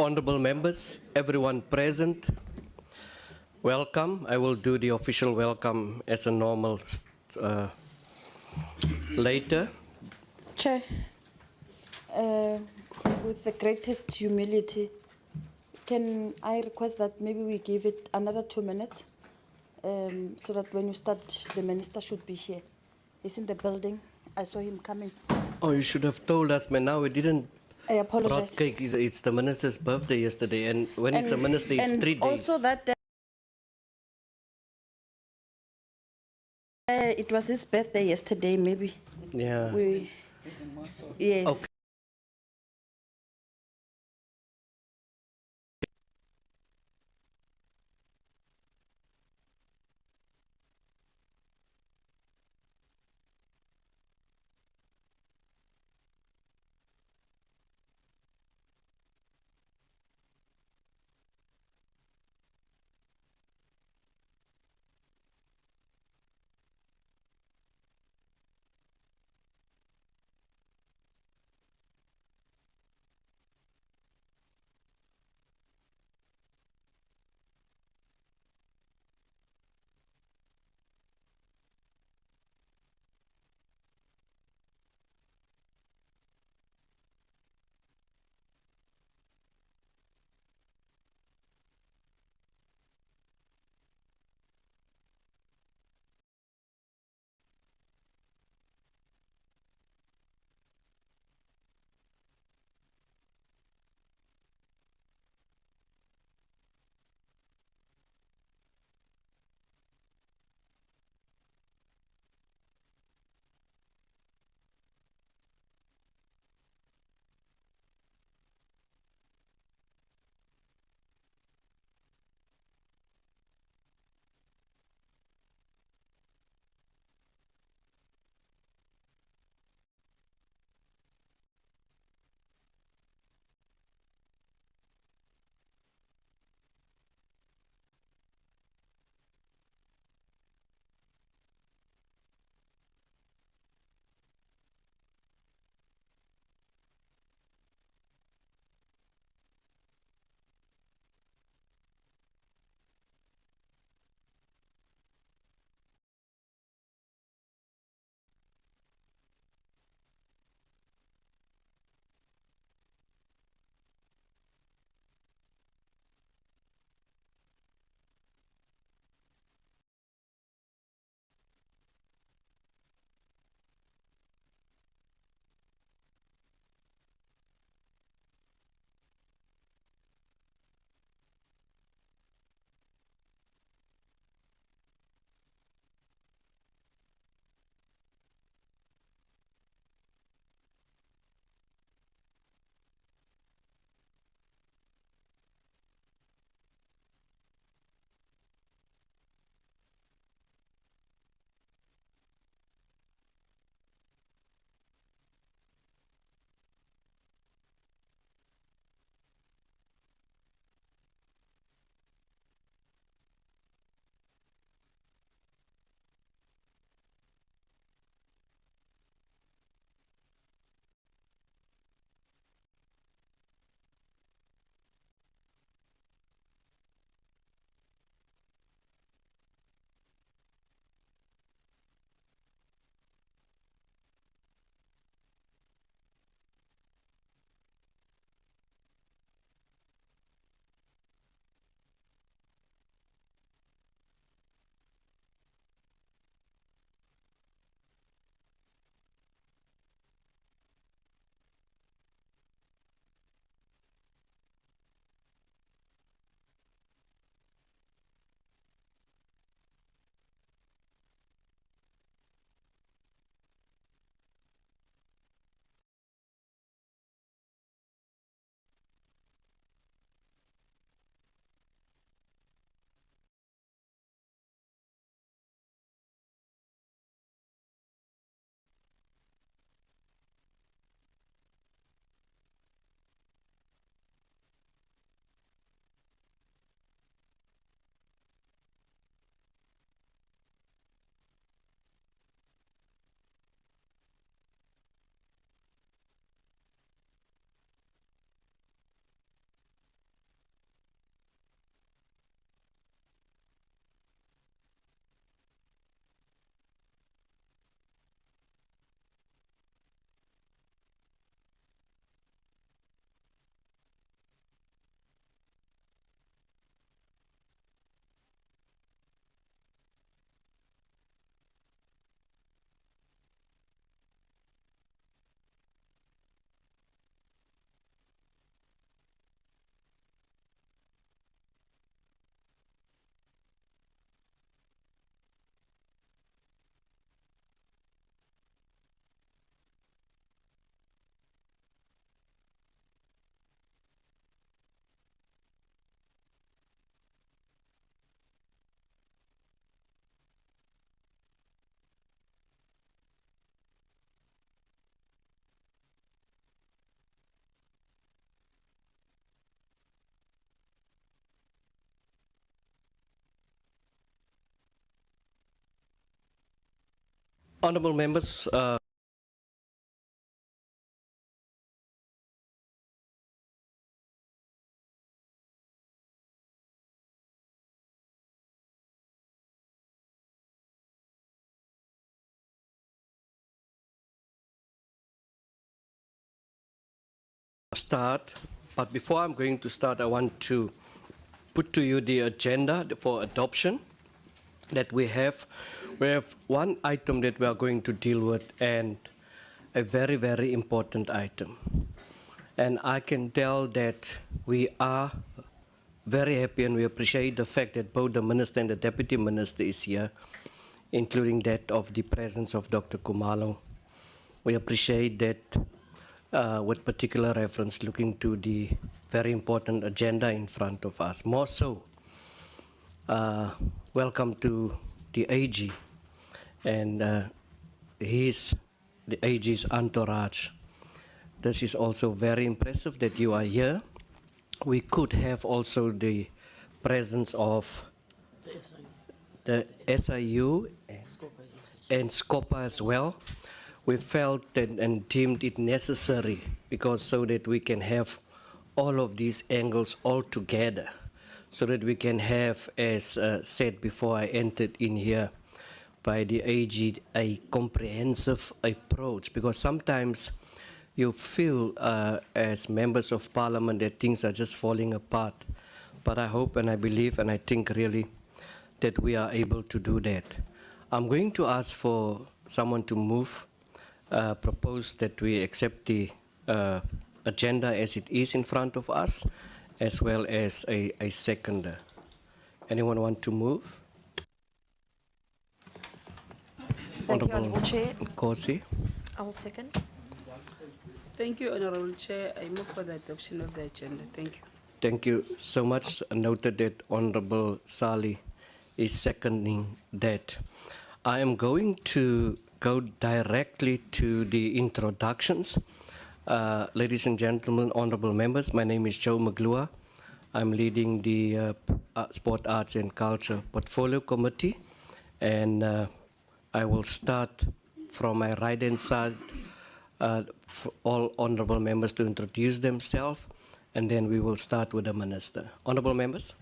Honorable members, everyone present, welcome. I will do the official welcome as a normal later. Chair, with the greatest humility, can I request that maybe we give it another 2 minutes so that when you start, the minister should be here. He's in the building. I saw him coming. Oh, you should have told us, man. Now we didn't. I apologize. Cake. It's the minister's birthday yesterday, and when it's a minister, it's 3 days. Also that it was his birthday yesterday, maybe. Yeah. Yes. Okay. Honourable members, start, but before I'm going to start, I want to put to you the agenda for adoption that we have. We have one item that we are going to deal with, and a very, very important item. And I can tell that we are very happy and we appreciate the fact that both the Minister and the Deputy Minister is here, including that of the presence of Dr. Kumalo. We appreciate that with particular reference looking to the very important agenda in front of us. More so, welcome to the AG and the AG's entourage. This is also very impressive that you are here. We could have also the presence of the SIU and SCOPA as well. We felt that and deemed it necessary because so that we can have all of these angles all together, so that we can have, as said before I entered in here by the AG, a comprehensive approach, because sometimes you feel as members of parliament that things are just falling apart. But I hope and I believe and I think really that we are able to do that. I'm going to ask for someone to move, propose that we accept the agenda as it is in front of us, as well as a seconder. Anyone want to move? Thank you, Honourable Chair. Kosi. I will second. Thank you, Honourable Chair. I move for the adoption of the agenda. Thank you. Thank you so much. Noted that Honourable Sali is seconding that. I am going to go directly to the introductions. Ladies and gentlemen, honourable members, my name is Joe Maglua. I'm leading the Sport, Arts and Culture Portfolio Committee, and I will start from my right-hand side for all honourable members to introduce themselves, and then we will start with the Minister. Honourable members.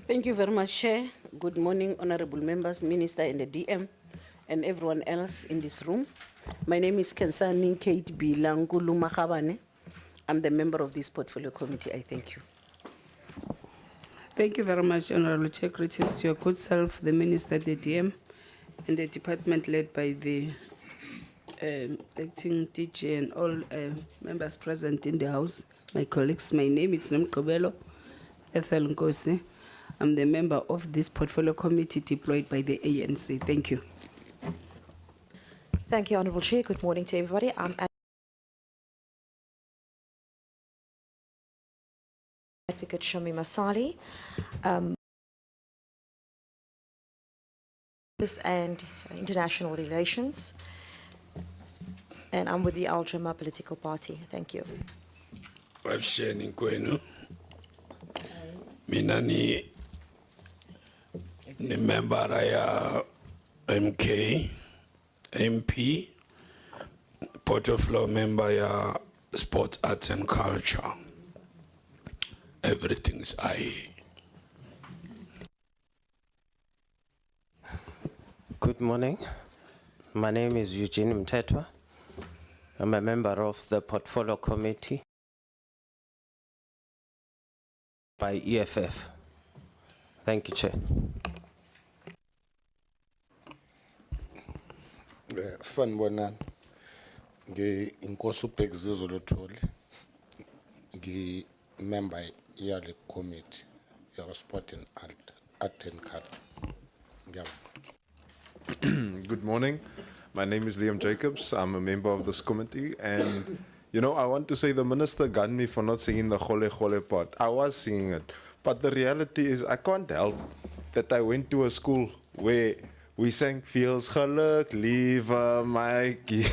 Thank you very much, Chair. Good morning, honorable members, Minister and the DM, and everyone else in this room. My name is Kensani Kate Bilangulu Makhabane. I'm the member of this portfolio committee. I thank you. Thank you very much, Honourable Chair. Greetings to your good self, the Minister, the DM, and the department led by the acting DG and all members present in the House. My colleagues, my name is Nomkobelo Ethel Nkosi. I'm the member of this portfolio committee deployed by the ANC. Thank you. Thank you, Honourable Chair. Good morning to everybody. I'm Advocate Shami Masali, and International Relations, and I'm with the Al-Jama political party. Thank you. Absheni kwenu. Mina ni member ya MP, portfolio member ya Sports, Arts and Culture. Everything's I. Good morning. My name is Eugene Mtetwa. I'm a member of the Portfolio Committee by EFF. Thank you, Chair. Sanibonani nge-Inkosi uBhekizizwe Luthuli ngi-member yale committee yakwa-Sport and Art and Culture. Ngiyabonga. Good morning. My name is Liam Jacobs. I'm a member of this committee, and you know, I want to say the minister got me for not singing the Khole Khole part. I was singing it, but the reality is I can't help that I went to a school where we sang Feels Geluk, Lieve Mikey.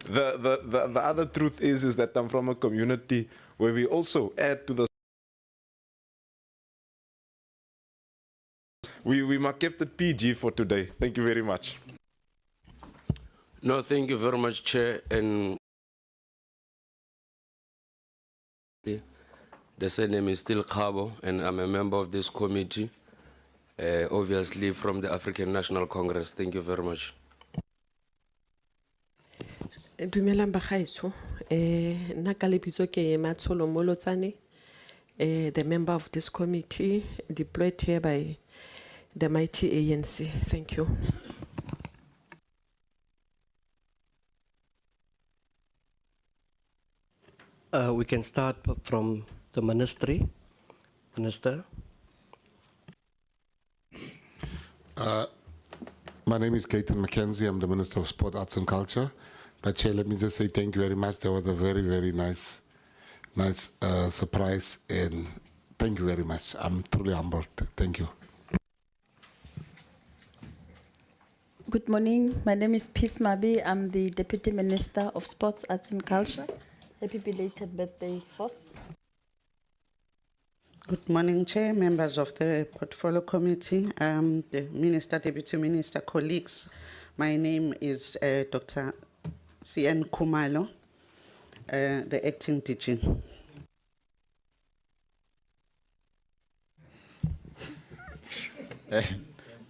The other truth is that I'm from a community where we also add to the we must keep it PG for today. Thank you very much. No, thank you very much, Chair. And the surname is still Kabo, and I'm a member of this committee, obviously from the African National Congress. Thank you very much. Dumelang bagaetsho nna ka lebitso ke Matsholo Molotsane, the member of this committee deployed here by the mighty ANC. Thank you. We can start from the ministry. Minister. My name is Gaten Mackenzie. I'm the Minister of Sport, Arts and Culture. But Chair, let me just say thank you very much. That was a very, very nice surprise, and thank you very much. I'm truly humbled. Thank you. Good morning. My name is Peace Mabi. I'm the Deputy Minister of Sports, Arts and Culture. Happy belated birthday, Foss. Good morning, Chair, members of the Portfolio Committee, the Minister, Deputy Minister, colleagues. My name is Dr. CN Kumalo, the Acting DG.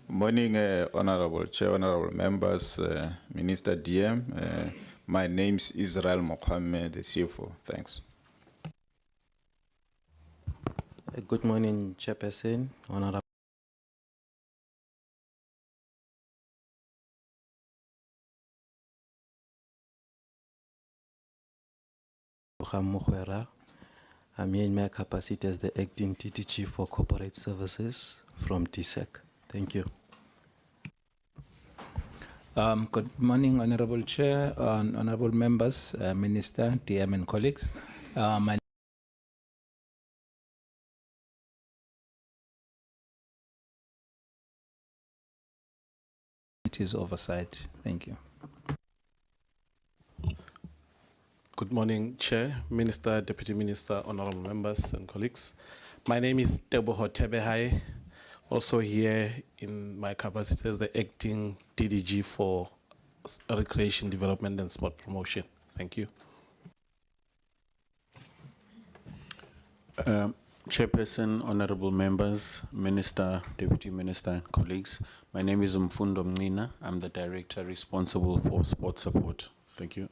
Morning, Honorable Chair, Honorable members, Minister DM. My name is Israel Mohammed, the CFO. Thanks. Good morning, Chairperson, Honorable Mugwera. I'm here in my capacity as the acting TTG for corporate services from TSEC. Thank you. Good morning, Honorable Chair, honorable members, Minister, DM and colleagues. My is oversight. Thank you. Good morning, Chair, Minister, Deputy Minister, honorable members and colleagues. My name is Teboho Tebehai, also here in my capacity as the acting DDG for Recreation Development and Sport Promotion. Thank you. Chairperson, honorable members, Minister, Deputy Minister, and colleagues. My name is Mfundo Mnina. I'm the director responsible for sport support. Thank you.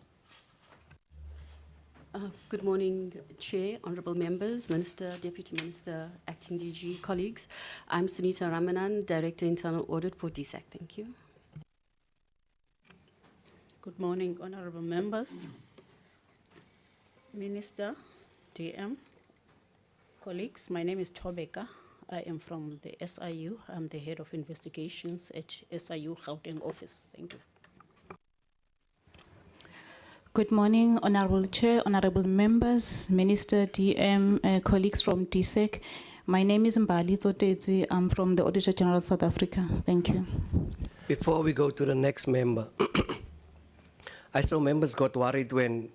Good morning, Chair, honorable members, Minister, Deputy Minister, Acting DG, colleagues. I'm Sunita Ramanan, Director Internal Audit for DSAC. Thank you. Good morning, honorable members, Minister, DM, colleagues. My name is Tobeka. I am from the SIU. I'm the head of investigations at SIU Gauteng office. Thank you. Good morning, Honorable Chair, honorable members, Minister, DM, colleagues from DSEC. My name is Mbali Totezi. I'm from the Auditor General South Africa. Thank you. Before we go to the next member, I saw members got worried when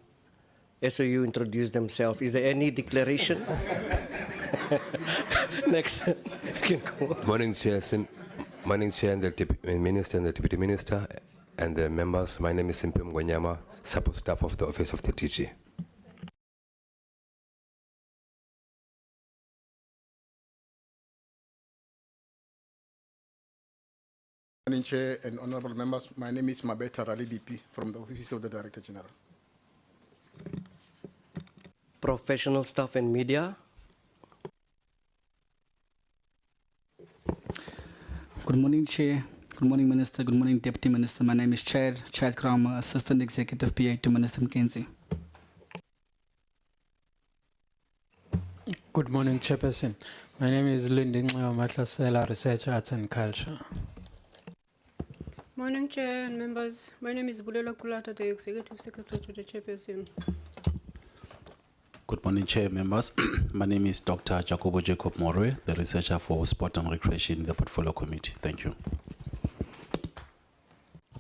SOU introduced themselves. Is there any declaration? Next. Morning, Chair. Morning, Chair, and the Minister and the Deputy Minister and the members. My name is Simpim Gwanyama, support staff of the Office of the TG. Morning, Chair and honorable members. My name is Mabeta Rali BP from the Office of the Director General. Professional staff and media. Good morning, Chair. Good morning, Minister. Good morning, Deputy Minister. My name is Chad Kramer, Assistant Executive PA to Minister McKenzie. Good morning, Chairperson. My name is Linding Matlasela, Research, Arts and Culture. Morning, Chair and members. My name is Bulela Kulata, the Executive Secretary to the Chairperson. Good morning, Chair, members. My name is Dr. Jacobo Jacob Morwe, the researcher for Sport and Recreation in the Portfolio Committee. Thank you.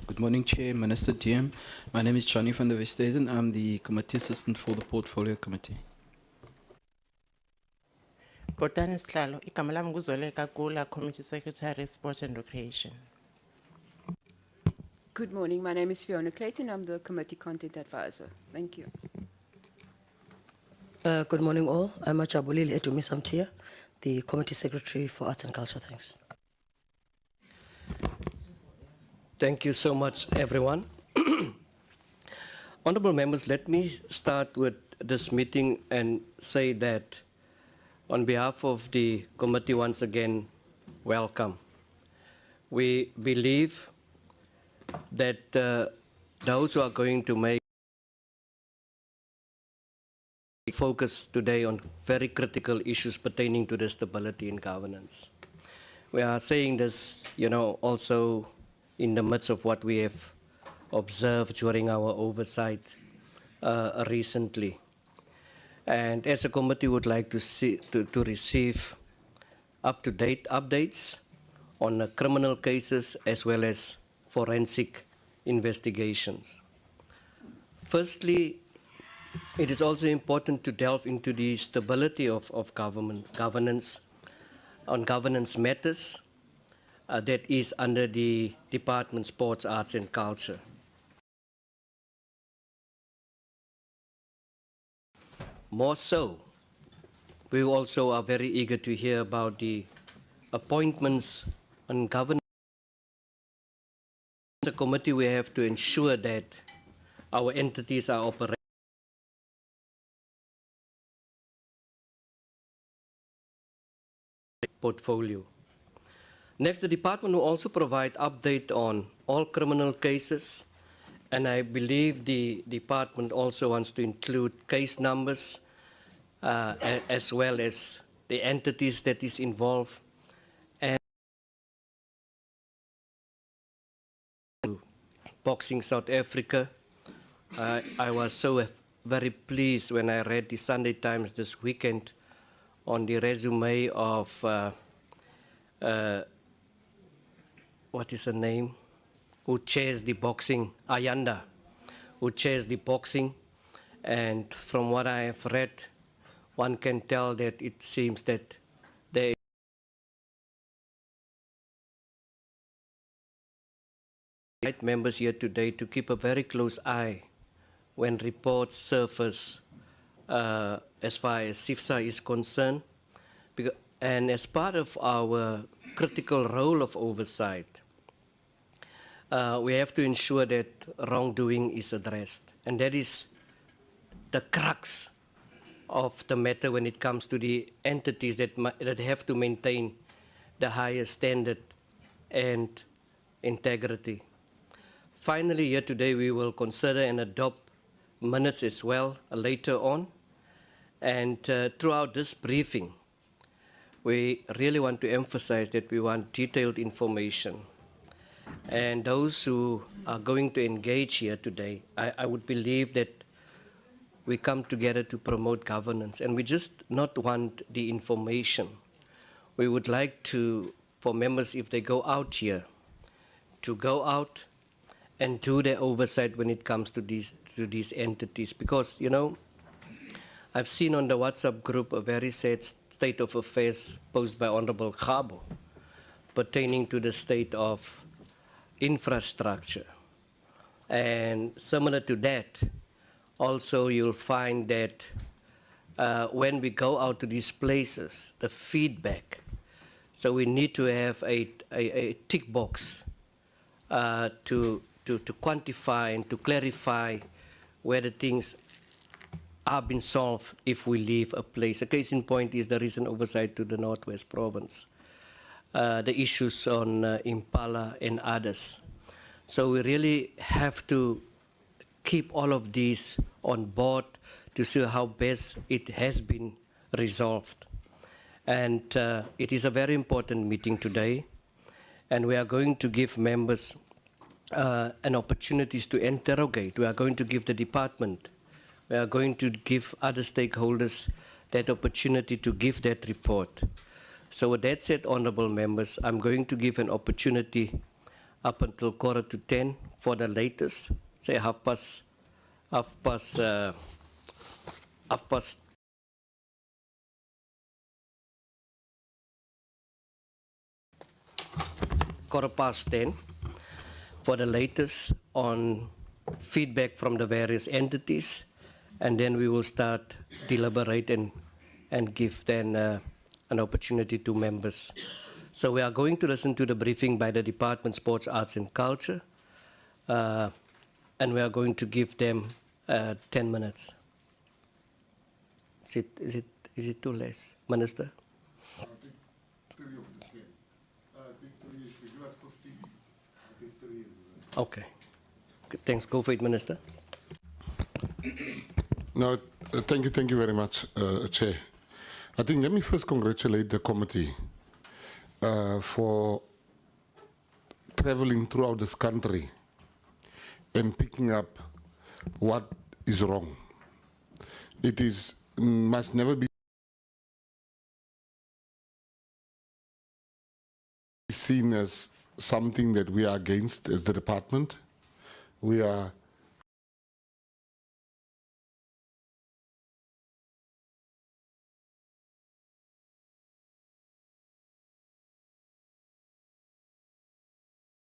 Good morning, Chair, Minister, DM. My name is Johnny van der Westhuizen. I'm the Committee Assistant for the Portfolio Committee. Botani Sihlalo, igama lami nguZoleka Gula, Committee Secretary, Sport and Recreation. Good morning. My name is Fiona Clayton. I'm the Committee Content Advisor. Thank you. Good morning all. I'm Ajabulile Edumisamtia, the Committee Secretary for Arts and Culture. Thanks. Thank you so much, everyone. Honorable members, let me start with this meeting and say that on behalf of the committee, once again, welcome. We believe that those who are going to make focus today on very critical issues pertaining to the stability and governance. We are saying this, also in the midst of what we have observed during our oversight recently. And as a committee, would like to receive up-to-date updates on criminal cases as well as forensic investigations. Firstly, it is also important to delve into the stability of governance on governance matters that is under the Department of Sports, Arts and Culture. More so, we also are very eager to hear about the appointments on governance. The committee, we have to ensure that our entities are operating portfolio. Next, the department will also provide update on all criminal cases, and I believe the department also wants to include case numbers as well as the entities that is involved. And Boxing South Africa, I was so very pleased when I read the Sunday Times this weekend on the resume of what is her name, who chairs the boxing, Ayanda, who chairs the boxing. And from what I have read, one can tell that it seems that there are members here today to keep a very close eye when reports surface as far as CCIFSA is concerned. And as part of our critical role of oversight, we have to ensure that wrongdoing is addressed. And that is the crux of the matter when it comes to the entities that have to maintain the highest standard and integrity. Finally, here today we will consider and adopt minutes as well later on. And throughout this briefing, we really want to emphasize that we want detailed information. And those who are going to engage here today, I would believe that we come together to promote governance, and we just not want the information. We would like for members, if they go out here, to go out and do their oversight when it comes to these entities. Because, I've seen on the WhatsApp group a very sad state of affairs posed by Honorable Khabo pertaining to the state of infrastructure. And similar to that, also you'll find that when we go out to these places, the feedback, so we need to have a tick box to quantify and to clarify whether things are being solved if we leave a place. A case in point is the recent oversight to the Northwest Province, the issues on Impala and others. So we really have to keep all of these on board to see how best it has been resolved. And it is a very important meeting today, and we are going to give members an opportunity to interrogate. We are going to give the department, we are going to give other stakeholders that opportunity to give that report. So with that said, honorable members, I'm going to give an opportunity up until 9:45 for the latest, say half past 10:15 for the latest on feedback from the various entities, and then we will start deliberate and give then an opportunity to members. So we are going to listen to the briefing by the Department Sports, Arts and Culture, and we are going to give them 10 minutes. Is it too less, Minister? I think 3 of the 10. I think 3 is give us 15. I think 3 is Okay. Thanks. Go for it, Minister. No, thank you very much, Chair. I think let me first congratulate the committee for traveling throughout this country and picking up what is wrong. It must never be seen as something that we are against as the department. We are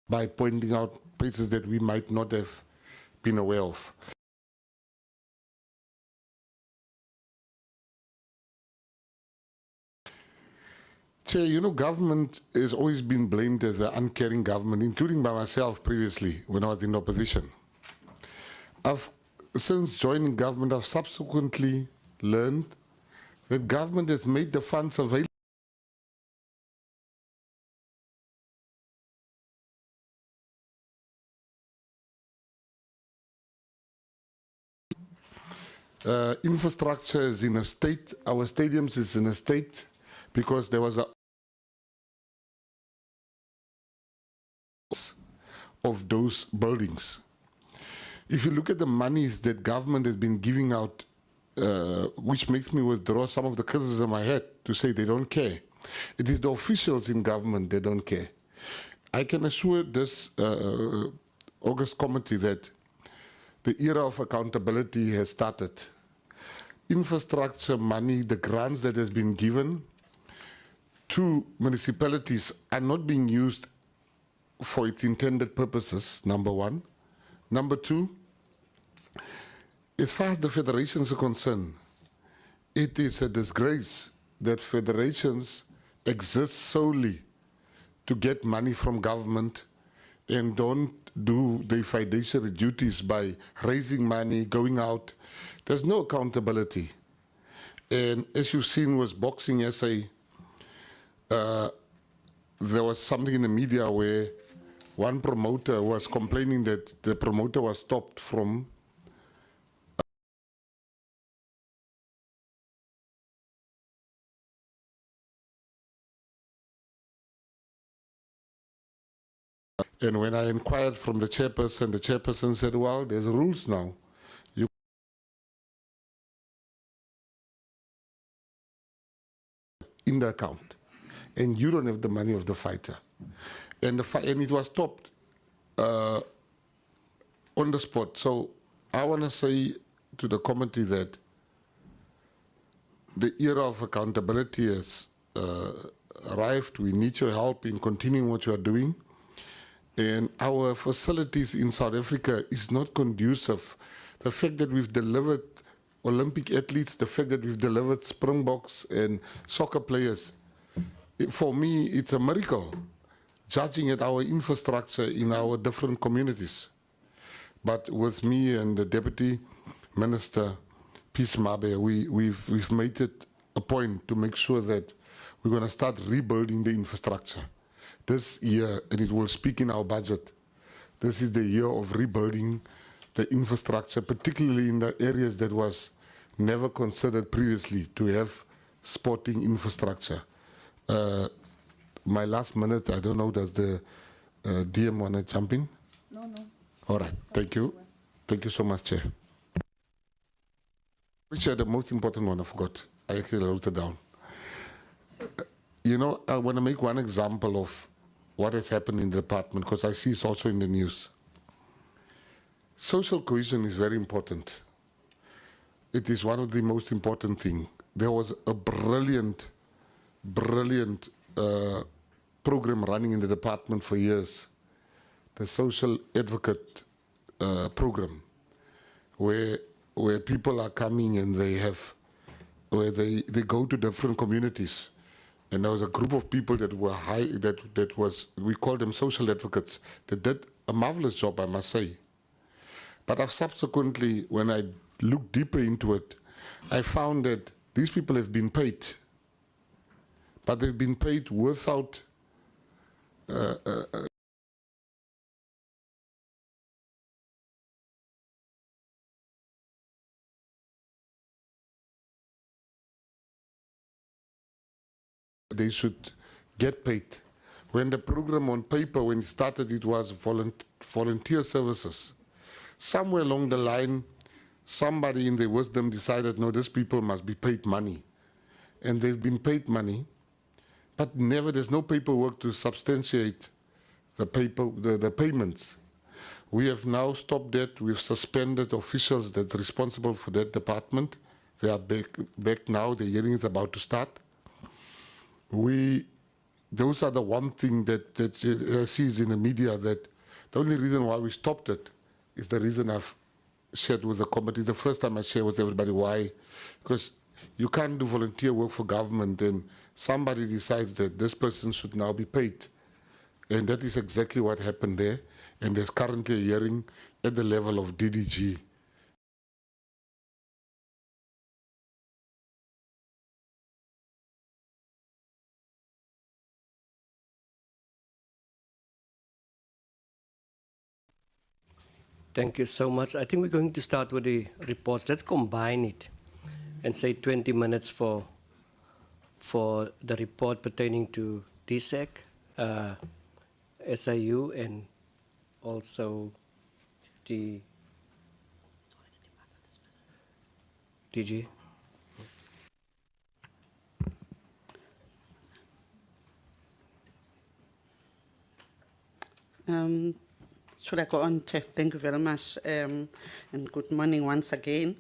by pointing out places that we might not have been aware of. Chair, you know, government has always been blamed as an uncaring government, including by myself previously when I was in opposition. Since joining government, I've subsequently learned that government has made the funds available infrastructure is in a state, our stadiums is in a state because there was of those buildings. If you look at the monies that government has been giving out, which makes me withdraw some of the criticism I had to say they don't care. It is the officials in government that don't care. I can assure this August committee that the era of accountability has started. Infrastructure money, the grants that has been given to municipalities are not being used for its intended purposes, number one. Number two, as far as the federations are concerned, it is a disgrace that federations exist solely to get money from government and don't do their fiduciary duties by raising money, going out. There's no accountability. And as you've seen with Boxing SA, there was something in the media where one promoter was complaining that the promoter was stopped from and when I inquired from the chairperson said, well, there's rules now. You in the account, and you don't have the money of the fighter. And it was stopped on the spot. So I want to say to the committee that the era of accountability has arrived. We need your help in continuing what you are doing. And our facilities in South Africa is not conducive. The fact that we've delivered Olympic athletes, the fact that we've delivered Springboks and soccer players, for me, it's a miracle, judging at our infrastructure in our different communities. But with me and the Deputy Minister, Peace Mabe, we've made it a point to make sure that we're going to start rebuilding the infrastructure this year, and it will speak in our budget. This is the year of rebuilding the infrastructure, particularly in the areas that was never considered previously to have sporting infrastructure. My last minute, I don't know, does the DM want to jump in? No. All right, thank you. Thank you so much, Chair. Which are the most important one I forgot. I actually wrote it down. You know, I want to make one example of what has happened in the department, because I see it's also in the news. Social cohesion is very important. It is one of the most important things. There was a brilliant program running in the department for years, the social advocate program, where people are coming and they go to different communities. And there was a group of people that were we call them social advocates, that did a marvelous job, I must say. But I've subsequently, when I looked deeper into it, I found that these people have been paid, but they've been paid without they should get paid. When the program on paper, when it started, it was volunteer services. Somewhere along the line, somebody in their wisdom decided, no, these people must be paid money. And they've been paid money, but never, there's no paperwork to substantiate the payments. We have now stopped that. We've suspended officials that are responsible for that department. They are back now. The hearing is about to start. Those are the one thing that I see in the media, that the only reason why we stopped it is the reason I've shared with the committee. The first time I share with everybody why. Because you can't do volunteer work for government and somebody decides that this person should now be paid. And that is exactly what happened there. And there's currently a hearing at the level of DDG. Thank you so much. I think we're going to start with the reports. Let's combine it and say 20 minutes for the report pertaining to DSEC, SIU, and also the DG. Should I go on? Thank you very much, and good morning once again.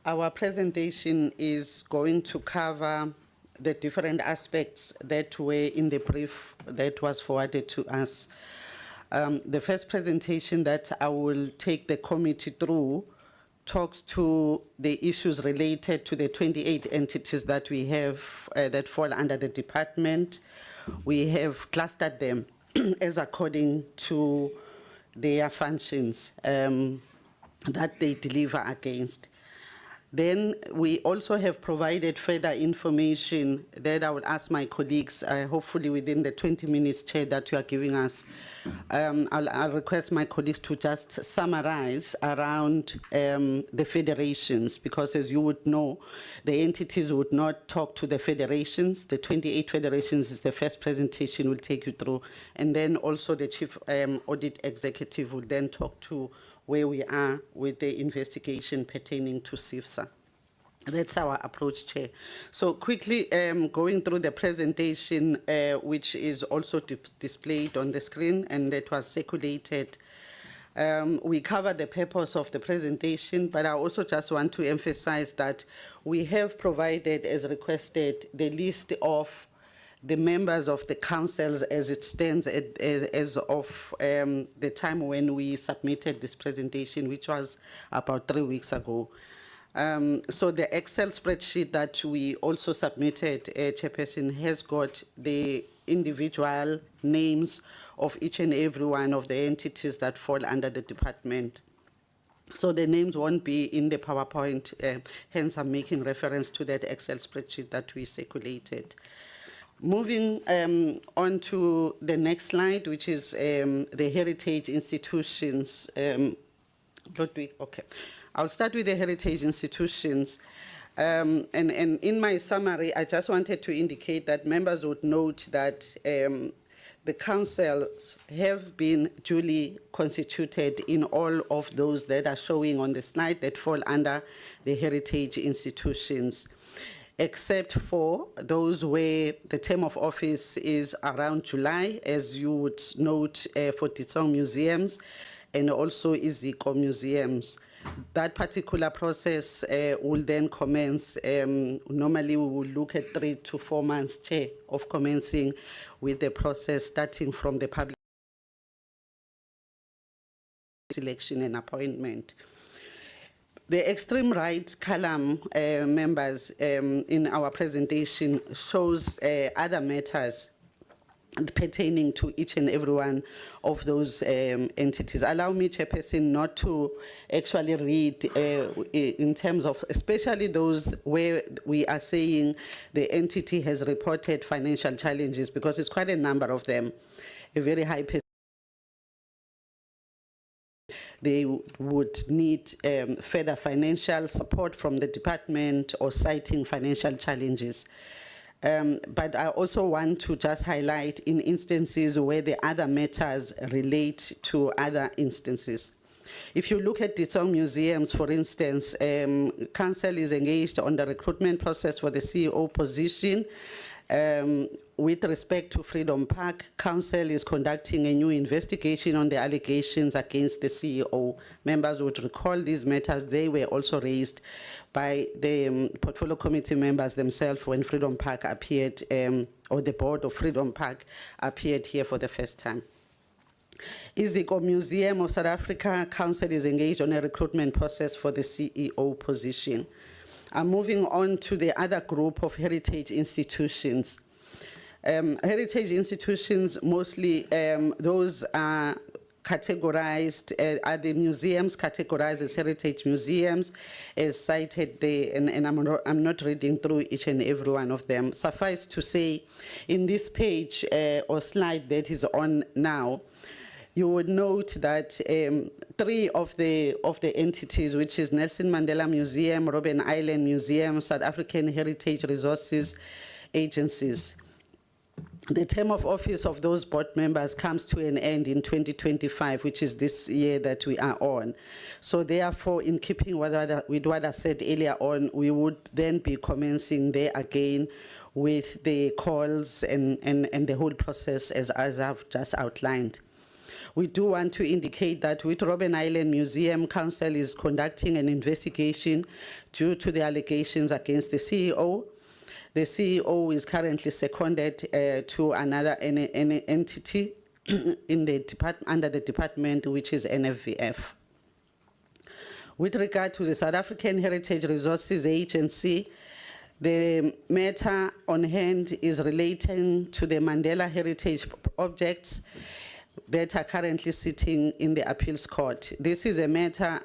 Our presentation is going to cover the different aspects that were in the brief that was forwarded to us. The first presentation that I will take the committee through talks to the issues related to the 28 entities that we have that fall under the department. We have clustered them as according to their functions that they deliver against. Then we also have provided further information that I would ask my colleagues, hopefully within the 20 minutes, Chair, that you are giving us. I'll request my colleagues to just summarize around the federations, because as you would know, the entities would not talk to the federations. The 28 federations is the first presentation we'll take you through. And then also the Chief Audit Executive will then talk to where we are with the investigation pertaining to CCIFSA. That's our approach, Chair. So quickly going through the presentation, which is also displayed on the screen and that was circulated. We cover the purpose of the presentation, but I also just want to emphasize that we have provided, as requested, the list of the members of the councils as it stands as of the time when we submitted this presentation, which was about 3 weeks ago. So the Excel spreadsheet that we also submitted, Chairperson, has got the individual names of each and every one of the entities that fall under the department. So the names won't be in the PowerPoint, hence I'm making reference to that Excel spreadsheet that we circulated. Moving on to the next slide, which is the heritage institutions. Okay, I'll start with the heritage institutions. And in my summary, I just wanted to indicate that members would note that the councils have been duly constituted in all of those that are showing on the slide that fall under the heritage institutions, except for those where the term of office is around July, as you would note for Titsong Museums and also Iziko Museums. That particular process will then commence. Normally, we will look at 3 to 4 months, Chair, of commencing with the process, starting from the public selection and appointment. The extreme right column, members, in our presentation shows other matters pertaining to each and every one of those entities. Allow me, Chairperson, not to actually read in terms of, especially those where we are saying the entity has reported financial challenges, because it's quite a number of them, a very high percentage. They would need further financial support from the department or citing financial challenges. But I also want to just highlight in instances where the other matters relate to other instances. If you look at the Tsong museums, for instance, Council is engaged on the recruitment process for the CEO position. With respect to Freedom Park, Council is conducting a new investigation on the allegations against the CEO. Members would recall these matters. They were also raised by the portfolio committee members themselves when Freedom Park appeared, or the board of Freedom Park appeared here for the first time. Iziko Museum of South Africa, Council is engaged on a recruitment process for the CEO position. I'm moving on to the other group of heritage institutions. Heritage institutions, mostly those are categorized, are the museums categorized as heritage museums, as cited there, and I'm not reading through each and every one of them. Suffice to say, in this page or slide that is on now, you would note that 3 of the entities, which is Nelson Mandela Museum, Robben Island Museum, South African Heritage Resources Agencies, the term of office of those board members comes to an end in 2025, which is this year that we are on. So therefore, in keeping with what I said earlier on, we would then be commencing there again with the calls and the whole process as I've just outlined. We do want to indicate that with Robben Island Museum, Council is conducting an investigation due to the allegations against the CEO. The CEO is currently seconded to another entity in the under the department, which is NFVF. With regard to the South African Heritage Resources Agency, the matter on hand is relating to the Mandela Heritage Objects that are currently sitting in the appeals court. This is a matter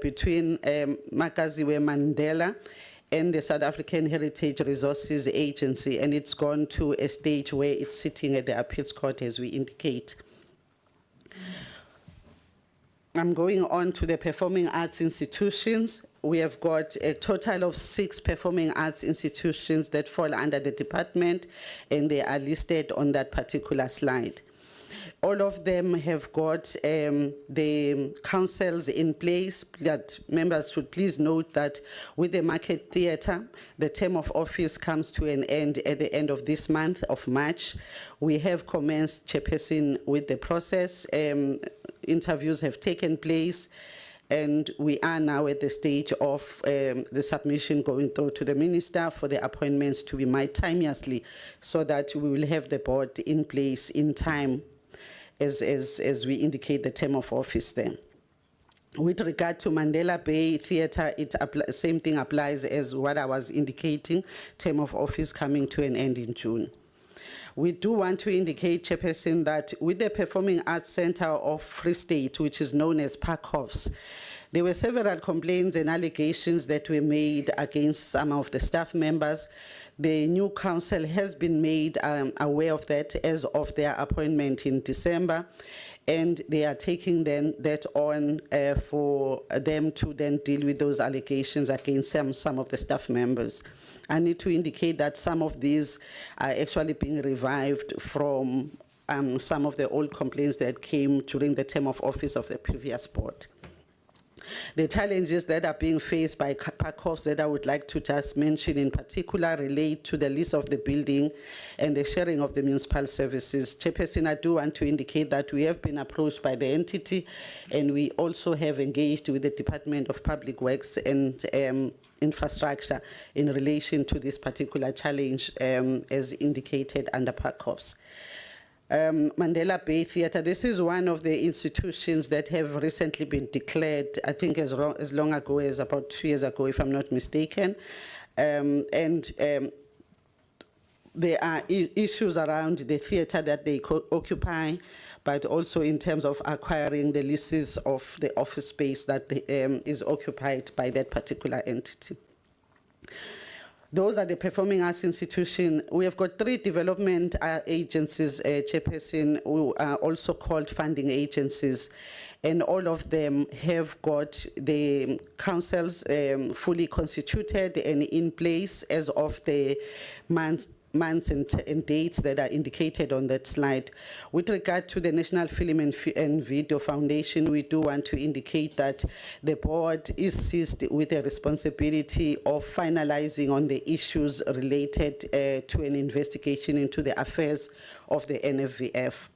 between Makaziwe Mandela and the South African Heritage Resources Agency, and it's gone to a stage where it's sitting at the appeals court, as we indicate. I'm going on to the performing arts institutions. We have got a total of 6 performing arts institutions that fall under the department, and they are listed on that particular slide. All of them have got the councils in place. That members should please note that with the Market Theatre, the term of office comes to an end at the end of this month of March. We have commenced, Chairperson, with the process. Interviews have taken place, and we are now at the stage of the submission going through to the Minister for the appointments to be made timeously, so that we will have the board in place in time as we indicate the term of office then. With regard to Mandela Bay Theatre, same thing applies as what I was indicating, term of office coming to an end in June. We do want to indicate, Chairperson, that with the Performing Arts Center of Free State, which is known as Parkhoffs, there were several complaints and allegations that were made against some of the staff members. The new council has been made aware of that as of their appointment in December, and they are taking then that on for them to then deal with those allegations against some of the staff members. I need to indicate that some of these are actually being revived from some of the old complaints that came during the term of office of the previous board. The challenges that are being faced by PACOFs that I would like to just mention in particular relate to the lease of the building and the sharing of the municipal services. Chairperson, I do want to indicate that we have been approached by the entity, and we also have engaged with the Department of Public Works and Infrastructure in relation to this particular challenge as indicated under PACOFs. Mandela Bay Theatre, this is one of the institutions that have recently been declared, I think as long ago as about 2 years ago, if I'm not mistaken. There are issues around the theatre that they occupy, but also in terms of acquiring the leases of the office space that is occupied by that particular entity. Those are the performing arts institutions. We have got 3 development agencies, Chairperson, who are also called funding agencies, and all of them have got the councils fully constituted and in place as of the months and dates that are indicated on that slide. With regard to the National Film and Video Foundation, we do want to indicate that the board is seized with the responsibility of finalizing on the issues related to an investigation into the affairs of the NFVF.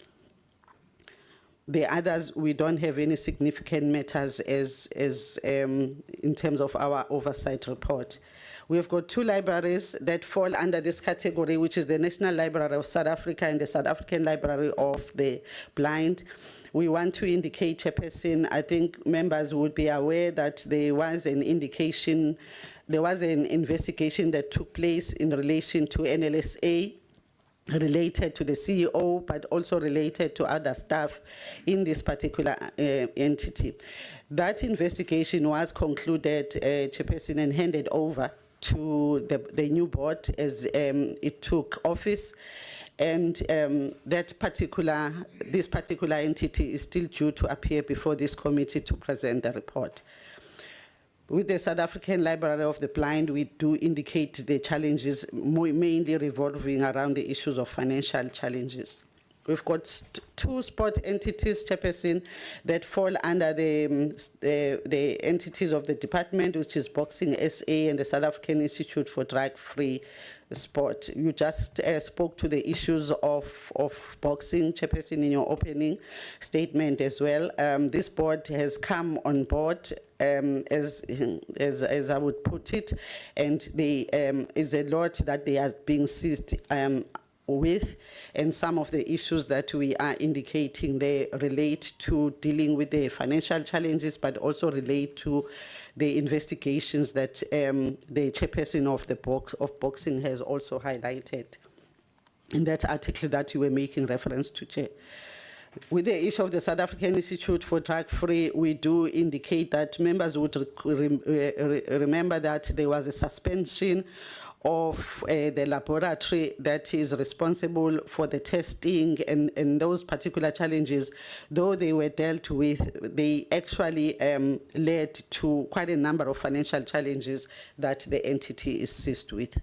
The others, we don't have any significant matters in terms of our oversight report. We have got 2 libraries that fall under this category, which is the National Library of South Africa and the South African Library of the Blind. We want to indicate, Chairperson, I think members would be aware that there was an investigation that took place in relation to NLSA, related to the CEO, but also related to other staff in this particular entity. That investigation was concluded, Chairperson, and handed over to the new board as it took office. And this particular entity is still due to appear before this committee to present the report. With the South African Library of the Blind, we do indicate the challenges mainly revolving around the issues of financial challenges. We've got 2 sport entities, Chairperson, that fall under the entities of the department, which is Boxing SA and the South African Institute for Drug-Free Sport. You just spoke to the issues of boxing, Chairperson, in your opening statement as well. This board has come on board, as I would put it, and there is a lot that they are being seized with, and some of the issues that we are indicating there relate to dealing with the financial challenges, but also relate to the investigations that the chairperson of boxing has also highlighted in that article that you were making reference to, Chair. With the issue of the South African Institute for Drug-Free, we do indicate that members would remember that there was a suspension of the laboratory that is responsible for the testing, and those particular challenges, though they were dealt with, they actually led to quite a number of financial challenges that the entity is seized with.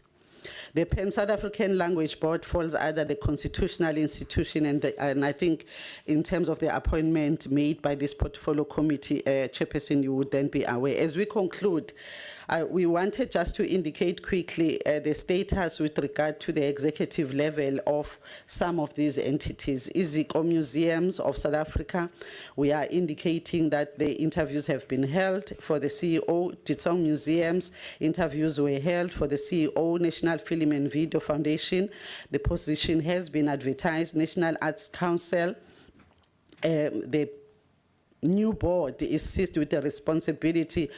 The Pan South African Language Board falls under the constitutional institution, and I think in terms of the appointment made by this portfolio committee, Chairperson, you would then be aware. As we conclude, we wanted just to indicate quickly the status with regard to the executive level of some of these entities. Iziko Museums of South Africa, we are indicating that the interviews have been held for the CEO. Ditsong Museums, interviews were held for the CEO. National Film and Video Foundation, the position has been advertised. National Arts Council, the new board is seized with the responsibility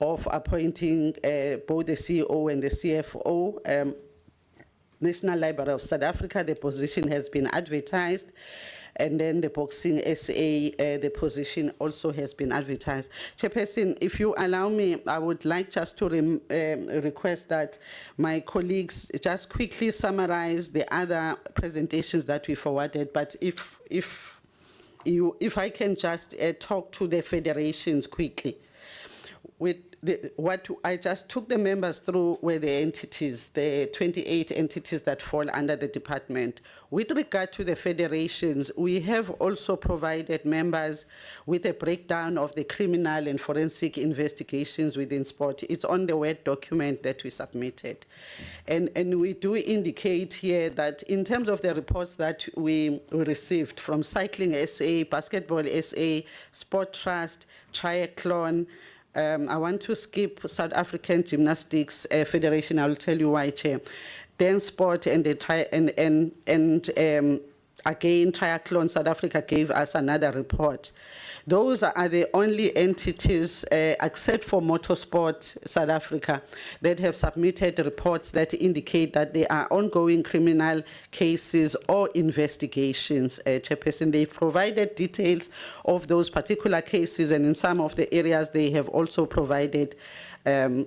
of appointing both the CEO and the CFO. National Library of South Africa, the position has been advertised. And then the Boxing SA, the position also has been advertised. Chairperson, if you allow me, I would like just to request that my colleagues just quickly summarize the other presentations that we forwarded. But if I can just talk to the federations quickly. With what I just took the members through were the entities, the 28 entities that fall under the department. With regard to the federations, we have also provided members with a breakdown of the criminal and forensic investigations within sport. It's on the Word document that we submitted. And we do indicate here that in terms of the reports that we received from Cycling SA, Basketball SA, Sport Trust, Triathlon, I want to skip South African Gymnastics Federation. I will tell you why, Chair. Dance sport and again, Triathlon South Africa gave us another report. Those are the only entities, except for Motorsport South Africa, that have submitted reports that indicate that there are ongoing criminal cases or investigations. Chairperson, they've provided details of those particular cases, and in some of the areas they have also provided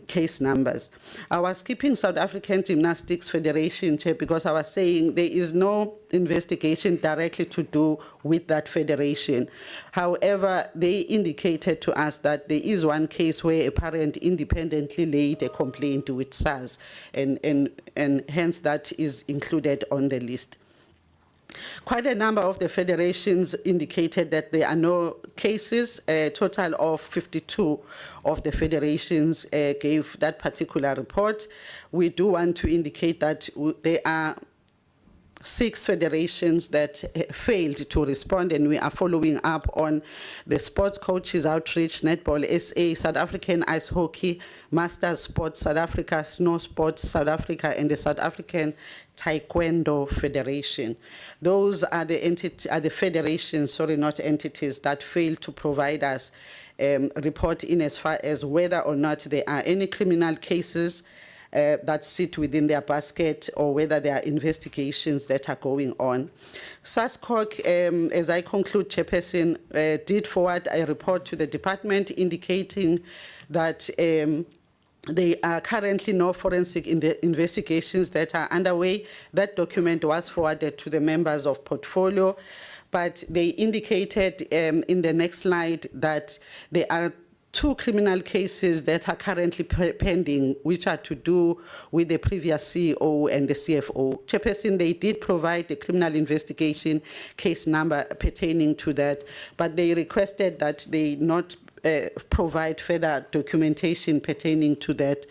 case numbers. I was skipping South African Gymnastics Federation, Chair, because I was saying there is no investigation directly to do with that federation. However, they indicated to us that there is one case where a parent independently laid a complaint with SARS, and hence that is included on the list. Quite a number of the federations indicated that there are no cases. A total of 52 of the federations gave that particular report. We do want to indicate that there are 6 federations that failed to respond, and we are following up on the Sports Coaches Outreach, Netball SA, South African Ice Hockey, Masters Sports South Africa, Snow Sports South Africa, and the South African Taekwondo Federation. Those are the federations, sorry, not entities, that failed to provide us report in as far as whether or not there are any criminal cases that sit within their basket, or whether there are investigations that are going on. SASCOC, as I conclude, Chairperson, did forward a report to the department indicating that there are currently no forensic investigations that are underway. That document was forwarded to the members of Portfolio, but they indicated in the next slide that there are 2 criminal cases that are currently pending, which are to do with the previous CEO and the CFO. Chairperson, they did provide the criminal investigation case number pertaining to that, but they requested that they not provide further documentation pertaining to that,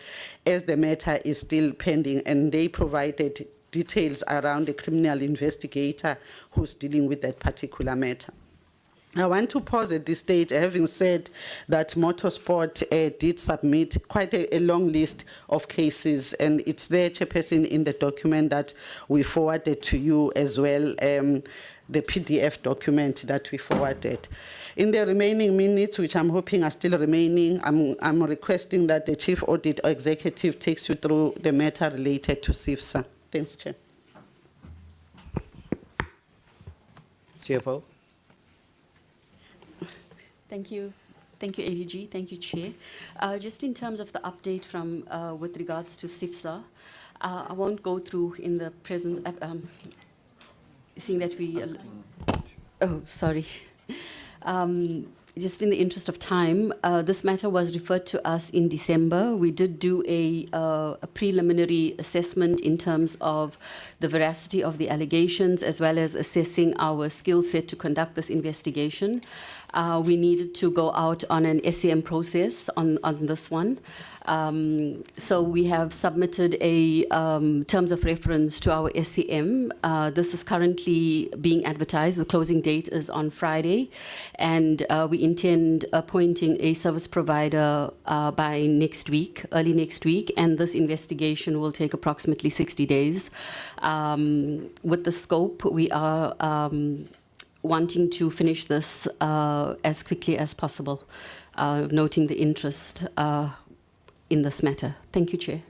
as the matter is still pending, and they provided details around the criminal investigator who's dealing with that particular matter. I want to pause at this stage, having said that Motorsport did submit quite a long list of cases, and it's there, Chairperson, in the document that we forwarded to you as well, the PDF document that we forwarded. In the remaining minutes, which I'm hoping are still remaining, I'm requesting that the Chief Audit Executive takes you through the matter related to CCIFSA. Thanks, Chair. CFO. Thank you. Thank you, ADG. Thank you, Chair. Just in terms of the update from with regards to CCIFSA, I won't go through in the present, seeing that we... oh, sorry. Just in the interest of time, this matter was referred to us in December. We did do a preliminary assessment in terms of the veracity of the allegations, as well as assessing our skill set to conduct this investigation. We needed to go out on an SEM process on this one. So we have submitted a terms of reference to our SEM. This is currently being advertised. The closing date is on Friday, and we intend appointing a service provider by next week, early next week, and this investigation will take approximately 60 days. With the scope, we are wanting to finish this as quickly as possible, noting the interest in this matter. Thank you, Chair.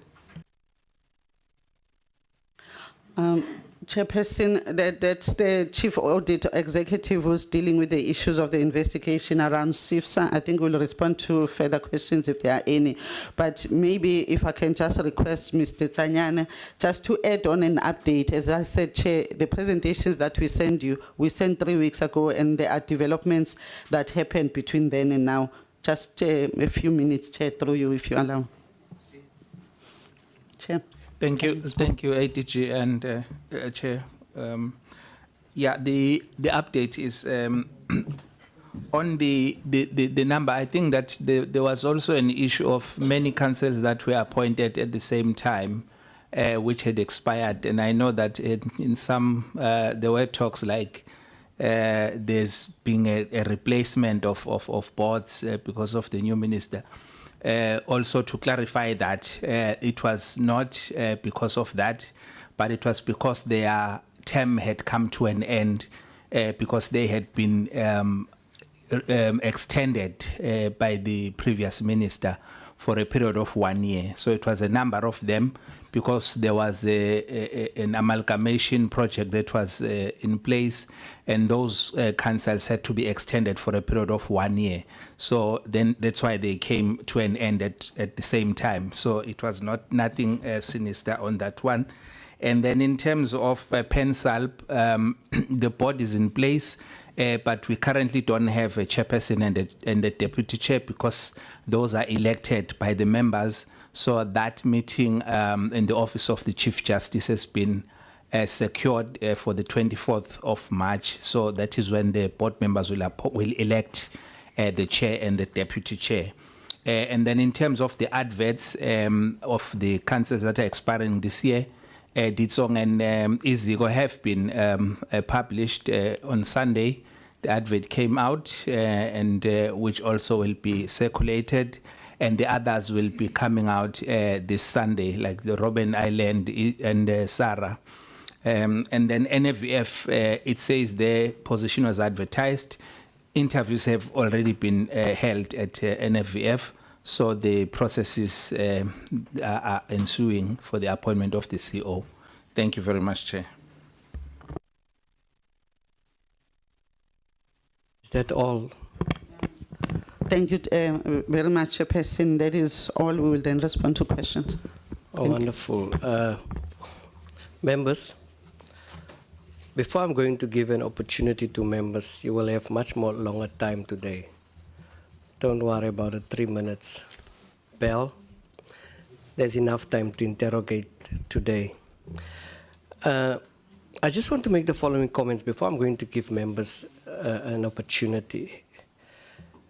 Chairperson, that's the Chief Audit Executive who's dealing with the issues of the investigation around CCIFSA. I think we'll respond to further questions if there are any. But maybe if I can just request Mr. Tsanyane just to add on an update. As I said, Chair, the presentations that we sent you, we sent 3 weeks ago, and there are developments that happened between then and now. Just a few minutes, Chair, through you, if you allow. Chair. Thank you, ADG and Chair. Yeah, the update is on the number. I think that there was also an issue of many councils that were appointed at the same time, which had expired. And I know that in some there were talks like there's been a replacement of boards because of the new minister. Also to clarify that it was not because of that, but it was because their term had come to an end because they had been extended by the previous minister for a period of 1 year. So it was a number of them because there was an amalgamation project that was in place, and those councils had to be extended for a period of 1 year. So then that's why they came to an end at the same time. So it was nothing sinister on that one. And then in terms of PENSALP, the board is in place, but we currently don't have a chairperson and a deputy chair because those are elected by the members. So that meeting in the office of the Chief Justice has been secured for the 24th of March. So that is when the board members will elect the chair and the deputy chair. And then in terms of the adverts of the councils that are expiring this year, Ditsong and Iziko have been published on Sunday. The advert came out, and which also will be circulated, and the others will be coming out this Sunday, like the Robben Island and Sarah. And then NFVF, it says their position was advertised. Interviews have already been held at NFVF. So the processes are ensuing for the appointment of the CO. Thank you very much, Chair. Is that all? Thank you very much, Chairperson. That is all. We will then respond to questions. Oh, wonderful. Members, before I'm going to give an opportunity to members, you will have much more longer time today. Don't worry about the 3 minutes bell. There's enough time to interrogate today. I just want to make the following comments before I'm going to give members an opportunity.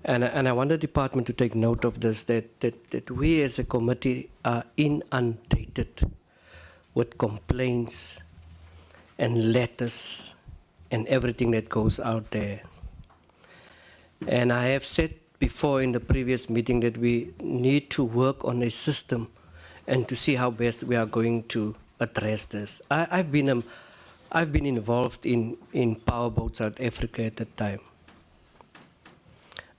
And I want the department to take note of this, that we as a committee are inundated with complaints and letters and everything that goes out there. And I have said before in the previous meeting that we need to work on a system and to see how best we are going to address this. I've been involved in Powerboat South Africa at the time.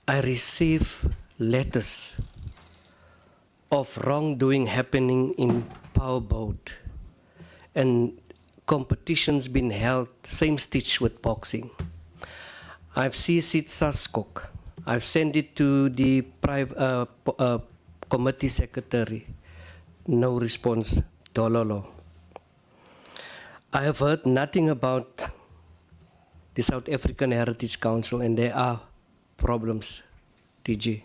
I receive letters of wrongdoing happening in Powerboat and competitions being held, same stitch with boxing. I've CC'd Saskok. I've sent it to the committee secretary. No response, dololo. I have heard nothing about the South African Heritage Council, and there are problems, DG.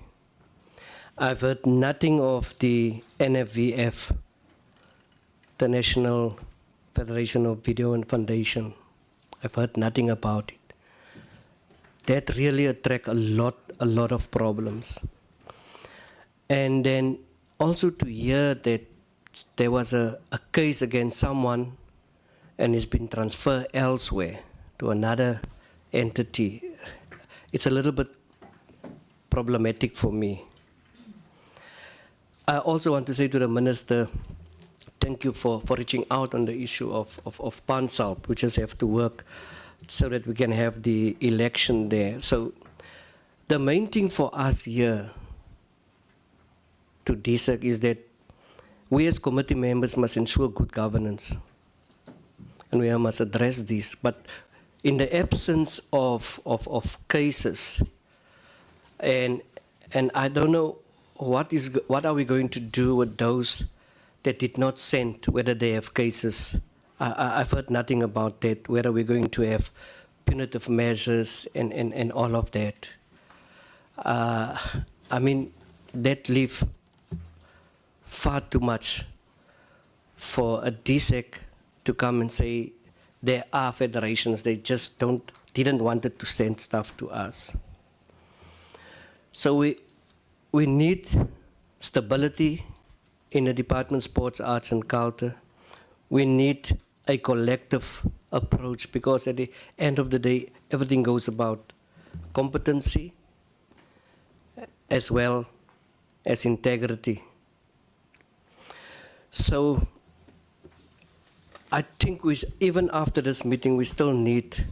I've heard nothing of the NFVF, the National Federation of Video and Foundation. I've heard nothing about it. That really attract a lot of problems. And then also to hear that there was a case against someone and it's been transferred elsewhere to another entity. It's a little bit problematic for me. I also want to say to the Minister, thank you for reaching out on the issue of PANSALP, which just have to work so that we can have the election there. So the main thing for us here to DSEC is that we as committee members must ensure good governance. And we must address this. But in the absence of cases, and I don't know what are we going to do with those that did not send, whether they have cases. I've heard nothing about that, whether we're going to have punitive measures and all of that. I mean, that leave far too much for a DSEC to come and say there are federations, they just didn't want to send stuff to us. So we need stability in the Department of Sports, Arts and Culture. We need a collective approach, because at the end of the day, everything goes about competency as well as integrity. So I think even after this meeting, we still need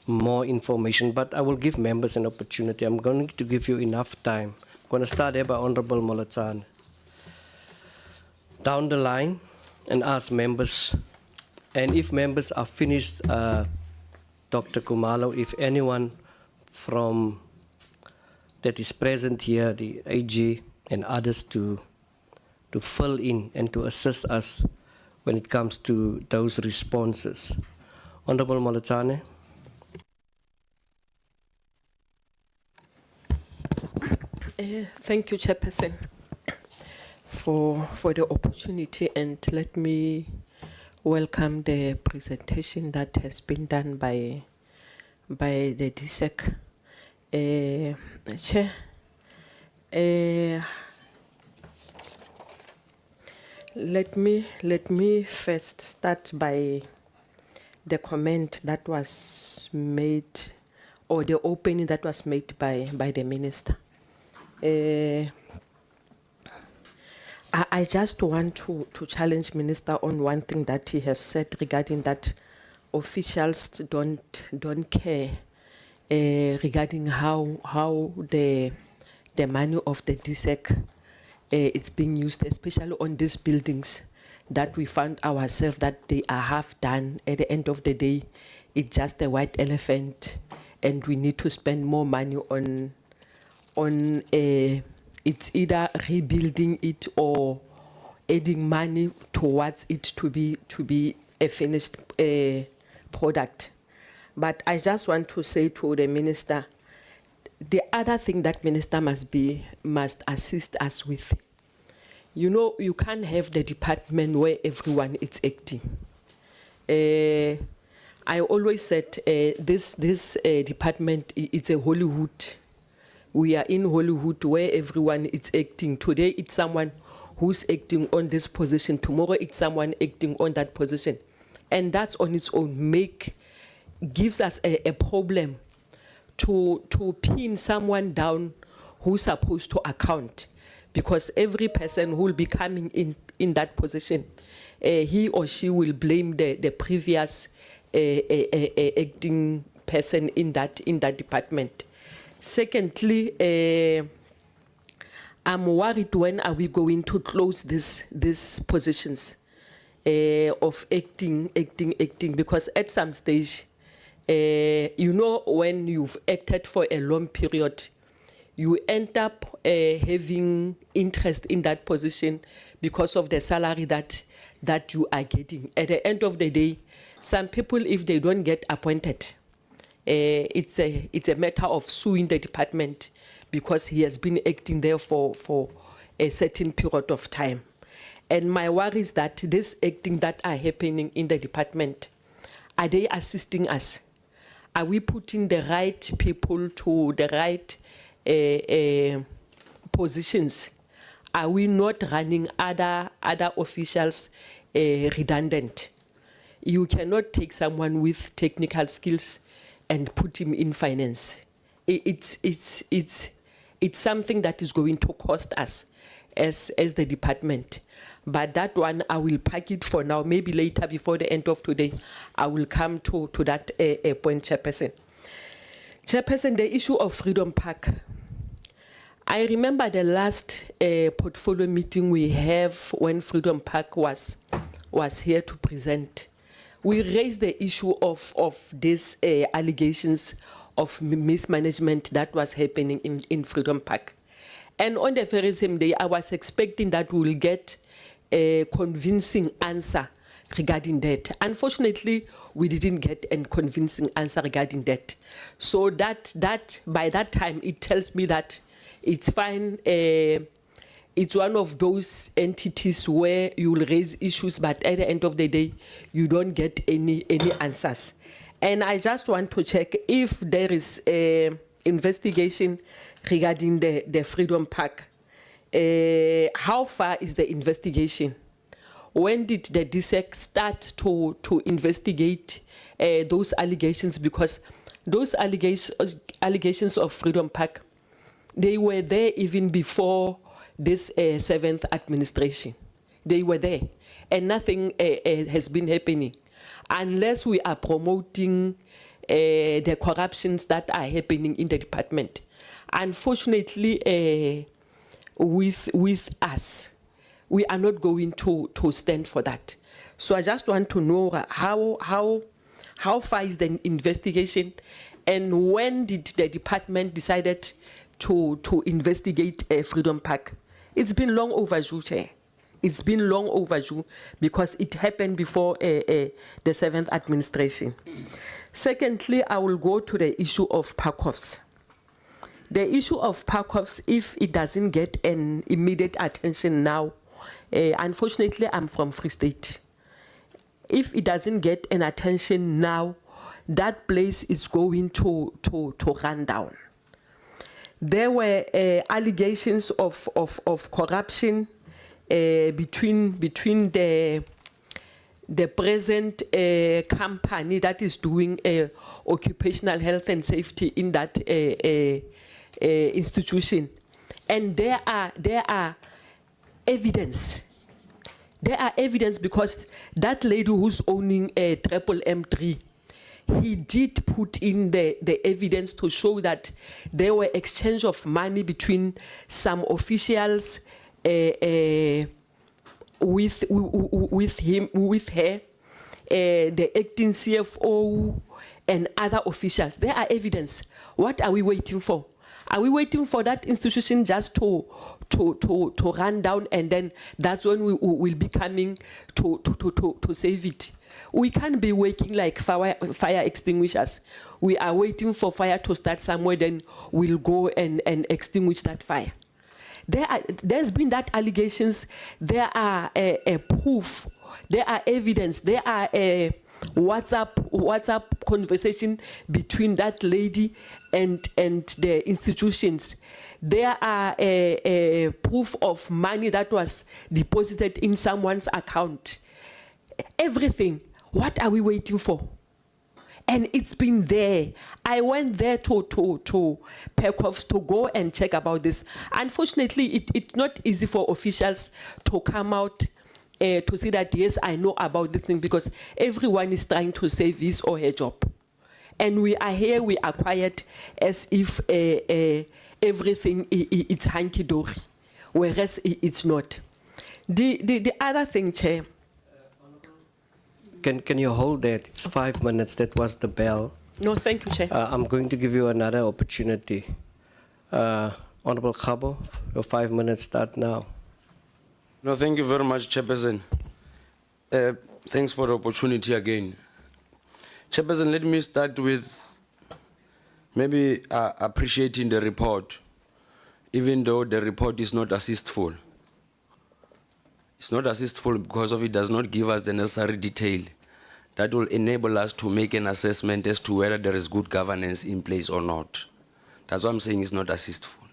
more information, but I will give members an opportunity. I'm going to give you enough time. I'm going to start there by Honorable Molotsan. Down the line and ask members, and if members are finished, Dr. Kumalo, if anyone from that is present here, the AG and others, to fill in and to assist us when it comes to those responses. Honorable Molotane. Thank you, Chairperson, for the opportunity, and let me welcome the presentation that has been done by the DSEC. Chair, let me first start by the comment that was made, or the opening that was made by the minister. I just want to challenge Minister on one thing that he have said regarding that officials don't care regarding how the money of the DSEC it's being used, especially on these buildings that we found ourselves that they are half done. At the end of the day, it's just a white elephant, and we need to spend more money on it's either rebuilding it or adding money towards it to be a finished product. But I just want to say to the minister, the other thing that minister must assist us with. You know, you can't have the department where everyone is acting. I always said this department is a Hollywood. We are in Hollywood where everyone is acting. Today it's someone who's acting on this position. Tomorrow it's someone acting on that position. And that's on its own gives us a problem to pin someone down who's supposed to account, because every person who will be coming in that position, he or she will blame the previous acting person in that department. Secondly, I'm worried, when are we going to close these positions of acting, because at some stage, you know, when you've acted for a long period, you end up having interest in that position because of the salary that you are getting. At the end of the day, some people, if they don't get appointed, it's a matter of suing the department because he has been acting there for a certain period of time. And my worry is that this acting that are happening in the department, are they assisting us? Are we putting the right people to the right positions? Are we not running other officials redundant? You cannot take someone with technical skills and put him in finance. It's something that is going to cost us as the department. But that one, I will pack it for now. Maybe later, before the end of today, I will come to that point, Chairperson. Chairperson, the issue of Freedom Park. I remember the last portfolio meeting we have when Freedom Park was here to present. We raised the issue of these allegations of mismanagement that was happening in Freedom Park. And on the very same day, I was expecting that we will get a convincing answer regarding that. Unfortunately, we didn't get a convincing answer regarding that. So that by that time, it tells me that it's fine. It's one of those entities where you'll raise issues, but at the end of the day, you don't get any answers. And I just want to check if there is a investigation regarding the Freedom Park. How far is the investigation? When did the DSEC start to investigate those allegations? Because those allegations of Freedom Park, they were there even before this 7th administration. They were there, and nothing has been happening unless we are promoting the corruptions that are happening in the department. Unfortunately, with us, we are not going to stand for that. So I just want to know how far is the investigation, and when did the department decided to investigate Freedom Park? It's been long overdue, Chair. It's been long overdue because it happened before the 7th administration. Secondly, I will go to the issue of park-offs. The issue of park-offs, if it doesn't get an immediate attention now, unfortunately, I'm from Free State. If it doesn't get an attention now, that place is going to run down. There were allegations of corruption between the present company that is doing occupational health and safety in that institution, and there are evidence. There are evidence because that lady who's owning a M3, he did put in the evidence to show that there were exchange of money between some officials with her, the acting CFO, and other officials. There are evidence. What are we waiting for? Are we waiting for that institution just to run down, and then that's when we will be coming to save it? We can't be working like fire extinguishers. We are waiting for fire to start somewhere, then we'll go and extinguish that fire. There's been that allegations. There are a proof. There are evidence. There are a WhatsApp conversation between that lady and the institutions. There are a proof of money that was deposited in someone's account. Everything. What are we waiting for? And it's been there. I went there to Perkoffs to go and check about this. Unfortunately, it's not easy for officials to come out to say that, yes, I know about this thing, because everyone is trying to save his or her job. And we are here, we are quiet as if everything it's hunky-dory, whereas it's not. The other thing, Chair. Can you hold that? It's 5 minutes. That was the bell. No, thank you, Chair. I'm going to give you another opportunity. Honorable Khabo, your 5 minutes start now. No, thank you very much, Chairperson. Thanks for the opportunity again. Chairperson, let me start with maybe appreciating the report, even though the report is not assistful. It's not assistful because of it does not give us the necessary detail that will enable us to make an assessment as to whether there is good governance in place or not. That's what I'm saying, it's not assistful.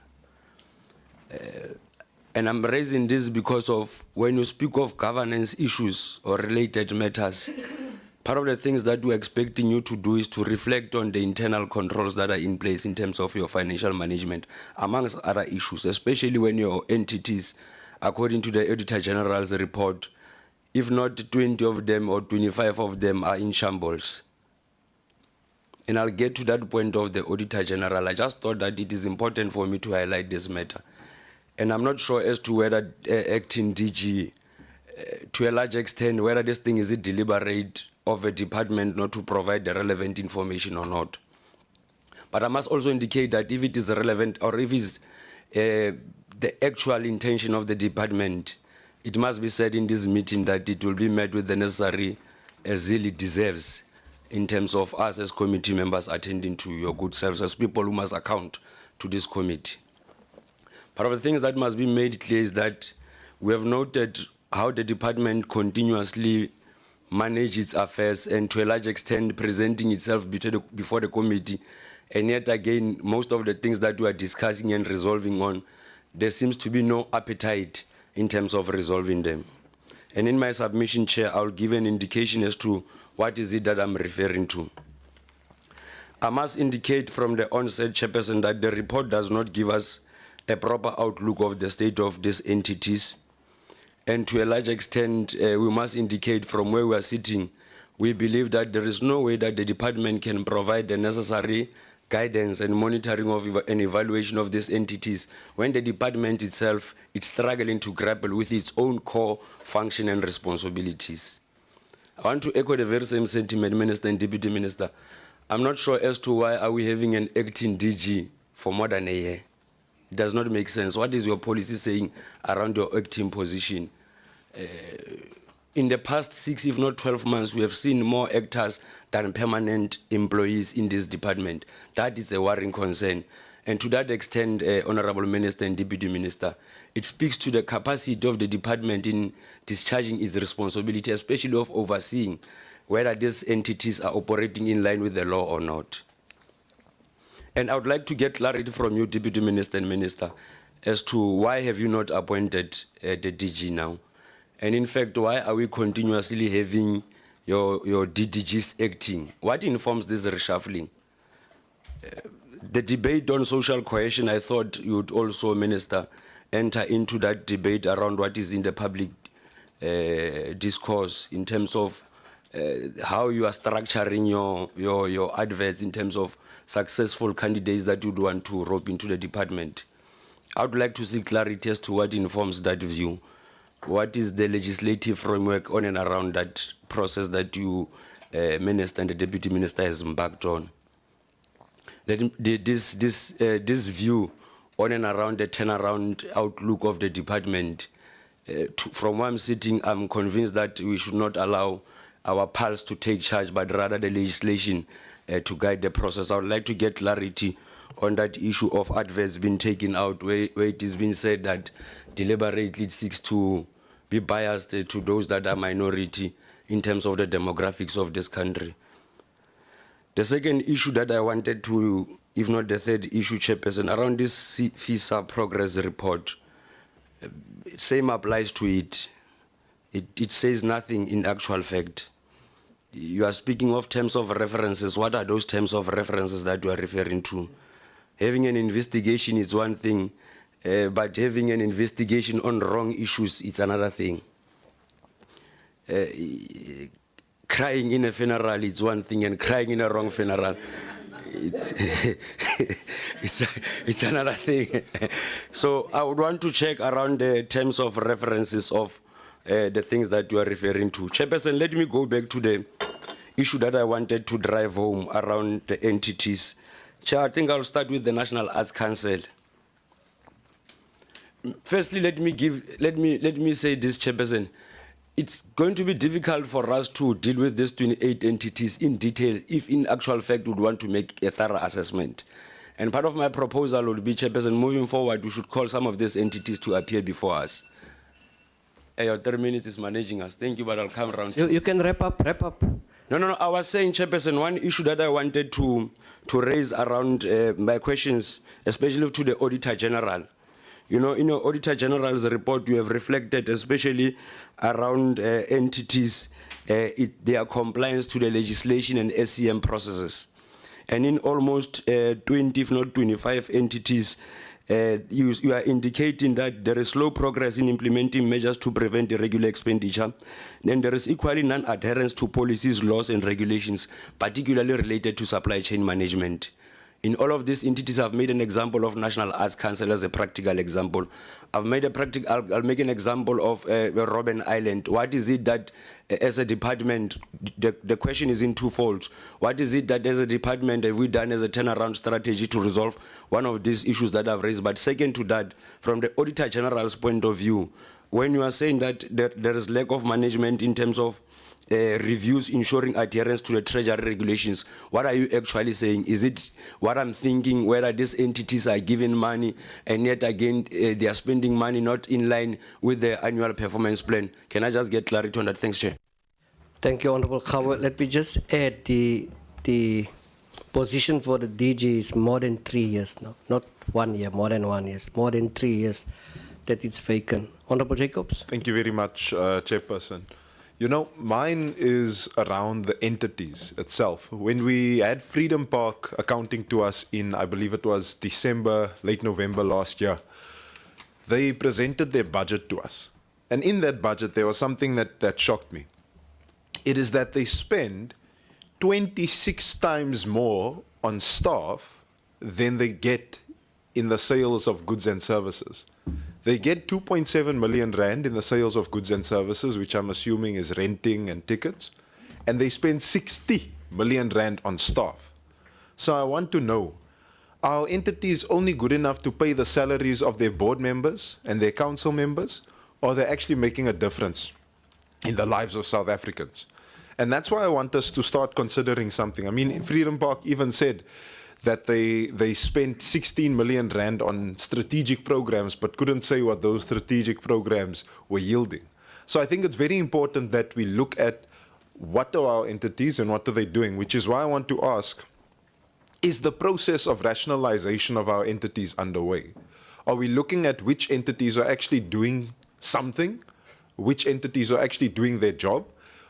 And I'm raising this because of when you speak of governance issues or related matters, part of the things that we're expecting you to do is to reflect on the internal controls that are in place in terms of your financial management, amongst other issues, especially when your entities, according to the Auditor General's report, if not 20 of them or 25 of them are in shambles. And I'll get to that point of the Auditor General. I just thought that it is important for me to highlight this matter. And I'm not sure as to whether acting DG, to a large extent, whether this thing is deliberate of a department not to provide the relevant information or not. But I must also indicate that if it is relevant or if it's the actual intention of the department, it must be said in this meeting that it will be met with the necessary zeal it deserves in terms of us as committee members attending to your good selves, as people who must account to this committee. Part of the things that must be made clear is that we have noted how the department continuously manages its affairs and to a large extent presenting itself before the committee. And yet again, most of the things that we are discussing and resolving on, there seems to be no appetite in terms of resolving them. And in my submission, Chair, I'll give an indication as to what is it that I'm referring to. I must indicate from the onset, Chairperson, that the report does not give us a proper outlook of the state of these entities. And to a large extent, we must indicate from where we are sitting, we believe that there is no way that the department can provide the necessary guidance and monitoring of and evaluation of these entities when the department itself is struggling to grapple with its own core function and responsibilities. I want to echo the very same sentiment, Minister and Deputy Minister. I'm not sure as to why are we having an acting DG for more than a year. It does not make sense. What is your policy saying around your acting position? In the past 6, if not 12 months, we have seen more actors than permanent employees in this department. That is a worrying concern. And to that extent, Honorable Minister and Deputy Minister, it speaks to the capacity of the department in discharging its responsibility, especially of overseeing whether these entities are operating in line with the law or not. And I would like to get clarity from you, Deputy Minister and Minister, as to why have you not appointed the DG now? And in fact, why are we continuously having your DDGs acting? What informs this reshuffling? The debate on social cohesion, I thought you would also, Minister, enter into that debate around what is in the public discourse in terms of how you are structuring your adverts in terms of successful candidates that you'd want to rope into the department. I would like to see clarity as to what informs that view. What is the legislative framework on and around that process that you, Minister and the Deputy Minister, has embarked on? This view on and around the turnaround outlook of the department, from where I'm sitting, I'm convinced that we should not allow our pulse to take charge, but rather the legislation to guide the process. I would like to get clarity on that issue of adverts being taken out, where it is being said that deliberately it seeks to be biased to those that are minority in terms of the demographics of this country. The second issue that I wanted to, if not the third issue, Chairperson, around this CCIFSA progress report, same applies to it. It says nothing in actual fact. You are speaking of terms of references. What are those terms of references that you are referring to? Having an investigation is one thing, but having an investigation on wrong issues is another thing. Crying in a funeral is one thing, and crying in a wrong funeral, it's another thing. So I would want to check around the terms of references of the things that you are referring to. Chairperson, let me go back to the issue that I wanted to drive home around the entities. Chair, I think I'll start with the National Arts Council. Firstly, let me say this, Chairperson. It's going to be difficult for us to deal with these 28 entities in detail if in actual fact we would want to make a thorough assessment. And part of my proposal would be, Chairperson, moving forward, we should call some of these entities to appear before us. Your 3 minutes is managing us. Thank you, but I'll come around. You can wrap up. No, I was saying, Chairperson, one issue that I wanted to raise around my questions, especially to the Auditor General. You know, in your Auditor General's report, you have reflected especially around entities, their compliance to the legislation and SCM processes. And in almost 20, if not 25 entities, you are indicating that there is slow progress in implementing measures to prevent irregular expenditure. Then there is equally non-adherence to policies, laws, and regulations, particularly related to supply chain management. In all of these entities, I've made an example of National Arts Council as a practical example. I'll make an example of Robben Island. What is it that, as a department, the question is in twofold. What is it that, as a department, have we done as a turnaround strategy to resolve one of these issues that I've raised? But second to that, from the Auditor General's point of view, when you are saying that there is lack of management in terms of reviews ensuring adherence to the treasury regulations, what are you actually saying? Is it what I'm thinking, whether these entities are given money and yet again they are spending money not in line with the annual performance plan? Can I just get clarity on that? Thanks, Chair. Thank you, Honorable Howard. Let me just add the position for the DG is more than 3 years now. Not 1 year, more than 1 year. More than 3 years that it's vacant. Honorable Jacobs. Thank you very much, Chairperson. You know, mine is around the entities itself. When we had Freedom Park accounting to us in, I believe it was December, late November last year, they presented their budget to us. And in that budget, there was something that shocked me. It is that they spend 26 times more on staff than they get in the sales of goods and services. They get 2.7 million rand in the sales of goods and services, which I'm assuming is renting and tickets, and they spend 60 million rand on staff. So I want to know, are our entities only good enough to pay the salaries of their board members and their council members, or are they actually making a difference in the lives of South Africans? And that's why I want us to start considering something. I mean, Freedom Park even said that they spent 16 million rand on strategic programs, but couldn't say what those strategic programs were yielding. So I think it's very important that we look at what are our entities and what are they doing, which is why I want to ask, is the process of rationalization of our entities underway? Are we looking at which entities are actually doing something, which entities are actually doing their job,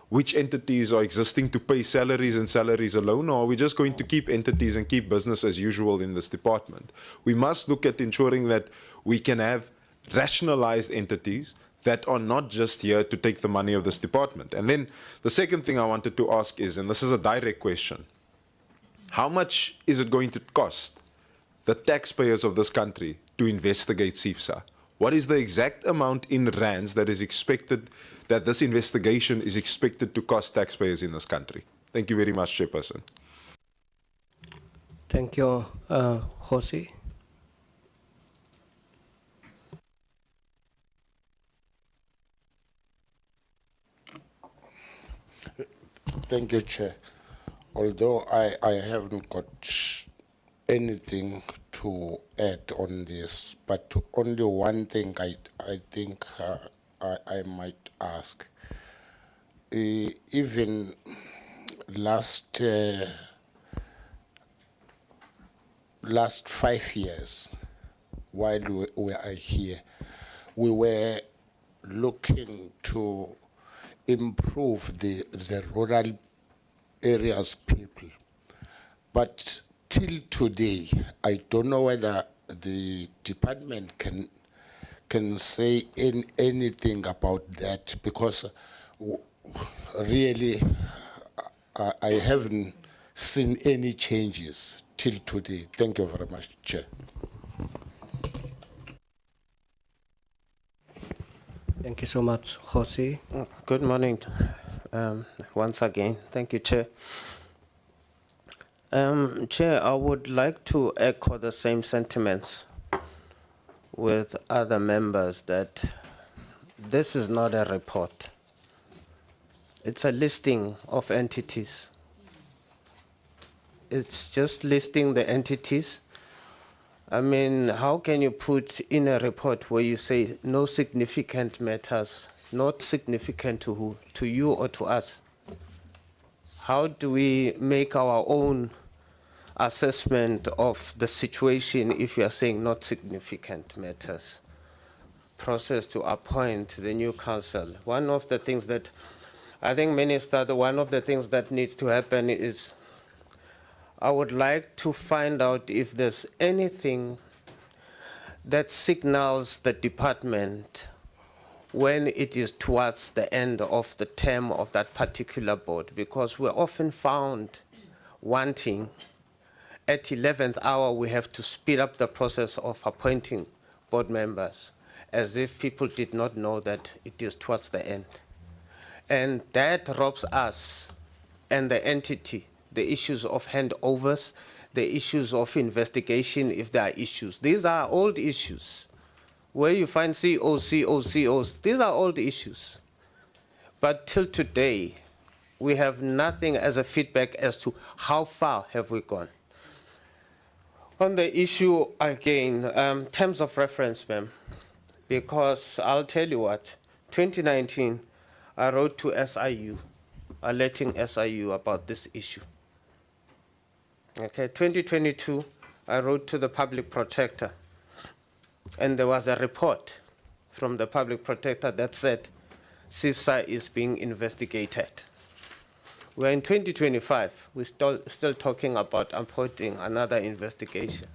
which entities are existing to pay salaries and salaries alone, or are we just going to keep entities and keep business as usual in this department? We must look at ensuring that we can have rationalized entities that are not just here to take the money of this department. And then the second thing I wanted to ask is, and this is a direct question, how much is it going to cost the taxpayers of this country to investigate CCIFSA? What is the exact amount in rands that is expected, that this investigation is expected to cost taxpayers in this country? Thank you very much, Chairperson. Thank you, Jose. Thank you, Chair. Although I haven't got anything to add on this, but only one thing I think I might ask. Even last 5 years, while we are here, we were looking to improve the rural areas people. But till today, I don't know whether the department can say anything about that, because really I haven't seen any changes till today. Thank you very much, Chair. Thank you so much, Jose. Good morning. Once again, thank you, Chair. Chair, I would like to echo the same sentiments with other members that this is not a report. It's a listing of entities. It's just listing the entities. I mean, how can you put in a report where you say no significant matters, not significant to who? To you or to us? How do we make our own assessment of the situation if you are saying not significant matters? Process to appoint the new council. One of the things that I think, Minister, one of the things that needs to happen is I would like to find out if there's anything that signals the department when it is towards the end of the term of that particular board, because we're often found wanting, at 11th hour, we have to speed up the process of appointing board members, as if people did not know that it is towards the end. And that robs us and the entity, the issues of handovers, the issues of investigation if there are issues. These are old issues. where you find COs. These are all the issues. But till today, we have nothing as a feedback as to how far have we gone. On the issue again, terms of reference, ma'am, because I'll tell you what, 2019, I wrote to SIU, alerting SIU about this issue. Okay, 2022, I wrote to the public protector, and there was a report from the public protector that said CCIFSA is being investigated. We're in 2025, we're still talking about appointing another investigator.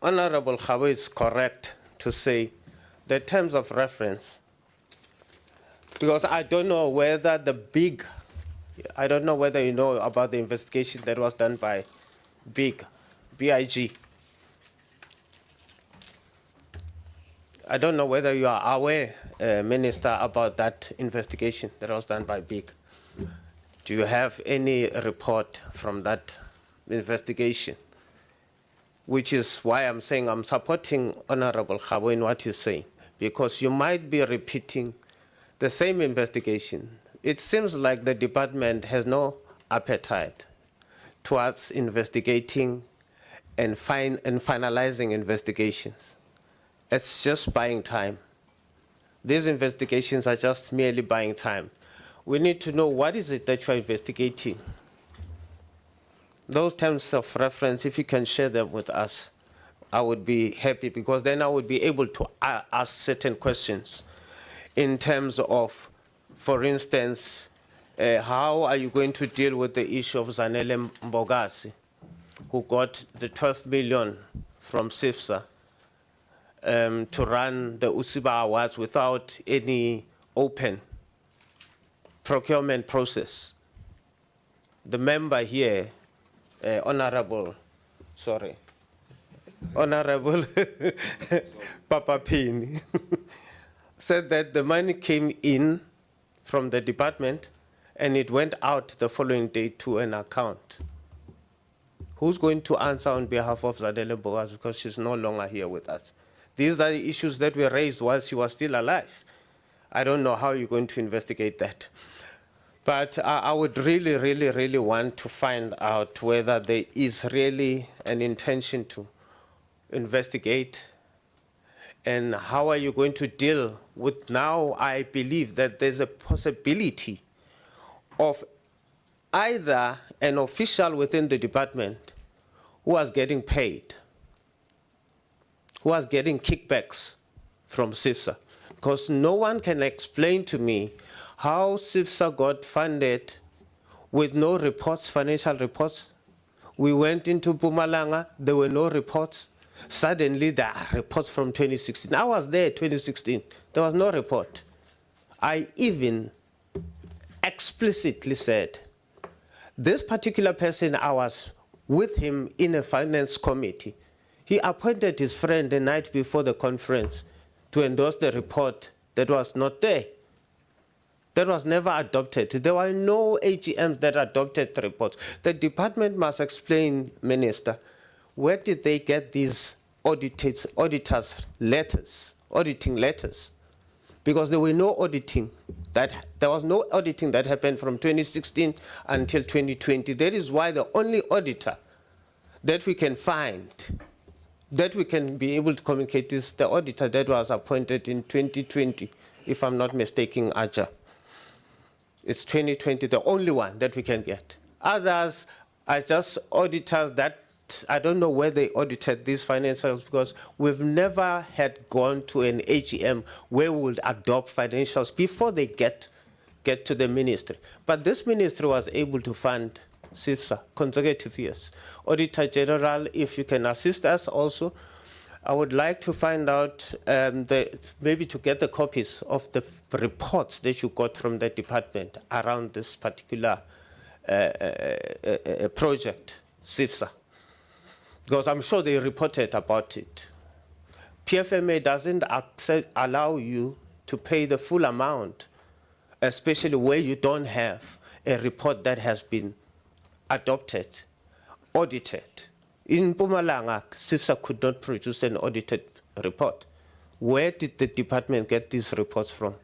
Honorable Khawe is correct to say the terms of reference, because I don't know whether I don't know whether you know about the investigation that was done by BIG. I don't know whether you are aware, Minister, about that investigation that was done by BIG. Do you have any report from that investigation? Which is why I'm saying I'm supporting Honorable Khawe in what he's saying, because you might be repeating the same investigation. It seems like the department has no appetite towards investigating and finalizing investigations. It's just buying time. These investigations are just merely buying time. We need to know what is it that you're investigating. Those terms of reference, if you can share them with us, I would be happy, because then I would be able to ask certain questions in terms of, for instance, how are you going to deal with the issue of Zanele Mbogasi, who got the 12 million from CCIFSA to run the Usiba Awards without any open procurement process? The member here, Honorable Papa Pini, said that the money came in from the department and it went out the following day to an account. Who's going to answer on behalf of Zanele Mbogasi, because she's no longer here with us? These are the issues that were raised while she was still alive. I don't know how you're going to investigate that. But I would really want to find out whether there is really an intention to investigate, and how are you going to deal with now. I believe that there's a possibility of either an official within the department who was getting paid, who was getting kickbacks from CCIFSA, because no one can explain to me how CCIFSA got funded with no reports, financial reports. We went into Mpumalanga, there were no reports. Suddenly there are reports from 2016. I was there 2016, there was no report. I even explicitly said, this particular person, I was with him in a finance committee. He appointed his friend the night before the conference to endorse the report that was not there. That was never adopted. There were no AGMs that adopted the reports. The department must explain, Minister, where did they get these auditors' letters, auditing letters? Because there were no auditing. There was no auditing that happened from 2016 until 2020. That is why the only auditor that we can find, that we can be able to communicate, is the auditor that was appointed in 2020, if I'm not mistaken, Aja. It's 2020, the only one that we can get. Others are just auditors that I don't know where they audited these financials, because we've never had gone to an AGM where we would adopt financials before they get to the ministry. But this ministry was able to fund CCIFSA consecutive years. Auditor General, if you can assist us also, I would like to find out, maybe to get the copies of the reports that you got from the department around this particular project, CCIFSA. Because I'm sure they reported about it. PFMA doesn't allow you to pay the full amount, especially where you don't have a report that has been adopted, audited, In Mpumalanga, CCIFSA could not produce an audited report. Where did the department get these reports from?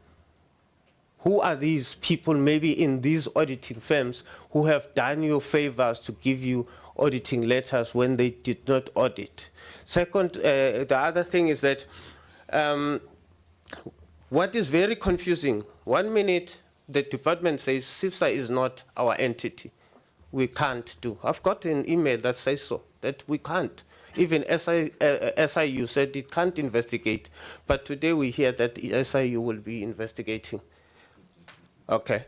Who are these people, maybe in these auditing firms, who have done you favors to give you auditing letters when they did not audit? Second, the other thing is that what is very confusing, 1 minute the department says CCIFSA is not our entity. We can't do. I've got an email that says so, that we can't. Even SIU said it can't investigate, but today we hear that SIU will be investigating. Okay.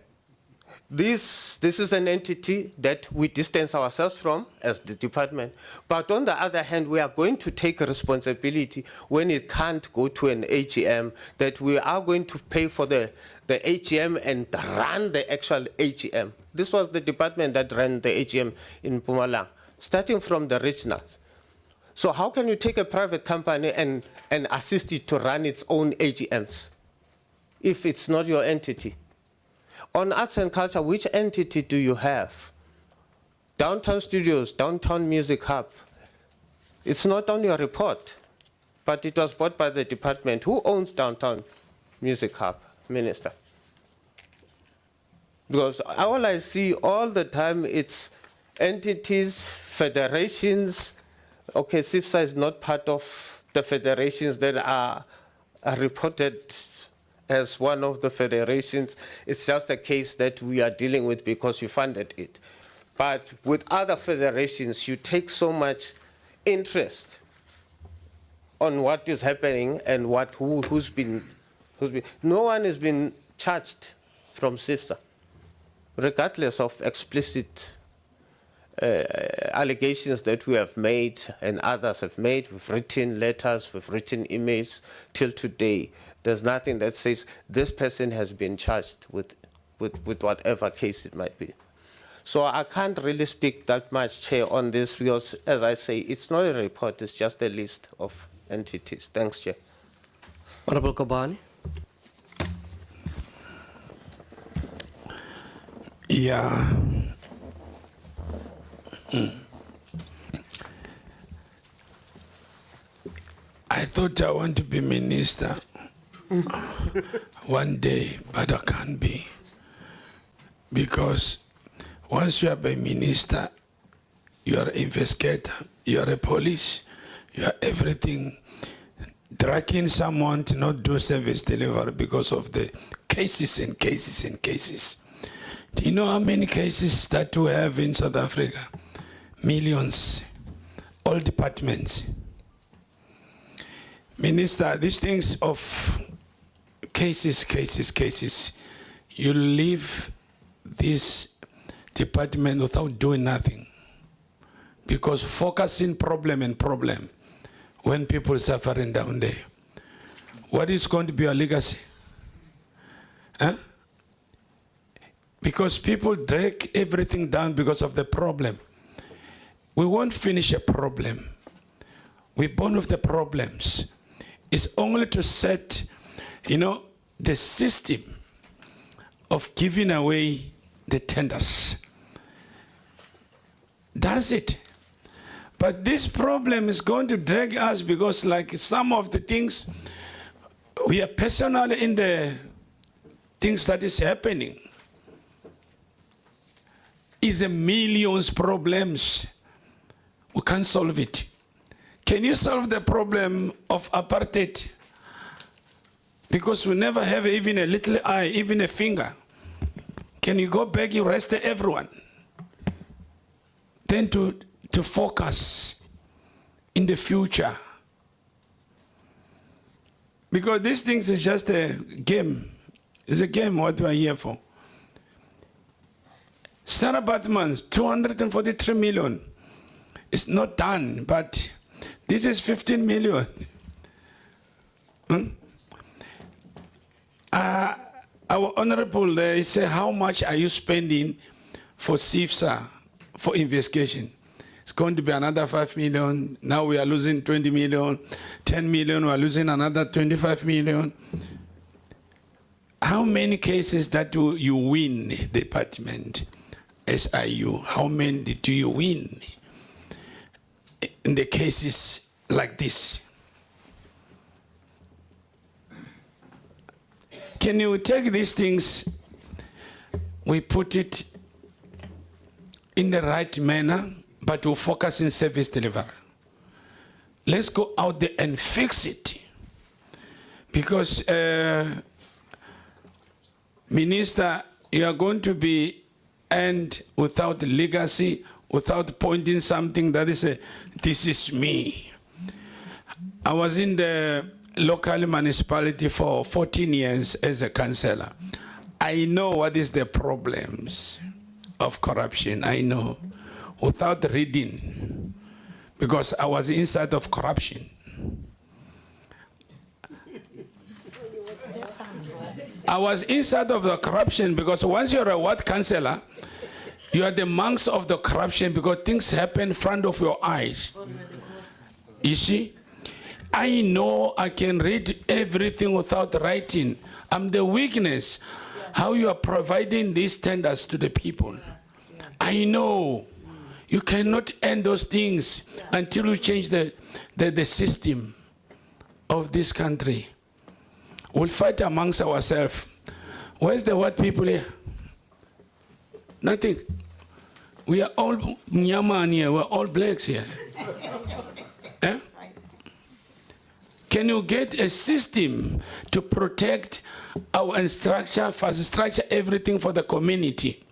This is an entity that we distance ourselves from as the department. But on the other hand, we are going to take a responsibility when it can't go to an AGM, that we are going to pay for the AGM and run the actual AGM. This was the department that ran the AGM in Mpumalanga, starting from the regionals. So how can you take a private company and assist it to run its own AGMs if it's not your entity? On arts and culture, which entity do you have? Downtown Studios, Downtown Music Hub. It's not on your report, but it was bought by the department. Who owns Downtown Music Hub, Minister? Because all I see all the time, it's entities, federations. Okay, CCIFSA is not part of the federations that are reported as one of the federations. It's just a case that we are dealing with because you funded it. But with other federations, you take so much interest on what is happening and who's been. No one has been charged from CCIFSA, regardless of explicit allegations that we have made and others have made. We've written letters, we've written emails. Till today, there's nothing that says this person has been charged with whatever case it might be. So I can't really speak that much, Chair, on this because, as I say, it's not a report, it's just a list of entities. Thanks, Chair. Honorable Kobani. Yeah. I thought I want to be minister one day, but I can't be. Because once you are a minister, you are an investigator, you are a police, you are everything. Dragging someone to not do service delivery because of the cases and cases and cases. Do you know how many cases that we have in South Africa? Millions, all departments. Minister, these things of cases, you leave this department without doing nothing. Because focusing problem when people are suffering down there. What is going to be your legacy? Huh? Because people drag everything down because of the problem. We won't finish a problem. We're born with the problems. It's only to set, the system of giving away the tenders. That's it. But this problem is going to drag us because like some of the things, we are personally in the things that is happening. Is a millions problems. We can't solve it. Can you solve the problem of apartheid? Because we never have even a little eye, even a finger. Can you go back, you arrest everyone? Then to focus in the future. Because these things is just a game. It's a game what we are here for. Sarah Batman, 243 million. It's not done, but this is 15 million. Our honorable, they say, how much are you spending for CCIFSA, for investigation? It's going to be another 5 million. Now we are losing 20 million. 10 million, we are losing another 25 million. How many cases that you win, department, SIU? How many do you win? in the cases like this. Can you take these things, we put it in the right manner, but we focus in service delivery. Let's go out there and fix it. Because, Minister, you are going to be end without legacy, without pointing something that is this is me. I was in the local municipality for 14 years as a councillor. I know what is the problems of corruption, I know, without reading, because I was inside of corruption. I was inside of the corruption because once you're a ward councillor, you are the monks of the corruption because things happen in front of your eyes. You see? I know I can read everything without writing. I'm the weakness. How you are providing these tenders to the people. I know. You cannot end those things until you change the system of this country. We'll fight amongst ourselves. Where's the white people here? Nothing. We are all Myanmar here. We're all blacks here. Eh? Can you get a system to protect our structure everything for the community?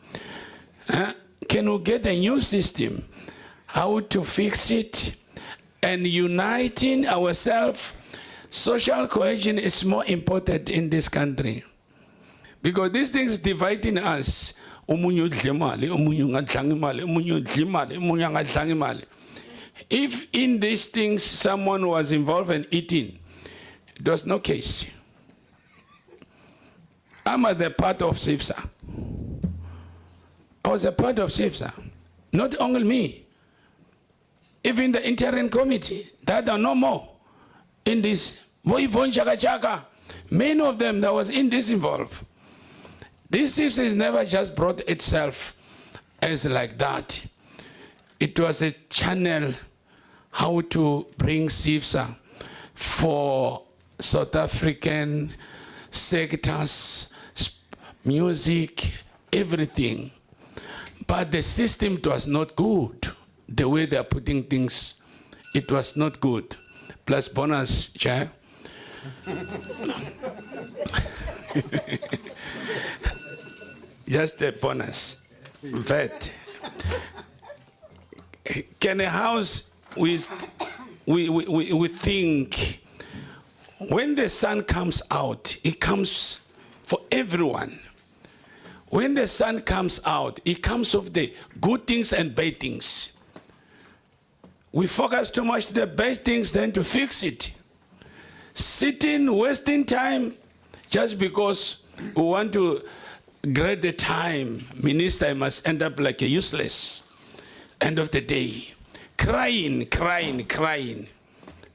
Eh? Can you get a new system? How to fix it and uniting ourselves? Social cohesion is more important in this country because these things dividing us. If in these things someone was involved in eating, there was no case. I'm at the part of CCIFSA. I was a part of CCIFSA. Not only me, even the interim committee, that are no more in this. Many of them that was in this involved. This CCIFSA has never just brought itself as like that. It was a channel how to bring CCIFSA for South African sectors, music, everything. But the system was not good. The way they are putting things, it was not good. Plus bonus, Chair. Just a bonus. VAT. Can a house we think when the sun comes out, it comes for everyone. When the sun comes out, it comes of the good things and bad things. We focus too much on the bad things than to fix it. Sitting, wasting time, just because we want to grade the time, minister must end up like a useless. End of the day. Crying.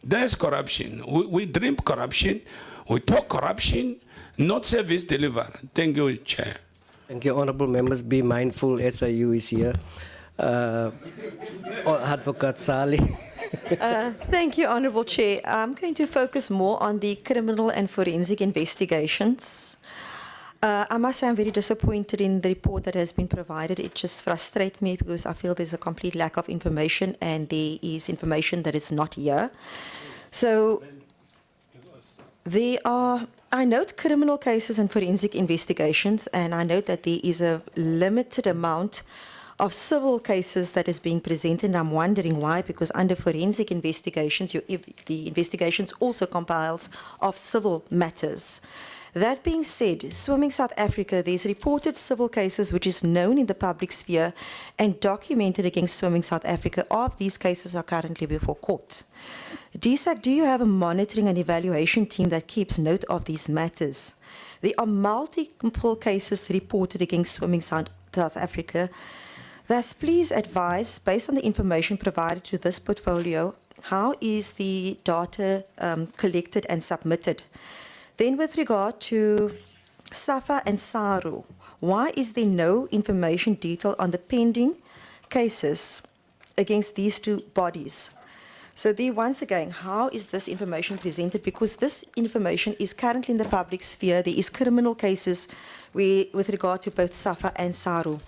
That's corruption. We dream corruption, we talk corruption, not service deliver. Thank you, Chair. Thank you, honorable members. Be mindful, SIU is here. Advocate Sali. Thank you, Honourable Chair. I'm going to focus more on the criminal and forensic investigations. I must say I'm very disappointed in the report that has been provided. It just frustrates me because I feel there's a complete lack of information and there is information that is not here. So I note criminal cases and forensic investigations, and I note that there is a limited amount of civil cases that is being presented, and I'm wondering why, because under forensic investigations, the investigations also compiles of civil matters. That being said, Swimming South Africa, there's reported civil cases which is known in the public sphere and documented against Swimming South Africa. All of these cases are currently before court. DSAC, do you have a monitoring and evaluation team that keeps note of these matters? There are multiple cases reported against Swimming South Africa. Thus, please advise, based on the information provided to this portfolio, how is the data collected and submitted? Then with regard to SAFA and SARU, why is there no information detailed on the pending cases against these two bodies? So there, once again, how is this information presented? Because this information is currently in the public sphere. There is criminal cases with regard to both SAFA and SARU.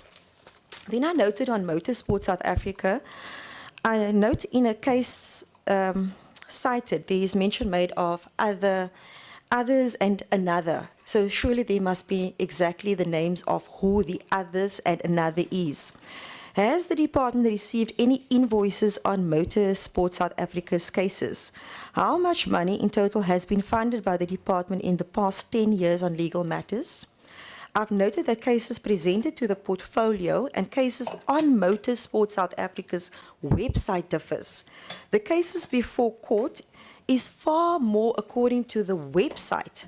Then I noted on Motorsport South Africa, I note in a case cited, there is mention made of others and another. So surely there must be exactly the names of who the others and another is. Has the department received any invoices on Motorsport South Africa's cases? How much money in total has been funded by the department in the past 10 years on legal matters? I've noted that cases presented to the portfolio and cases on Motorsport South Africa's website differs. The cases before court is far more according to the website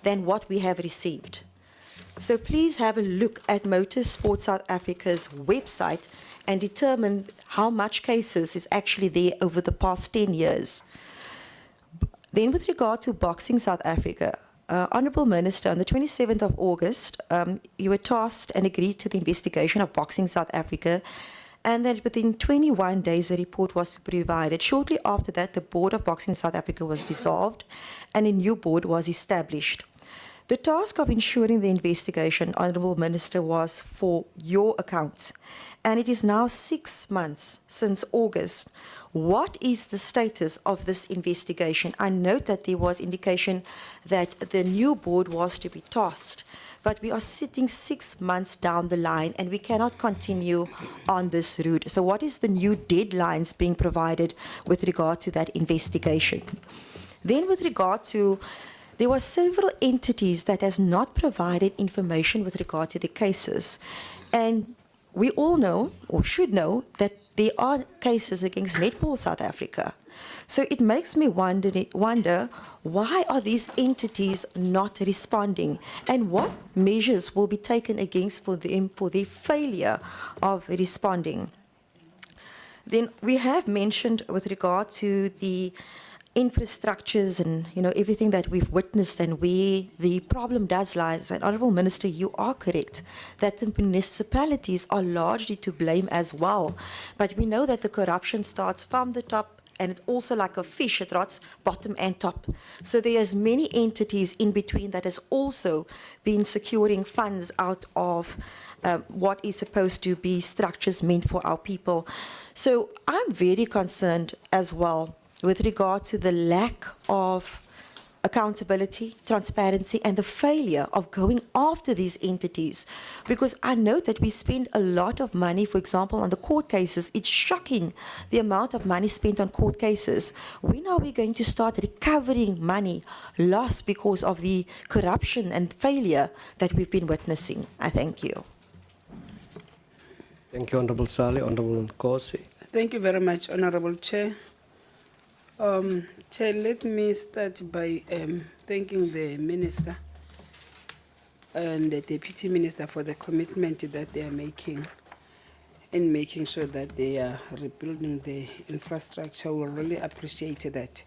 than what we have received. So please have a look at Motorsport South Africa's website and determine how much cases is actually there over the past 10 years. Then with regard to Boxing South Africa, Honourable Minister, on the 27th of August, you were tasked and agreed to the investigation of Boxing South Africa, and that within 21 days a report was provided. Shortly after that, the Board of Boxing South Africa was dissolved and a new board was established. The task of ensuring the investigation, Honourable Minister, was for your accounts, and it is now 6 months since August. What is the status of this investigation? I note that there was indication that the new board was to be tasked, but we are sitting 6 months down the line and we cannot continue on this route. So what is the new deadlines being provided with regard to that investigation? Then with regard to, there were several entities that has not provided information with regard to the cases. And we all know, or should know, that there are cases against Netball South Africa. So it makes me wonder why are these entities not responding, and what measures will be taken against for them for their failure of responding. Then we have mentioned with regard to the infrastructures and everything that we've witnessed and where the problem does lie. And Honourable Minister, you are correct that the municipalities are largely to blame as well. But we know that the corruption starts from the top, and it's also like a fish, it rots bottom and top. So there's many entities in between that has also been securing funds out of what is supposed to be structures meant for our people. So I'm very concerned as well with regard to the lack of accountability, transparency, and the failure of going after these entities. Because I know that we spend a lot of money, for example, on the court cases. It's shocking the amount of money spent on court cases. When are we going to start recovering money lost because of the corruption and failure that we've been witnessing? I thank you. Thank you, Honourable Sale. Honourable Nkosi. Thank you very much, Honourable Chair. Chair, let me start by thanking the Minister and the Deputy Minister for the commitment that they are making in making sure that they are rebuilding the infrastructure. We really appreciate that.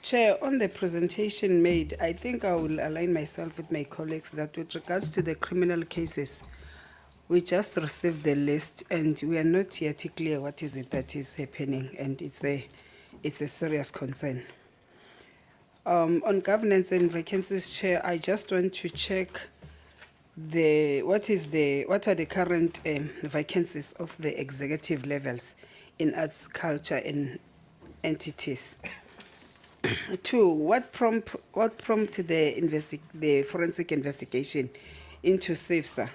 Chair, on the presentation made, I think I will align myself with my colleagues that with regards to the criminal cases, we just received the list and we are not yet clear what is it that is happening, and it's a serious concern. On governance and vacancies, Chair, I just want to check what are the current vacancies of the executive levels in arts, culture, and entities. 2, what prompted the forensic investigation into CCIFSA,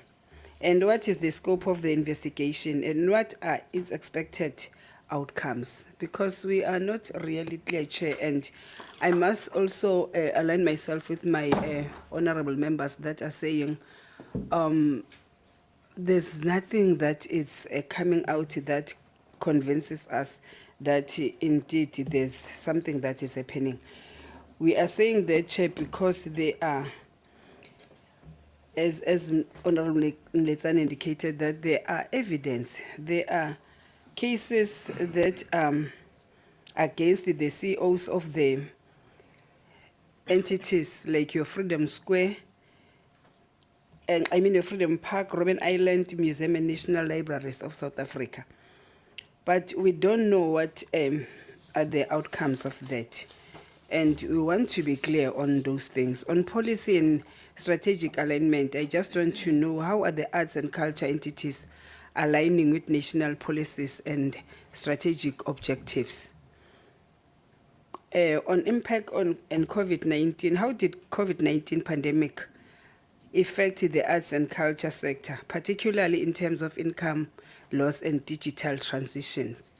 and what is the scope of the investigation, and what are its expected outcomes? Because we are not really clear, Chair, and I must also align myself with my honourable members that are saying there's nothing that is coming out that convinces us that indeed there's something that is happening. We are saying that, Chair, because they are, as Honourable Mletsane indicated, that there are evidence, there are cases that against the CEOs of the entities like your Freedom Square, and I mean your Freedom Park, Robben Island Museum, and National Libraries of South Africa. But we don't know what are the outcomes of that? And we want to be clear on those things. On policy and strategic alignment, I just want to know how are the arts and culture entities aligning with national policies and strategic objectives? On impact on and COVID-19, how did COVID-19 pandemic affect the arts and culture sector, particularly in terms of income loss and digital transitions?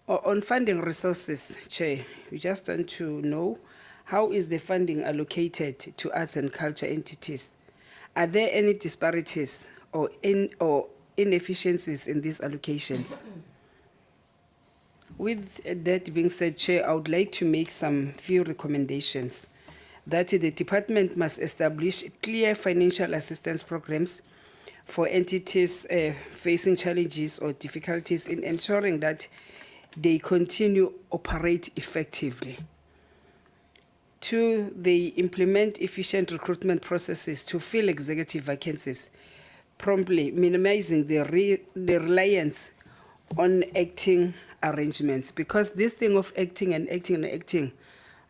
On funding resources, Chair, we just want to know how is the funding allocated to arts and culture entities? Are there any disparities or inefficiencies in these allocations? With that being said, Chair, I would like to make some few recommendations that the department must establish clear financial assistance programs for entities facing challenges or difficulties in ensuring that they continue operate effectively. 2, they implement efficient recruitment processes to fill executive vacancies, promptly minimizing the reliance on acting arrangements. Because this thing of acting,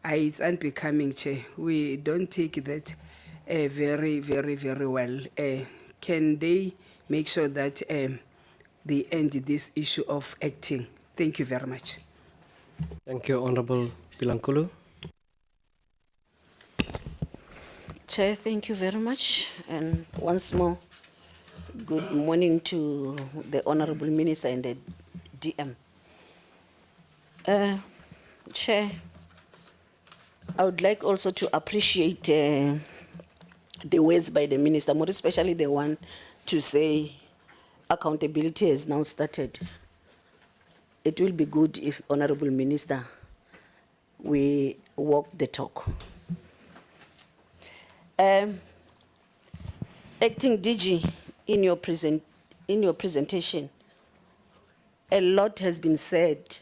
it's unbecoming, Chair. We don't take that very, very, very well. Can they make sure that they end this issue of acting? Thank you very much. Thank you, Honorable Pilankulu. Chair, thank you very much. And once more, good morning to the Honorable Minister and the DM. Chair, I would like also to appreciate the words by the Minister, more especially the one to say accountability has now started. It will be good if, Honorable Minister, we walk the talk. Acting DG, in your presentation, a lot has been said,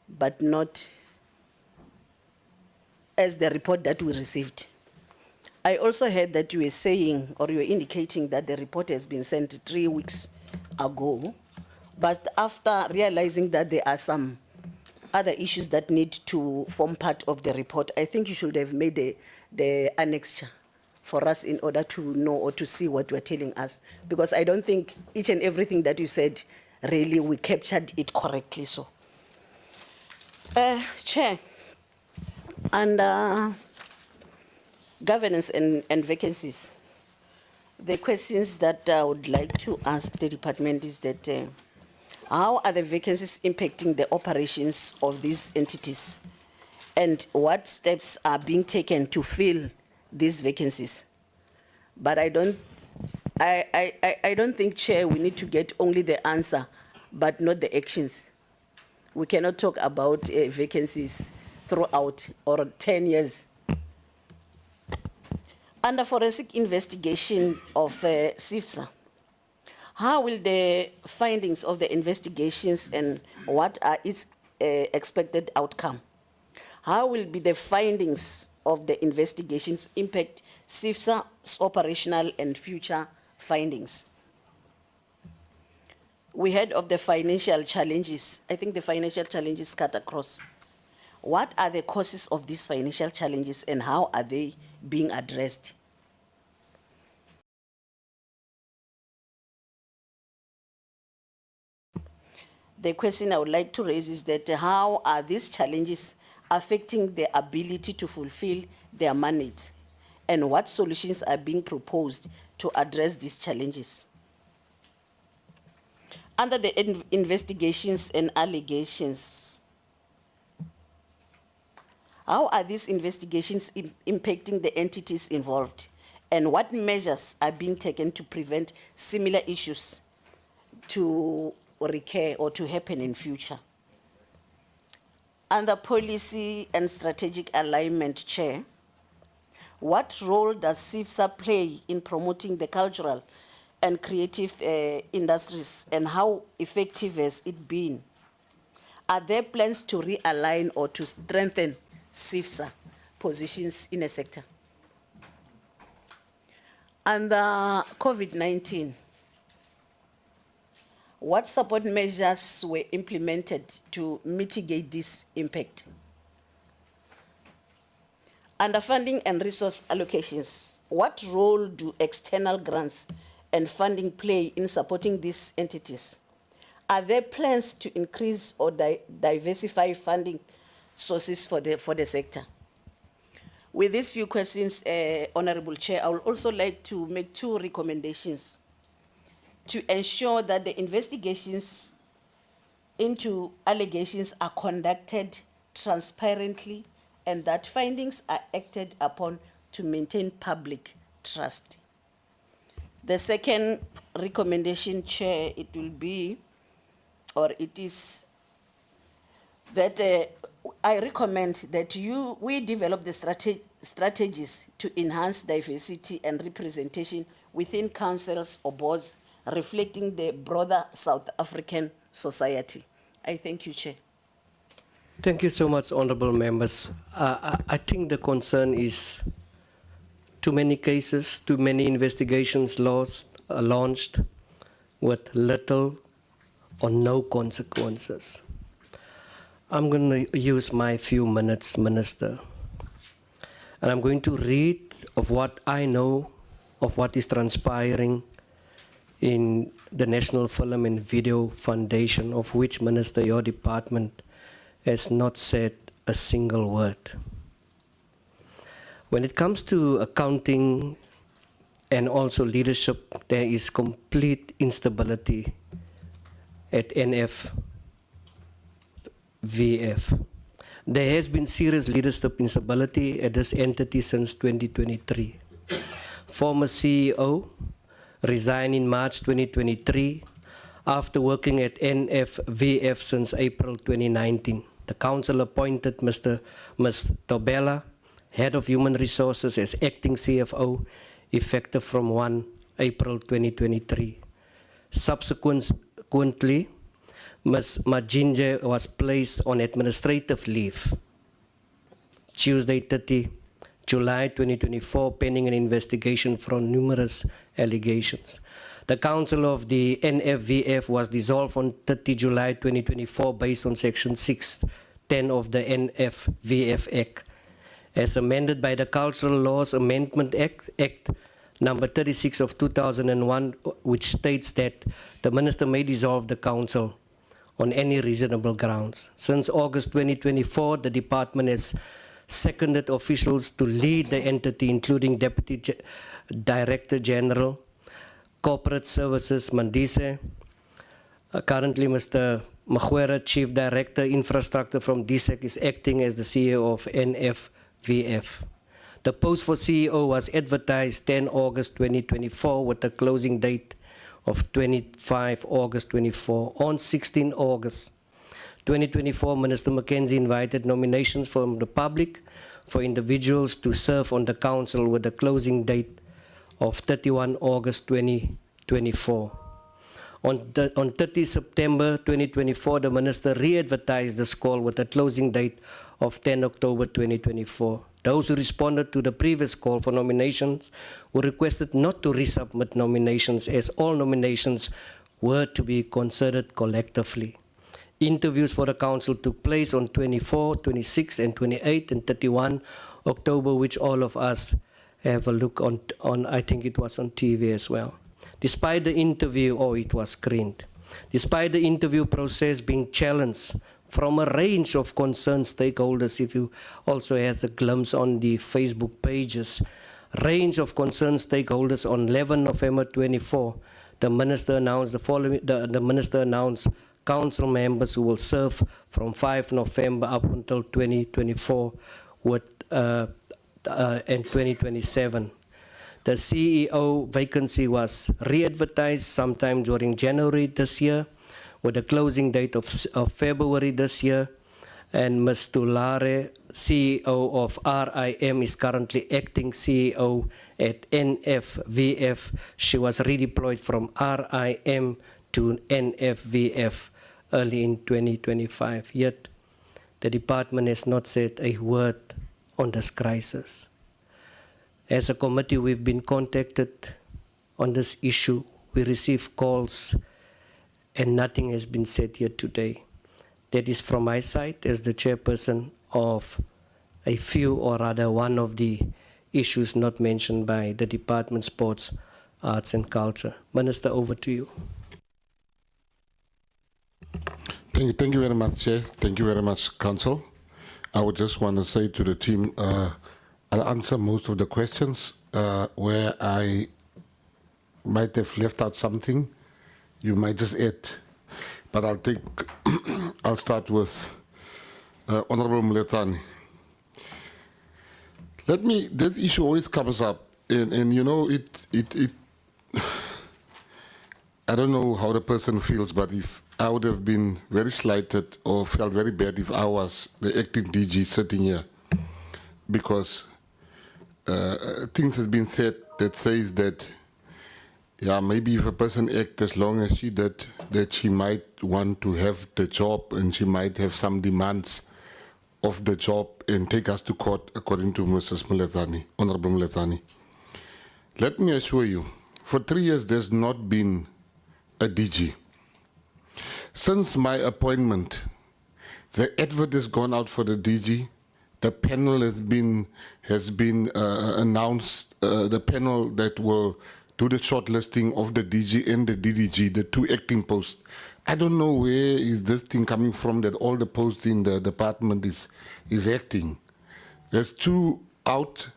but not as the report that we received. I also heard that you were saying, or you were indicating that the report has been sent 3 weeks ago, but after realizing that there are some other issues that need to form part of the report, I think you should have made the annexure for us in order to know or to see what you are telling us. Because I don't think each and everything that you said, really, we captured it correctly. So, Chair, under governance and vacancies, the questions that I would like to ask the department is that how are the vacancies impacting the operations of these entities? And what steps are being taken to fill these vacancies? But I don't think, Chair, we need to get only the answer, but not the actions. We cannot talk about vacancies throughout or 10 years. Under forensic investigation of CCIFSA, how will the findings of the investigations and what are its expected outcome? How will be the findings of the investigations impact CCIFSA's operational and future findings? We heard of the financial challenges. I think the financial challenges cut across. What are the causes of these financial challenges and how are they being addressed? The question I would like to raise is that how are these challenges affecting their ability to fulfill their mandate, and what solutions are being proposed to address these challenges? Under the investigations and allegations, how are these investigations impacting the entities involved, and what measures are being taken to prevent similar issues to recur or to happen in future? Under policy and strategic alignment, Chair, what role does CCIFSA play in promoting the cultural and creative industries, and how effective has it been? Are there plans to realign or to strengthen CCIFSA positions in a sector? Under COVID-19, what support measures were implemented to mitigate this impact? Under funding and resource allocations, what role do external grants and funding play in supporting these entities? Are there plans to increase or diversify funding sources for the sector? With these few questions, Honorable Chair, I would also like to make 2 recommendations to ensure that the investigations into allegations are conducted transparently and that findings are acted upon to maintain public trust. The second recommendation, Chair, it will be, or it is that I recommend that we develop the strategies to enhance diversity and representation within councils or boards reflecting the broader South African society. I thank you, Chair. Thank you so much, honorable members. I think the concern is too many cases, too many investigations launched with little or no consequences. I'm going to use my few minutes, Minister, and I'm going to read of what I know of what is transpiring in the National Film and Video Foundation, of which, Minister, your department has not said a single word. When it comes to accounting and also leadership, there is complete instability at NFVF. There has been serious leadership instability at this entity since 2023. Former CEO resigned in March 2023 after working at NFVF since April 2019. The council appointed Ms. Tobela, Head of Human Resources, as acting CFO, effective from 1 April 2023. Subsequently, Ms. Majinje was placed on administrative leave Tuesday 30 July 2024, pending an investigation from numerous allegations. The Council of the NFVF was dissolved on 30 July 2024 based on Section 610 of the NFVF Act, as amended by the Cultural Laws Amendment Act number 36 of 2001, which states that the Minister may dissolve the Council on any reasonable grounds. Since August 2024, the department has seconded officials to lead the entity, including Deputy Director General, Corporate Services, Mandise. Currently, Mr. Magwera, Chief Director, Infrastructure from DSEC, is acting as the CEO of NFVF. The post for CEO was advertised 10 August 2024 with a closing date of 25 August 24. On 16 August 2024, Minister Mackenzie invited nominations from the public for individuals to serve on the council with a closing date of 31 August 2024. On 30 September 2024, the Minister re-advertised this call with a closing date of 10 October 2024. Those who responded to the previous call for nominations were requested not to resubmit nominations, as all nominations were to be considered collectively. Interviews for the council took place on 24, 26, and 28 and 31 October, which all of us have a look on I think it was on TV as well. Despite the interview, it was screened. Despite the interview process being challenged from a range of concerned stakeholders, if you also had a glimpse on the Facebook pages, range of concerned stakeholders, on 11 November 24, the Minister announced the following. The Minister announced council members who will serve from 5 November up until 2024 with and 2027. The CEO vacancy was re-advertised sometime during January this year, with a closing date of February this year, and Ms. Tulare, CEO of RIM, is currently acting CEO at NFVF. She was redeployed from RIM to NFVF early in 2025. Yet, the department has not said a word on this crisis. As a committee, we've been contacted on this issue. We received calls and nothing has been said here today. That is from my side as the chairperson of a few, or rather one of the issues not mentioned by the Department Sports, Arts and Culture. Minister, over to you. Thank you very much, Chair. Thank you very much, Council. I would just want to say to the team, I'll answer most of the questions. Where I might have left out something, you might just add. But I'll start with Honorable Mletani. This issue always comes up, and you know, I don't know how the person feels, but if I would have been very slighted or felt very bad if I was the acting DG sitting here, because things has been said that says that, yeah, maybe if a person acts as long as she did, that she might want to have the job and she might have some demands of the job and take us to court, according to Mrs. Mletani, Honorable Mletani. Let me assure you, for 3 years there's not been a DG. Since my appointment, the advert has gone out for the DG. The panel has been announced. The panel that will do the shortlisting of the DG and the DDG, the 2 acting posts. I don't know where is this thing coming from that all the posts in the department is acting. There's 2 out.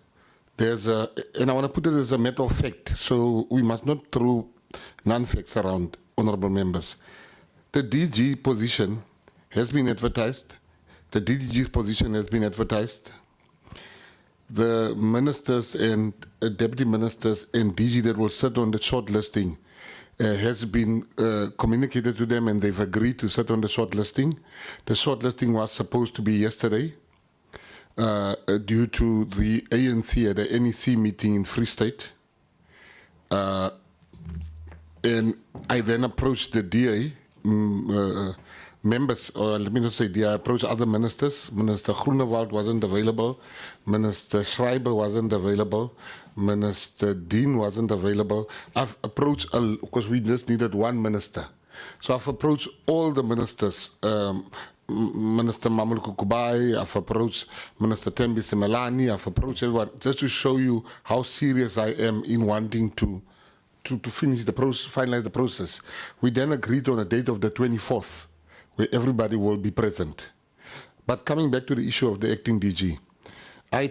And I want to put it as a matter of fact, so we must not throw non-facts around, honorable members. The DG position has been advertised. The DDG's position has been advertised. The ministers and deputy ministers and DG that will sit on the shortlisting has been communicated to them, and they've agreed to sit on the shortlisting. The shortlisting was supposed to be yesterday due to the ANC at the NEC meeting in Free State. And I then approached the DA members, or let me not say DA, I approached other ministers. Minister Groenewald wasn't available. Minister Schreiber wasn't available. Minister Dean wasn't available. I've approached, because we just needed 1 minister. So I've approached all the ministers, Minister Mamuluku Kubai, I've approached Minister Tembi Semelani, I've approached everyone, just to show you how serious I am in wanting to finish the process, finalize the process. We then agreed on a date of the 24th, where everybody will be present. But coming back to the issue of the acting DG, I'm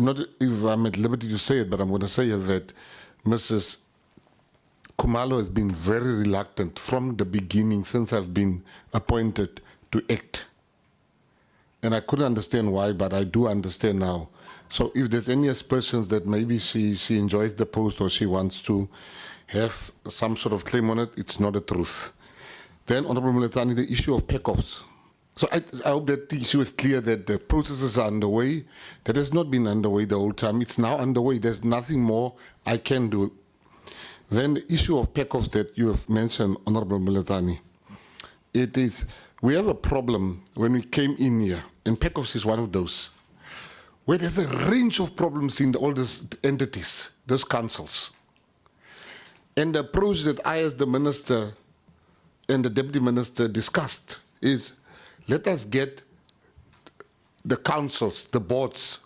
not, if I'm at liberty to say it, but I'm going to say that Mrs. Khumalo has been very reluctant from the beginning, since I've been appointed, to act. And I couldn't understand why, but I do understand now. So if there's any aspersions that maybe she enjoys the post or she wants to have some sort of claim on it, it's not the truth. Then, Honorable Mletani, the issue of PECOFs. So I hope that the issue is clear, that the processes are underway. That has not been underway the whole time. It's now underway. There's nothing more I can do. Then the issue of PECOFs that you have mentioned, Honorable Mletani, we have a problem when we came in here, and PECOFs is one of those, where there's a range of problems in all these entities, those councils. And the approach that I, as the minister and the deputy minister, discussed is, let us get the councils, the boards,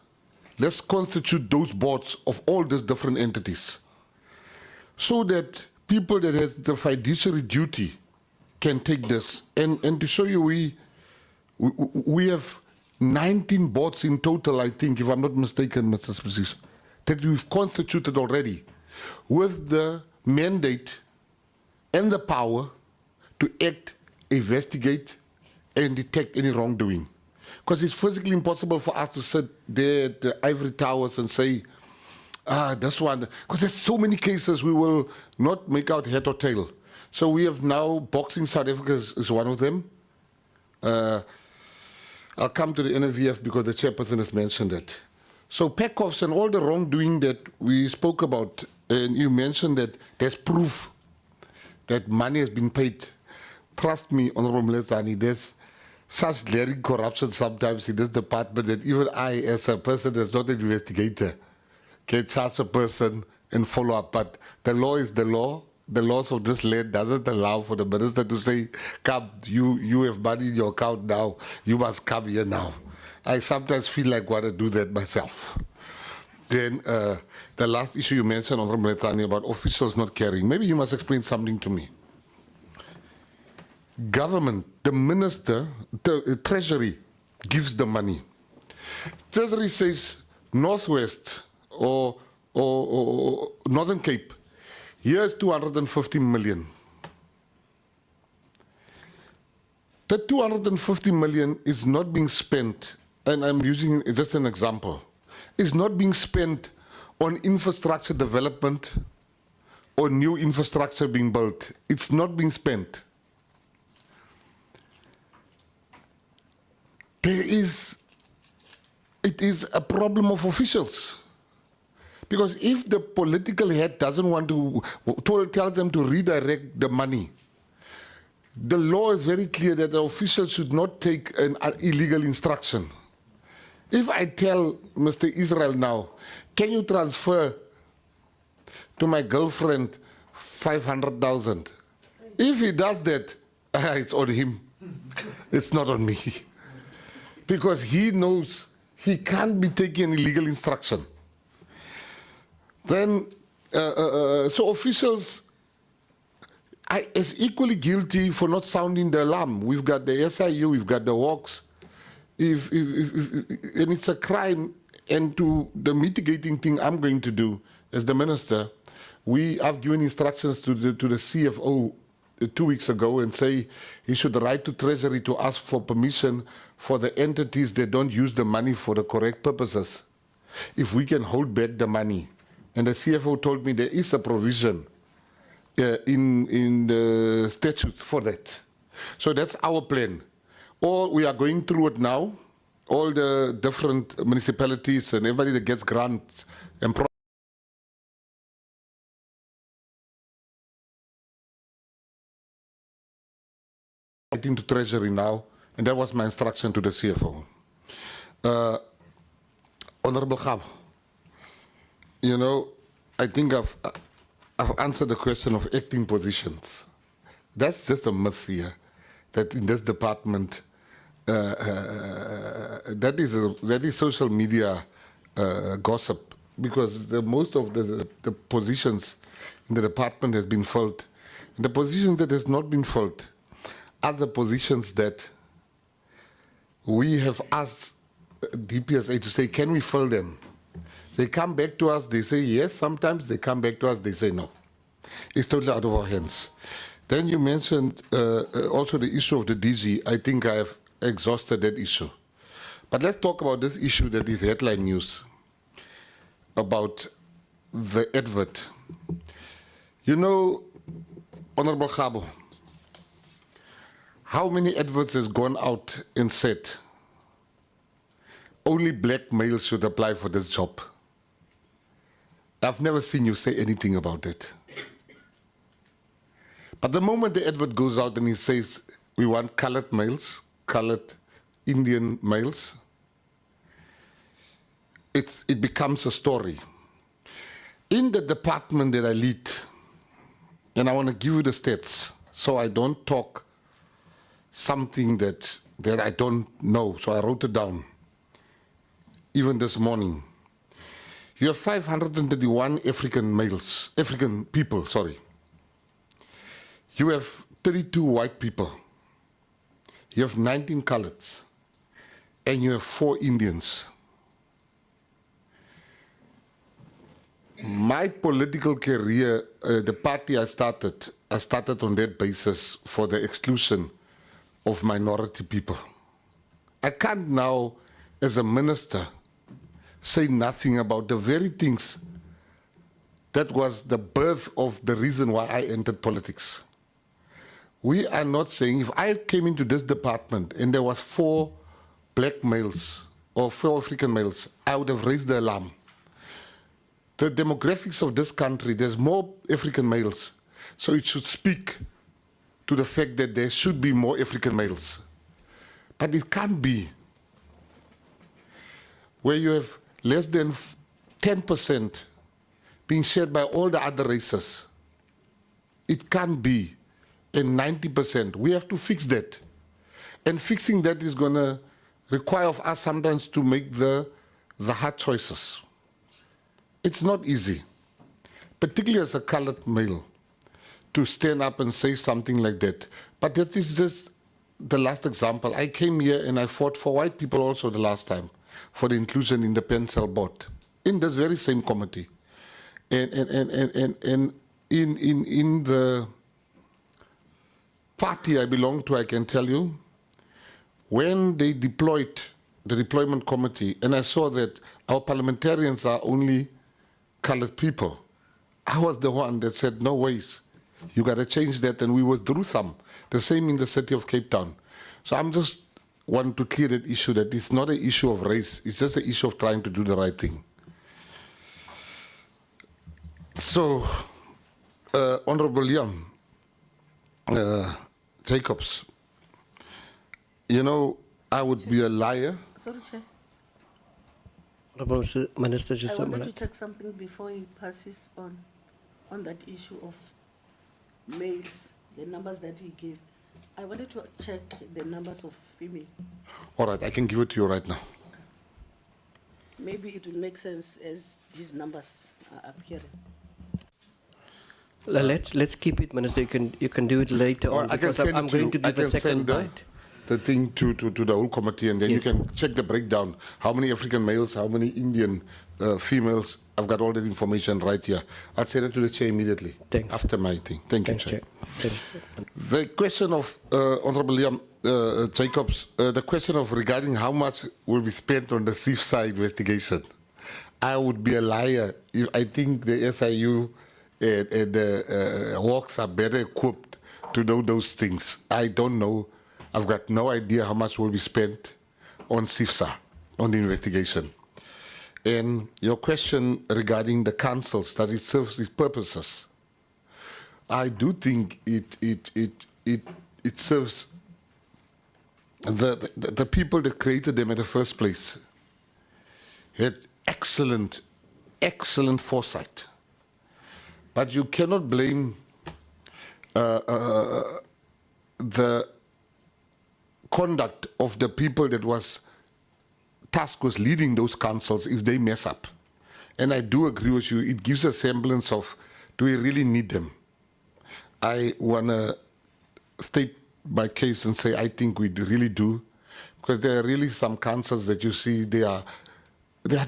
let's constitute those boards of all these different entities, so that people that have the fiduciary duty can take this. And to show you, we have 19 boards in total, I think, if I'm not mistaken, Mr. Speaker, that we've constituted already, with the mandate and the power to act, investigate, and detect any wrongdoing. Because it's physically impossible for us to sit there at the ivory towers and say, this one, because there's so many cases we will not make out head or tail. So we have now, Boxing South Africa is one of them. I'll come to the NVF because the chairperson has mentioned it. So PECOFs and all the wrongdoing that we spoke about, and you mentioned that there's proof that money has been paid. Trust me, Honorable Mletani, there's such glaring corruption sometimes in this department that even I, as a person that's not an investigator, can charge a person and follow up. But the law is the law, the laws of this land doesn't allow for the minister to say, come, you have money in your account now, you must come here now. I sometimes feel like I want to do that myself. Then the last issue you mentioned, Honorable Methani, about officials not caring. Maybe you must explain something to me. Government, the minister, the treasury gives the money. Treasury says Northwest or Northern Cape, here's 250 million. The 250 million is not being spent, and I'm using just an example, is not being spent on infrastructure development or new infrastructure being built. It's not being spent. It is a problem of officials. Because if the political head doesn't want to tell them to redirect the money, the law is very clear that the official should not take an illegal instruction. If I tell Mr. Israel now, can you transfer to my girlfriend 500,000? If he does that, it's on him. It's not on me. Because he knows he can't be taking an illegal instruction. Then, so officials is equally guilty for not sounding the alarm. We've got the SIU, we've got the Hawks. And it's a crime, and to the mitigating thing I'm going to do as the minister, I've given instructions to the CFO 2 weeks ago and say he should write to Treasury to ask for permission for the entities that don't use the money for the correct purposes. If we can hold back the money. And the CFO told me there is a provision in the statutes for that. So that's our plan. We are going through it now. All the different municipalities and everybody that gets grants and writing to Treasury now, and that was my instruction to the CFO. Honorable Khab, you know, I think I've answered the question of acting positions. That's just a myth here, that in this department, that is social media gossip, because most of the positions in the department has been filled. And the positions that has not been filled are the positions that we have asked DPSA to say, can we fill them? They come back to us, they say yes. Sometimes they come back to us, they say no. It's totally out of our hands. Then you mentioned also the issue of the DG. I think I have exhausted that issue. But let's talk about this issue that is headline news about the advert. You know, Honorable Khabo, how many adverts has gone out and said only black males should apply for this job? I've never seen you say anything about it. But the moment the advert goes out and it says we want colored males, colored Indian males, it becomes a story. In the department that I lead, and I want to give you the stats so I don't talk something that I don't know, so I wrote it down, even this morning. You have 531 African people. You have 32 white people. You have 19 coloreds. And you have 4 Indians. My political career, the party I started on that basis for the exclusion of minority people. I can't now, as a minister, say nothing about the very things that was the birth of the reason why I entered politics. We are not saying, if I came into this department and there was 4 black males or 4 African males, I would have raised the alarm. The demographics of this country, there's more African males, so it should speak to the fact that there should be more African males. But it can't be where you have less than 10% being shared by all the other races. it can't be, and 90%. We have to fix that. And fixing that is going to require of us sometimes to make the hard choices. It's not easy, particularly as a colored male, to stand up and say something like that. But that is just the last example. I came here and I fought for white people also the last time, for the inclusion in the pencil board, in this very same committee. And in the party I belong to, I can tell you, when they deployed the deployment committee, and I saw that our parliamentarians are only colored people, I was the one that said, no ways, you got to change that, and we withdrew some. The same in the city of Cape Town. So I'm just wanting to clear that issue, that it's not an issue of race, it's just an issue of trying to do the right thing. So, Honorable Liam Jacobs, you know, I would be a liar. Sorry, Chair. Honourable Minister, just I a wanted minute. to check something before he passes on that issue of males, the numbers that he gave. I wanted to check the numbers of female. All right, I can give it to you right now. Maybe it will make sense as these numbers are appearing. Let's keep it, Minister. You can do it later on, I can because send I'm it to going you. to I give a can second send bite. the thing to the whole committee, and then Yes. you can check the breakdown. How many African males, how many Indian females? I've got all that information right here. I'll send it to the chair immediately. Thanks. After my thing. Thank Thanks, you, Chair. Chair. Thanks. The question of Honorable Liam Jacobs, the question of regarding how much will be spent on the CCIFSA investigation. I would be a liar if I think the SIU and the Hawks are better equipped to know those things. I don't know. I've got no idea how much will be spent on CCIFSA, on the investigation. And your question regarding the councils, that it serves its purposes. I do think it serves the people that created them in the first place had excellent foresight. But you cannot blame the conduct of the people that was tasked with leading those councils if they mess up. And I do agree with you, it gives a semblance of, do we really need them? I want to state my case and say I think we really do, because there are really some councils that you see they are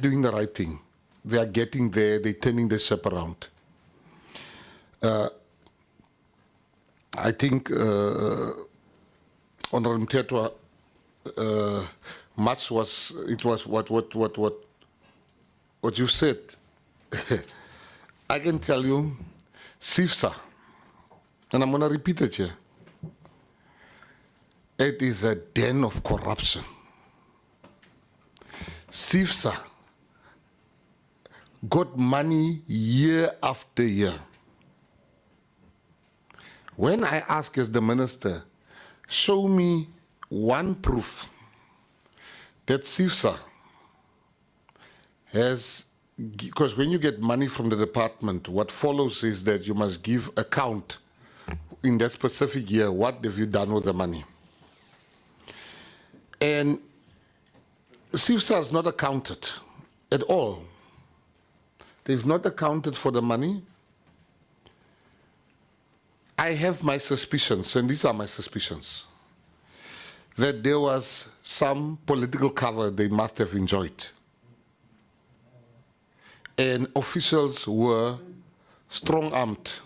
doing the right thing. They are getting there, they're turning the ship around. I think Honorable Mtetwa, much was what you said. I can tell you, CCIFSA, and I'm going to repeat it here, it is a den of corruption. CCIFSA got money year after year. When I ask as the minister, show me one proof that CCIFSA has, because when you get money from the department, what follows is that you must give account in that specific year, what have you done with the money? And CCIFSA has not accounted at all. They've not accounted for the money. I have my suspicions, and these are my suspicions, that there was some political cover they must have enjoyed. And officials were strong-armed,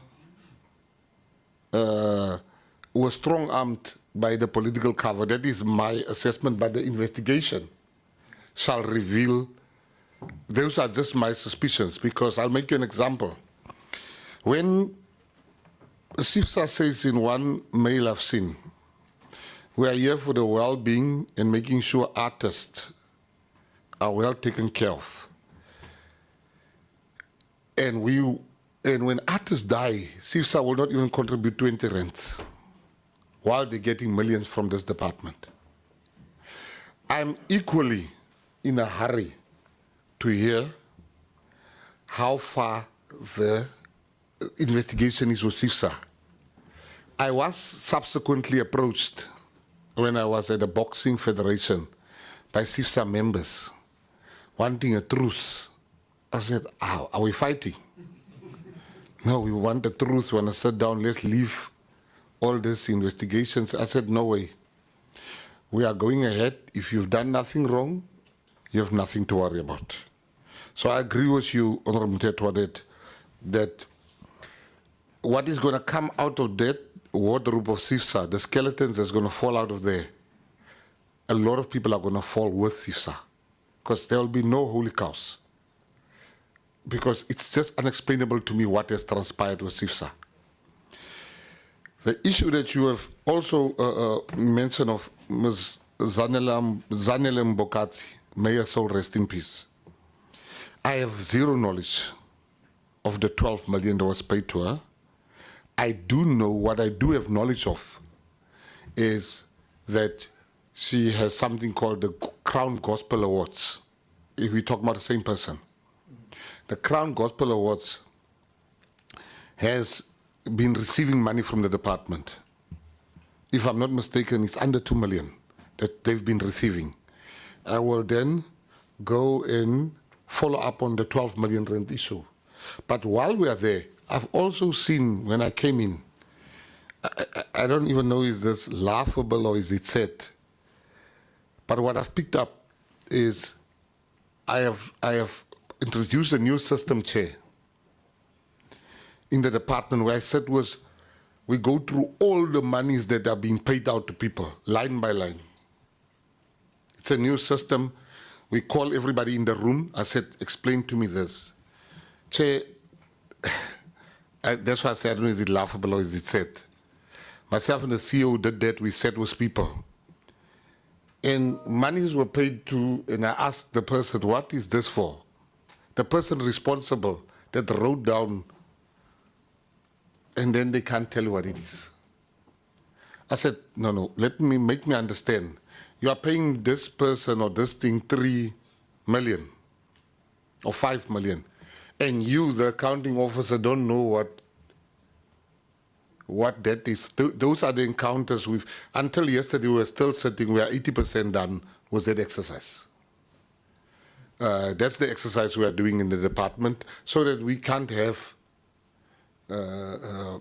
by the political cover. That is my assessment, but the investigation shall reveal. Those are just my suspicions, because I'll make you an example. When CCIFSA says in one mail I've seen, we are here for the well-being and making sure artists are well taken care of. And when artists die, CCIFSA will not even contribute 20 rands, while they're getting millions from this department. I'm equally in a hurry to hear how far the investigation is with CCIFSA. I was subsequently approached when I was at the Boxing Federation by CIFSA members wanting a truce. I said, are we fighting? No, we want a truce. We want to sit down. Let's leave all these investigations. I said, no way. We are going ahead. If you've done nothing wrong, you have nothing to worry about. So I agree with you, Honorable Mtetwa, that what is going to come out of that wardrobe of CIFSA, the skeletons that's going to fall out of there, a lot of people are going to fall with CIFSA because there will be no holy cows. Because it's just unexplainable to me what has transpired with CIFSA. The issue that you have also mentioned of Ms. Zanele Mbokati, may her soul rest in peace. I have zero knowledge of the 12 million that was paid to her. I do know, what I do have knowledge of is that she has something called the Crown Gospel Awards, if we talk about the same person. The Crown Gospel Awards has been receiving money from the department. If I'm not mistaken, it's under 2 million that they've been receiving. I will then go and follow up on the 12 million rand issue. But while we are there, I've also seen, when I came in, I don't even know is this laughable or is it sad, but what I've picked up is I have introduced a new system, Chair, in the department where I said was, we go through all the monies that are being paid out to people, line by line. It's a new system. We call everybody in the room. I said, explain to me this. Chair, that's why I said, I don't know, is it laughable or is it sad? Myself and the CEO did that. We sat with people. And monies were paid to, and I asked the person, what is this for? The person responsible that wrote down, and then they can't tell you what it is. I said, no, make me understand. You are paying this person or this thing 3 million or 5 million, and you, the accounting officer, don't know what that is. Those are the encounters we've, until yesterday we were still sitting, we are 80% done with that exercise. That's the exercise we are doing in the department so that we can't have, a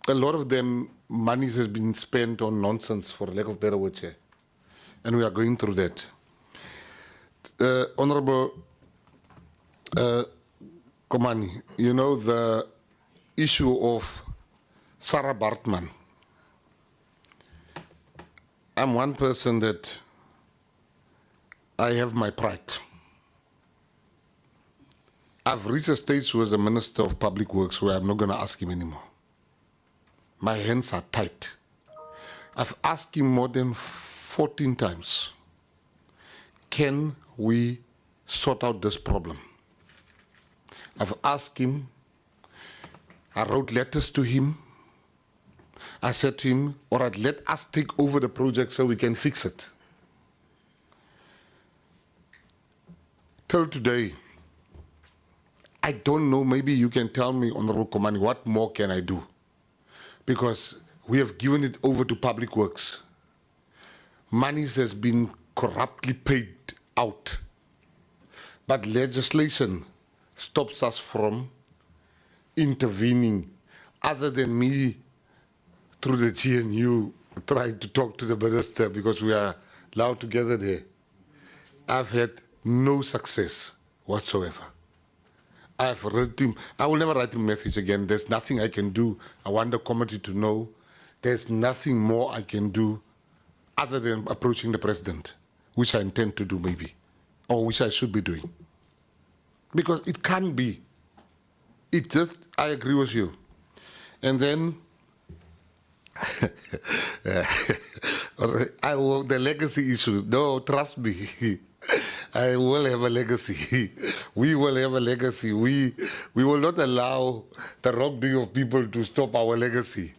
lot of them, money has been spent on nonsense, for lack of better word, Chair. And we are going through that. Honorable Komani, you know the issue of Sarah Bartman. I'm one person that I have my pride. I've reached a stage with the Minister of Public Works where I'm not going to ask him anymore. My hands are tight. I've asked him more than 14 times, can we sort out this problem? I've asked him, I wrote letters to him. I said to him, all right, let us take over the project so we can fix it. Till today, I don't know, maybe you can tell me, Honorable Komani, what more can I do? Because we have given it over to Public Works. Money has been corruptly paid out. But legislation stops us from intervening, other than me, through the GNU, trying to talk to the minister because we are allowed together there. I've had no success whatsoever. I've written him, I will never write him a message again. There's nothing I can do. I want the committee to know there's nothing more I can do other than approaching the president, which I intend to do maybe, or which I should be doing. Because it can't be. It just, I agree with you. And then, the legacy issue, no, trust me. I will have a legacy. We will have a legacy. We will not allow the wrongdoing of people to stop our legacy.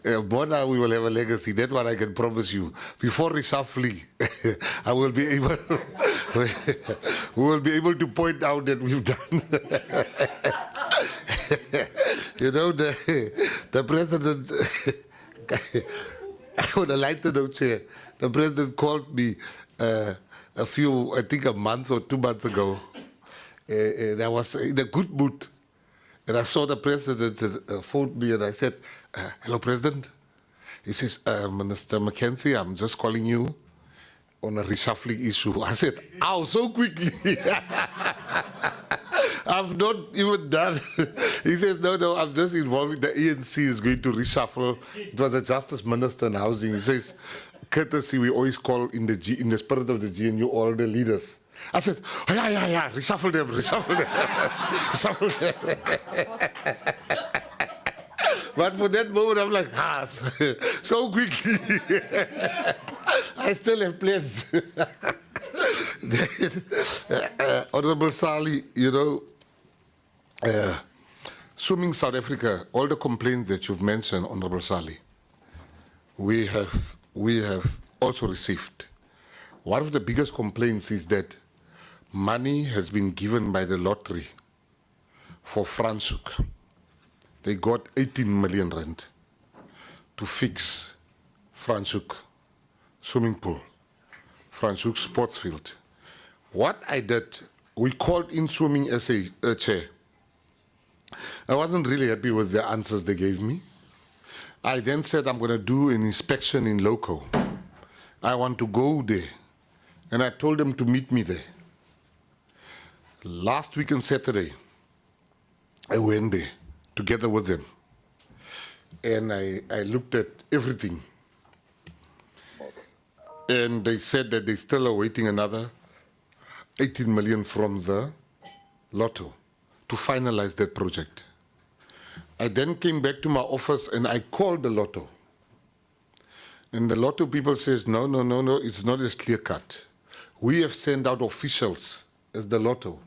Bona, we will have a legacy. That's what I can promise you. Before reshuffling, I will be able. We will be able to point out that we've done. You know, the president on a lighter note, Chair, the President called me I think a month or 2 months ago. And I was in a good mood. And I saw the President phoned me and I said, hello, President. He says, Minister Mackenzie, I'm just calling you on a reshuffling issue. I said, ow, so quickly. I've not even done. He says, no, I'm just involved. The ANC is going to reshuffle. It was the Justice Minister and Housing. He says, courtesy, we always call in the spirit of the GNU all the leaders. I said, yeah, reshuffle them. Reshuffle them. But for that moment, I'm like, so quickly. I still have plans. Honorable Sali, swimming South Africa, all the complaints that you've mentioned, Honorable Sali, we have also received. One of the biggest complaints is that money has been given by the lottery for Franschhoek. They got 18 million rand to fix Franschhoek swimming pool, Franschhoek sports field. What I did, we called in swimming as a chair. I wasn't really happy with the answers they gave me. I then said, I'm going to do an inspection in loco. I want to go there. And I told them to meet me there. Last week on Saturday, I went there together with them. And I looked at everything. And they said that they still are waiting another 18 million from the lotto to finalize that project. I then came back to my office and I called the lotto. And the lotto people says, no, it's not as clear cut. We have sent out officials as the lotto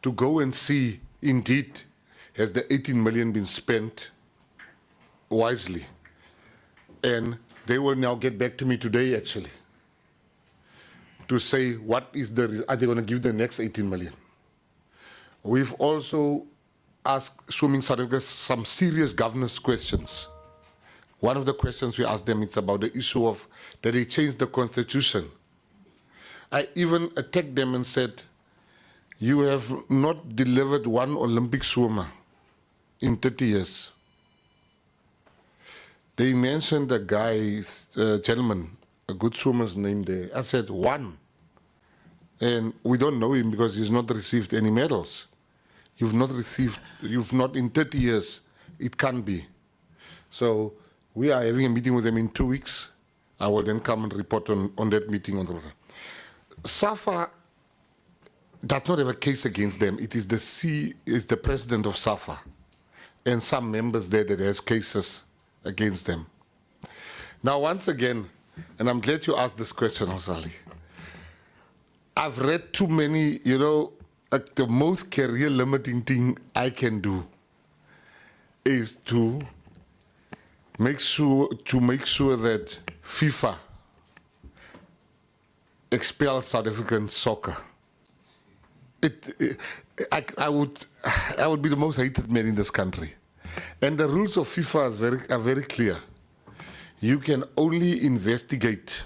to go and see, indeed, has the 18 million been spent wisely. And they will now get back to me today, actually, to say what is are they going to give the next 18 million? We've also asked Swimming South Africa some serious governance questions. One of the questions we asked them is about the issue of that they changed the constitution. I even attacked them and said, you have not delivered one Olympic swimmer in 30 years. They mentioned a guy, gentleman, a good swimmer's name there. I said, one. And we don't know him because he's not received any medals. You've not in 30 years, it can't be. So we are having a meeting with them in 2 weeks. I will then come and report on that meeting. SAFA does not have a case against them. It is the president of SAFA and some members there that has cases against them. Now, once again, and I'm glad you asked this question, Osali. I've read too many, the most career limiting thing I can do is to make sure that FIFA expels South African soccer. I would be the most hated man in this country. And the rules of FIFA are very clear. You can only investigate.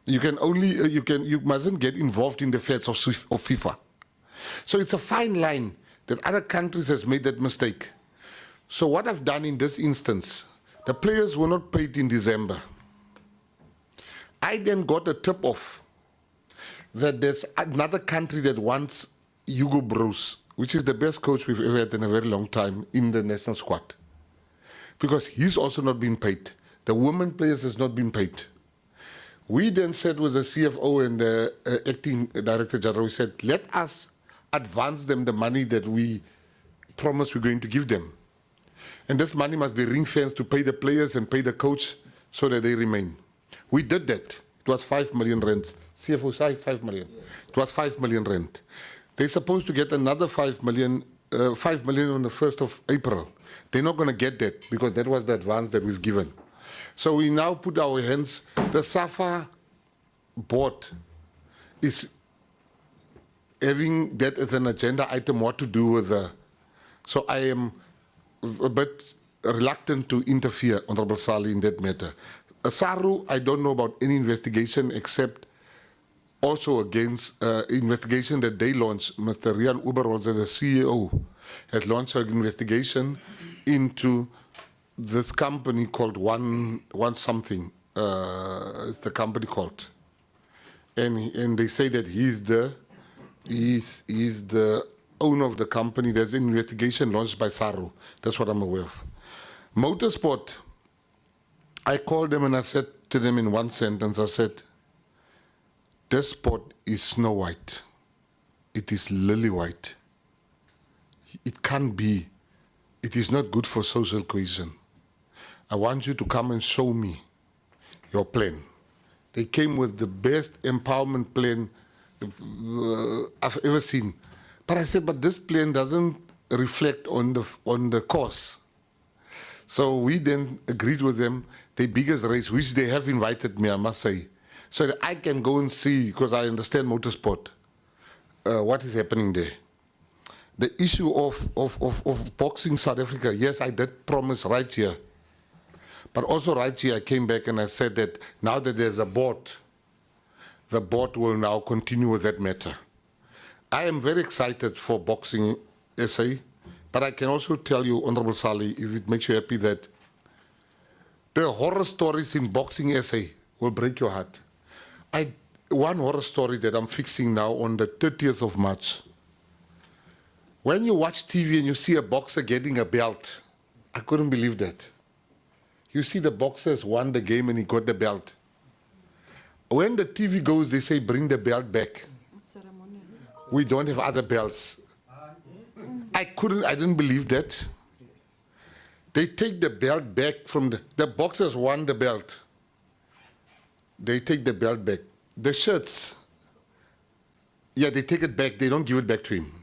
You mustn't get involved in the affairs of FIFA. So it's a fine line that other countries has made that mistake. So what I've done in this instance, the players were not paid in December. I then got a tip off that there's another country that wants Hugo Broos, which is the best coach we've ever had in a very long time in the national squad. Because he's also not been paid. The women players has not been paid. We then said with the CFO and the acting director general, we said, let us advance them the money that we promised we're going to give them. And this money must be ring-fenced to pay the players and pay the coach so that they remain. We did that. It was 5 million rand. CFO said 5 million. It was 5 million rand. They're supposed to get another 5 million on the 1st of April. They're not going to get that because that was the advance that we've given. So we now put our hands, the SAFA board is having that as an agenda item, what to do with the, so I am a bit reluctant to interfere, Honorable Sali, in that matter. SARU, I don't know about any investigation except also against investigation that they launched. Mr. Rian Uberholz, the CEO, has launched an investigation into this company called One Something. It's the company called, and they say that he's the owner of the company. There's an investigation launched by SARU. That's what I'm aware of. Motorsport, I called them and I said to them in one sentence, I said, this sport is Snow White. It is lily white. It can't be. It is not good for social cohesion. I want you to come and show me your plan. They came with the best empowerment plan I've ever seen. But I said, but this plan doesn't reflect on the course. So we then agreed with them, the biggest race, which they have invited me, I must say, so that I can go and see, because I understand motorsport, what is happening there. The issue of boxing South Africa, yes, I did promise right here. But also right here, I came back and I said that now that there's a board, the board will now continue with that matter. I am very excited for boxing SA, but I can also tell you, Honorable Sali, if it makes you happy, that the horror stories in boxing SA will break your heart. One horror story that I'm fixing now on the 30th of March. When you watch TV and you see a boxer getting a belt, I couldn't believe that. You see the boxers won the game and he got the belt. When the TV goes, they say, bring the belt back. We don't have other belts. I didn't believe that. They take the belt back from the boxers won the belt. They take the belt back. The shirts, yeah, they take it back. They don't give it back to him.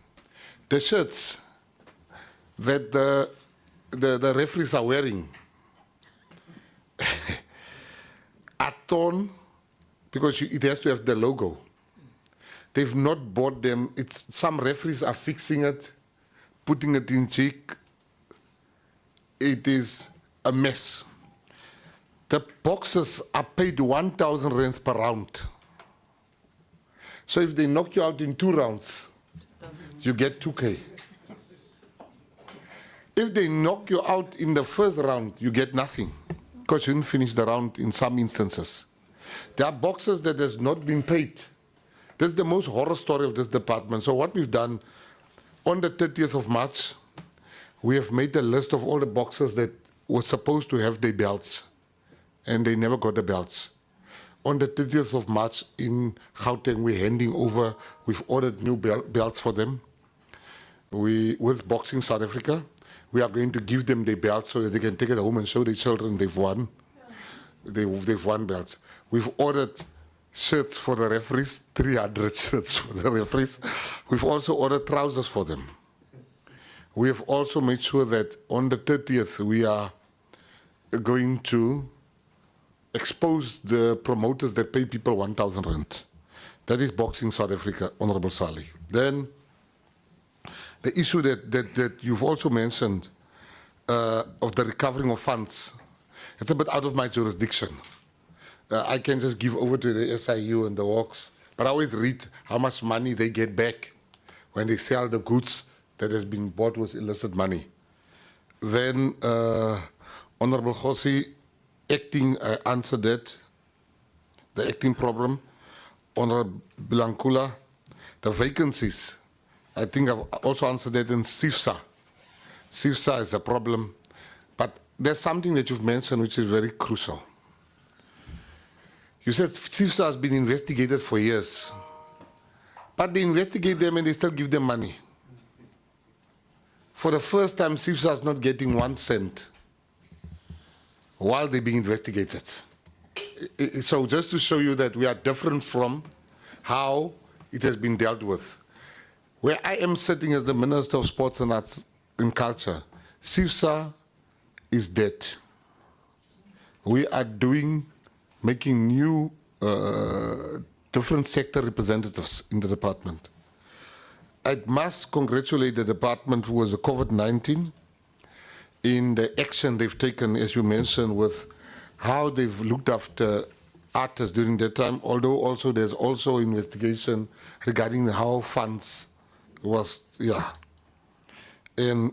The shirts that the referees are wearing are torn because it has to have the logo. They've not bought them. Some referees are fixing it, putting it in cheek. It is a mess. The boxers are paid 1,000 rands per round. So if they knock you out in 2 rounds, you get 2K. If they knock you out in the first round, you get nothing, because you didn't finish the round in some instances. There are boxers that has not been paid. That's the most horror story of this department. So what we've done, on the 30th of March, we have made a list of all the boxers that were supposed to have their belts, and they never got the belts. On the 30th of March in Gauteng, we're handing over, we've ordered new belts for them. With Boxing South Africa, we are going to give them their belts so that they can take it home and show their children they've won. They've won belts. We've ordered shirts for the referees, 300 shirts for the referees. We've also ordered trousers for them. We have also made sure that on the 30th, we are going to expose the promoters that pay people 1,000 rand. That is Boxing South Africa, Honorable Sali. Then the issue that you've also mentioned of the recovering of funds, it's a bit out of my jurisdiction. I can just give over to the SIU and the WOCs, but I always read how much money they get back when they sell the goods that has been bought with illicit money. Then, Honorable Khosi, acting, I answered that, the acting problem. Honorable Blankula, the vacancies, I think I've also answered that in CCIFSA. CCIFSA is a problem, but there's something that you've mentioned which is very crucial. You said CCIFSA has been investigated for years, but they investigate them and they still give them money. For the first time, CCIFSA is not getting 1 cent while they're being investigated. So just to show you that we are different from how it has been dealt with. Where I am sitting as the Minister of Sports and Arts and Culture, CCIFSA is dead. We are making new different sector representatives in the department. I must congratulate the department who was a COVID-19 in the action they've taken, as you mentioned, with how they've looked after artists during that time, although also there's also investigation regarding how funds was, yeah. And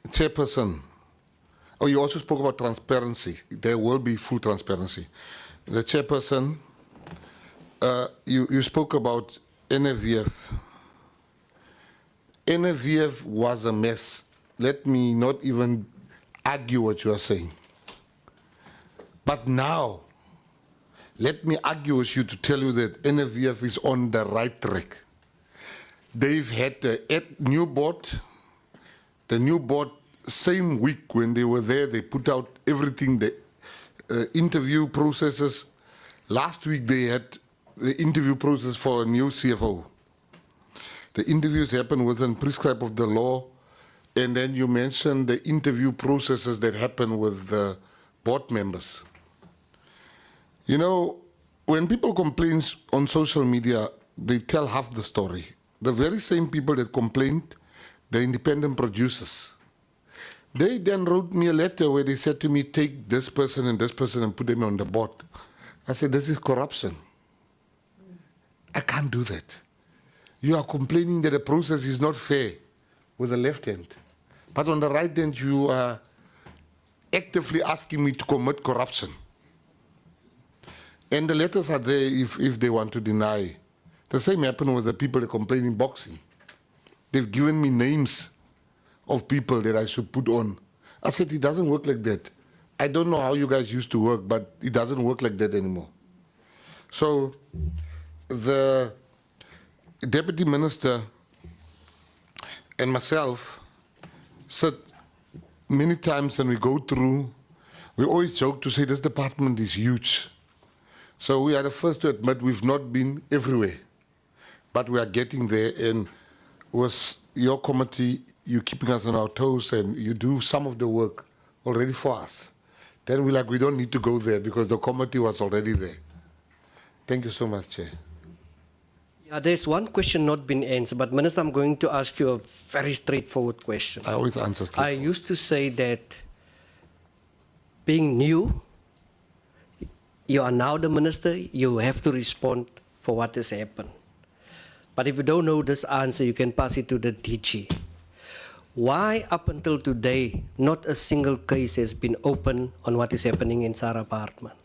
Chairperson, oh, you also spoke about transparency. There will be full transparency. The Chairperson, you spoke about NFVF. NFVF was a mess. Let me not even argue what you are saying. But now, let me argue with you to tell you that NFVF is on the right track. They've had the new board. The new board, same week when they were there, they put out everything, the interview processes. Last week they had the interview process for a new CFO. The interviews happen within prescribed of the law, and then you mentioned the interview processes that happen with the board members. You know, when people complain on social media, they tell half the story. The very same people that complained, the independent producers, they then wrote me a letter where they said to me, take this person and put them on the board. I said, this is corruption. I can't do that. You are complaining that the process is not fair with the left hand. But on the right hand, you are actively asking me to commit corruption. And the letters are there if they want to deny. The same happened with the people that complain in boxing. They've given me names of people that I should put on. I said, it doesn't work like that. I don't know how you guys used to work, but it doesn't work like that anymore. So the Deputy Minister and myself said many times when we go through, we always joke to say this department is huge. So we are the first to admit we've not been everywhere, but we are getting there. And with your committee, you're keeping us on our toes and you do some of the work already for us. Then we're like, we don't need to go there because the committee was already there. Thank you so much, Chair. Yeah, there's one question not been answered, but Minister, I'm going to ask you a very straightforward question. I always answer straightforward. I used to say that being new, you are now the minister, you have to respond for what has happened. But if you don't know this answer, you can pass it to the DG. Why up until today, not a single case has been opened on what is happening in Sarah apartment?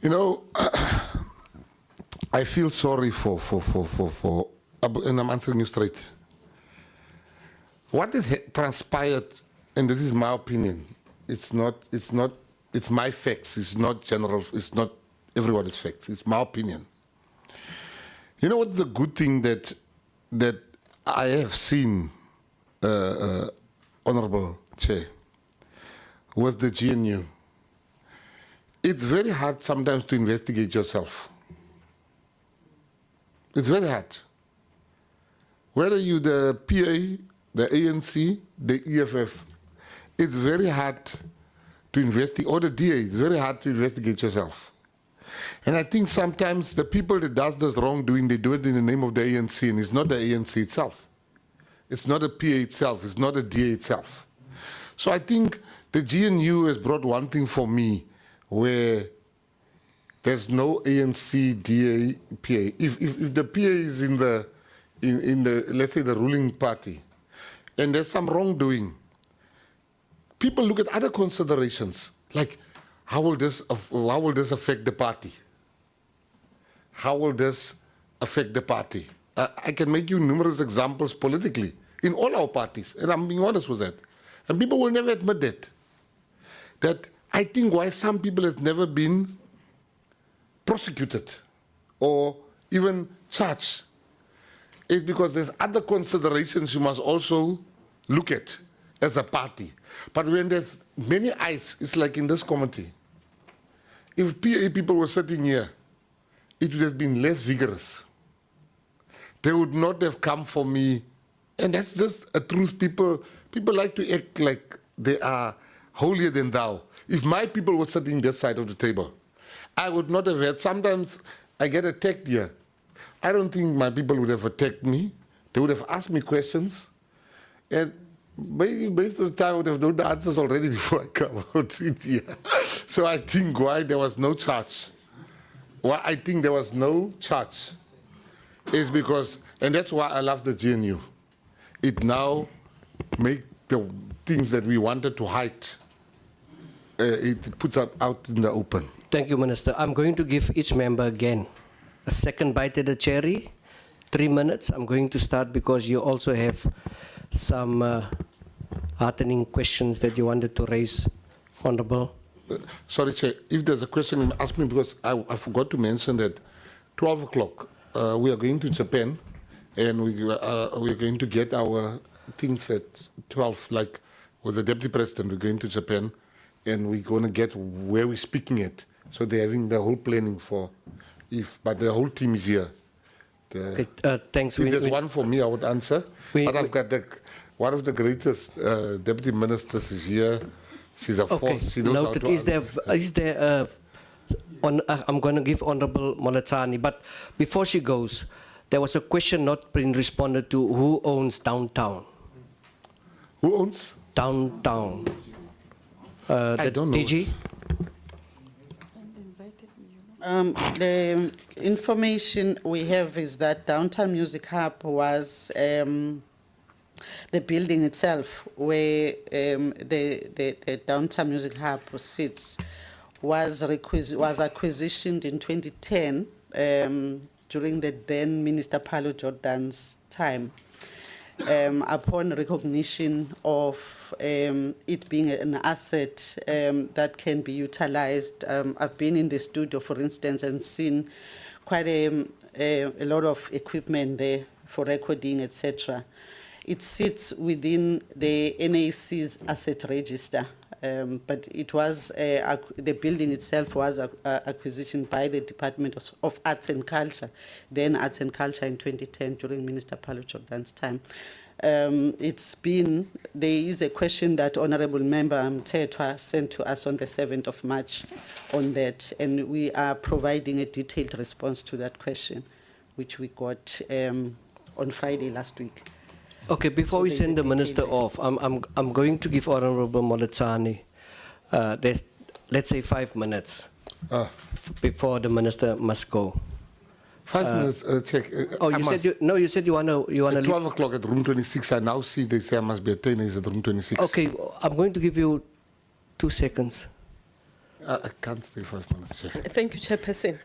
You know, I feel sorry for, and I'm answering you straight. What has transpired, and this is my opinion, it's my facts, it's not general, it's not everybody's facts, it's my opinion. You know what's the good thing that I have seen, Honorable Chair, with the GNU? It's very hard sometimes to investigate yourself. It's very hard. Whether you the PA, the ANC, the EFF, it's very hard to investigate, or the DA, it's very hard to investigate yourself. And I think sometimes the people that does this wrongdoing, they do it in the name of the ANC, and it's not the ANC itself. It's not the PA itself, it's not the DA itself. So I think the GNU has brought one thing for me, where there's no ANC, DA, PA. If the PA is in the let's say the ruling party, and there's some wrongdoing, people look at other considerations, like how will this affect the party? How will this affect the party? I can make you numerous examples politically in all our parties, and I'm being honest with that. And people will never admit that. That I think why some people have never been prosecuted or even charged is because there's other considerations you must also look at as a party. But when there's many eyes, it's like in this committee. If PA people were sitting here, it would have been less vigorous. They would not have come for me. And that's just a truth. People like to act like they are holier than thou. If my people were sitting this side of the table, I would not have had, sometimes I get attacked here. I don't think my people would have attacked me. They would have asked me questions. And based on the time, I would have known the answers already before I come out here. So I think why there was no charge. Why I think there was no charge is because, and that's why I love the GNU. It now make the things that we wanted to hide, it puts it out in the open. Thank you, Minister. I'm going to give each member again a second bite at the cherry, 3 minutes. I'm going to start because you also have some heartening questions that you wanted to raise, Honorable. Sorry, Chair, if there's a question, ask me, because I forgot to mention that 12 o'clock, we are going to Japan, and we're going to get our things at 12, like with the Deputy President, we're going to Japan, and we're going to get where we're speaking it. So they're having the whole planning for, but the whole team is here. Okay, thanks. If there's one for me, I would answer. But I've got one of the greatest deputy ministers is here. She's a force. She knows noted. How to Is there I'm going to give Honorable Molatani, but before she goes, there was a question not been responded to. Who owns downtown? Who owns? Downtown. I don't know. DG? The information we have is that Downtown Music Hub was the building itself where the Downtown Music Hub sits was acquisitioned in 2010 during the then Minister Paulo Jordan's time. Upon recognition of it being an asset that can be utilized, I've been in the studio, for instance, and seen quite a lot of equipment there for recording, etc. It sits within the NAC's asset register, but it was the building itself was acquisition by the Department of Arts and Culture, then Arts and Culture in 2010 during Minister Paulo Jordan's time. There is a question that Honorable Member Mtetwa sent to us on the 7th of March on that, and we are providing a detailed response to that question, which we got on Friday last week. Okay, before we send the minister off, I'm going to give Honorable Molatani, there's, let's say, 5 minutes before the minister must go. 5 minutes, check. You said you want to at 12 o'clock at room 26. I now see they say I must be at 10 is at room 26. Okay, I'm going to give you 2 seconds. I can't stay 5 minutes, Chair. Thank you, Chairperson.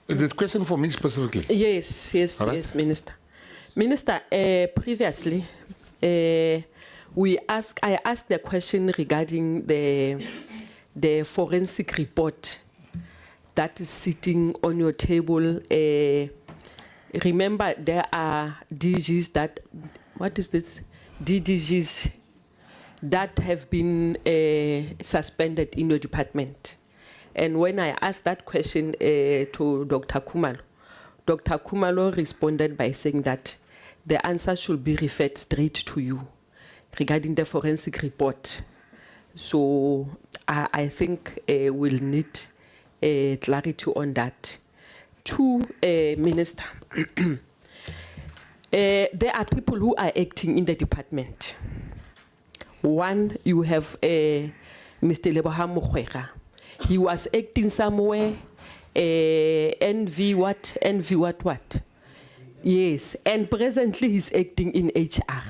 Is it a question for me specifically? Yes, All right. yes, Minister. Minister, previously, I asked the question regarding the forensic report that is sitting on your table. Remember, there are DGs that, what is this? DDGs that have been suspended in your department. And when I asked that question to Dr. Kumalo responded by saying that the answer should be referred straight to you regarding the forensic report. So I think we'll need clarity on that. To Minister, there are people who are acting in the department. One, you have Mr. Lebohang Mokwena. He was acting somewhere. NV what? Yes, and presently he's acting in HR.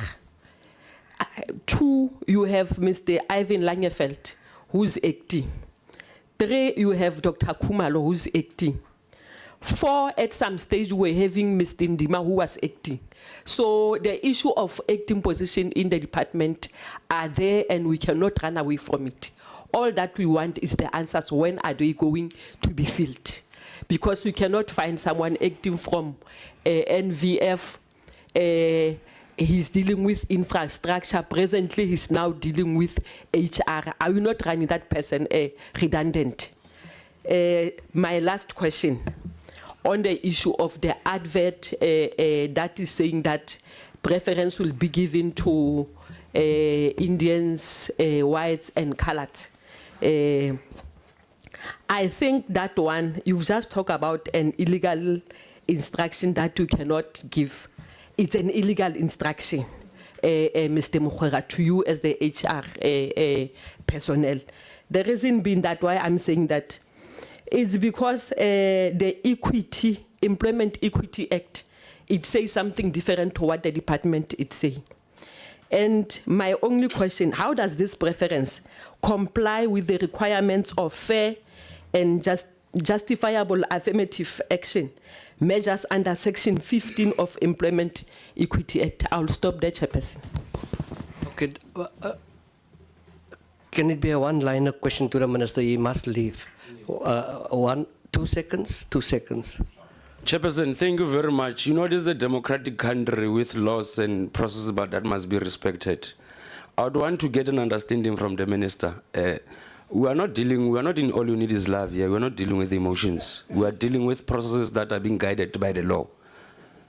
2, you have Mr. Ivan Langeveld, who's acting. 3, you have Dr. Kumalo, who's acting. 4, at some stage, we're having Mr. Ndima, who was acting. So the issue of acting position in the department are there, and we cannot run away from it. All that we want is the answers. When are they going to be filled? Because we cannot find someone acting from NVF. He's dealing with infrastructure. Presently, he's now dealing with HR. Are we not running that person redundant? My last question on the issue of the advert that is saying that preference will be given to Indians, whites, and colored. I think that one, you've just talked about an illegal instruction that you cannot give. It's an illegal instruction. Mr. Mukwege, to you as the HR personnel. The reason being that why I'm saying that is because the Employment Equity Act, it says something different to what the department is saying. And my only question, how does this preference comply with the requirements of fair and justifiable affirmative action measures under Section 15 of Employment Equity Act? I'll stop there, Chairperson. Okay. Can it be a one-liner question to the Minister? He must leave. 2 seconds? 2 seconds. Chairperson, thank you very much. You know, this is a democratic country with laws and processes, but that must be respected. I would want to get an understanding from the Minister. We are not in all you need is love here. We're not dealing with emotions. We are dealing with processes that are being guided by the law.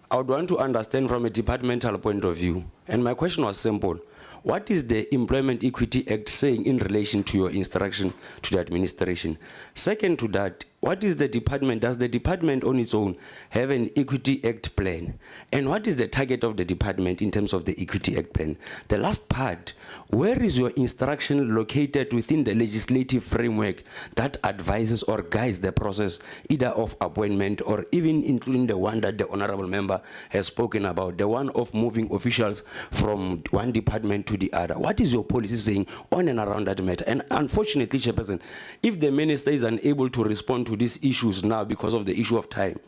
I would want to understand from a departmental point of view. And my question was simple. What is the Employment Equity Act saying in relation to your instruction to the administration? Second to that, what is the department, does the department on its own have an Equity Act plan? And what is the target of the department in terms of the Equity Act plan? The last part, where is your instruction located within the legislative framework that advises or guides the process either of appointment or even including the one that the honorable member has spoken about, the one of moving officials from one department to the other? What is your policy saying on and around that matter? And unfortunately, Chairperson, if the minister is unable to respond to these issues now because of the issue of time,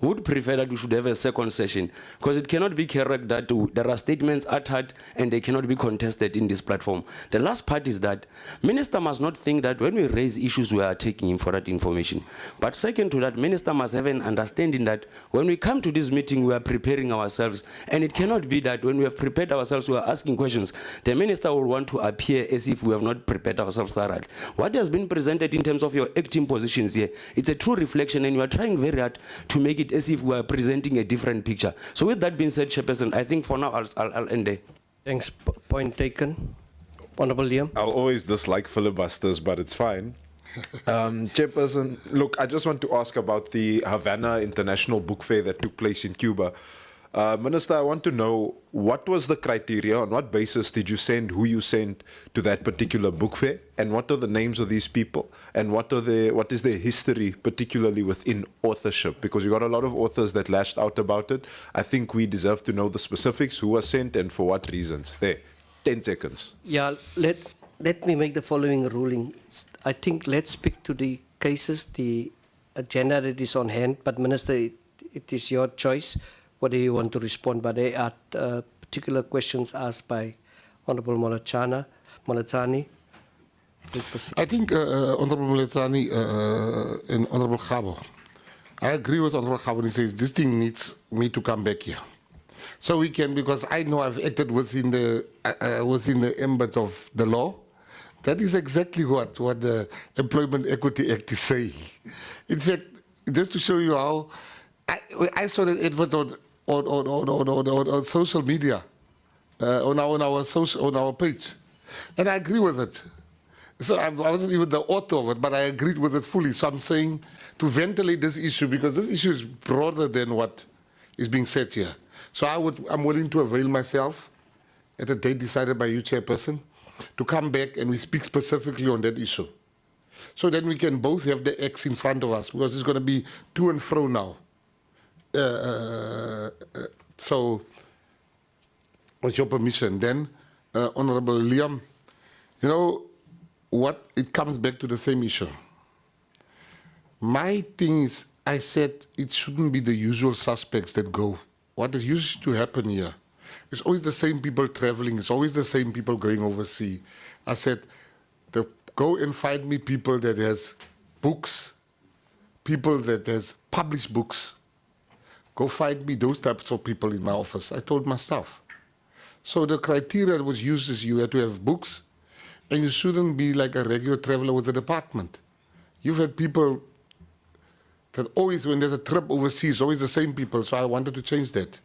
would prefer that we should have a second session, because it cannot be correct that there are statements uttered and they cannot be contested in this platform. The last part is that Minister must not think that when we raise issues, we are taking him for that information. But second to that, Minister must have an understanding that when we come to this meeting, we are preparing ourselves, and it cannot be that when we have prepared ourselves, we are asking questions. The Minister will want to appear as if we have not prepared ourselves thoroughly. What has been presented in terms of your acting positions here, it's a true reflection, and you are trying very hard to make it as if we are presenting a different picture. So with that being said, Chairperson, I think for now I'll end there. Thanks. Point taken. Honorable Liam. I'll always dislike filibusters, but it's fine. Chairperson, look, I just want to ask about the Havana International Book Fair that took place in Cuba. Minister, I want to know, what was the criteria? On what basis did you send who you sent to that particular book fair? And what are the names of these people? And what is their history, particularly within authorship? Because you got a lot of authors that lashed out about it. I think we deserve to know the specifics, who was sent and for what reasons. There, 10 seconds. Yeah, let me make the following ruling. I think let's speak to the cases, the agenda that is on hand, but Minister, it is your choice whether you want to respond, but there are particular questions asked by Honorable Molachani. Please proceed. I think Honorable Molachani and Honorable Khabo, I agree with Honorable Khabo when he says this thing needs me to come back here. So we can, because I know I've acted within the ambit of the law. That is exactly what the Employment Equity Act is saying. In fact, just to show you how, I saw an advert on social media, on our page, and I agree with it. So I wasn't even the author of it, but I agreed with it fully. So I'm saying to ventilate this issue, because this issue is broader than what is being said here. So I'm willing to avail myself at a date decided by you, Chairperson, to come back and we speak specifically on that issue. So then we can both have the X in front of us, because it's going to be to and fro now. So, with your permission, then, Honorable Liam, you know what? It comes back to the same issue. My thing is, I said it shouldn't be the usual suspects that go. What is used to happen here? It's always the same people traveling. It's always the same people going overseas. I said, go and find me people that has books, people that has published books. Go find me those types of people in my office. I told my staff. So the criteria that was used is you had to have books, and you shouldn't be like a regular traveler with the department. You've had people that always, when there's a trip overseas, always the same people, so I wanted to change that.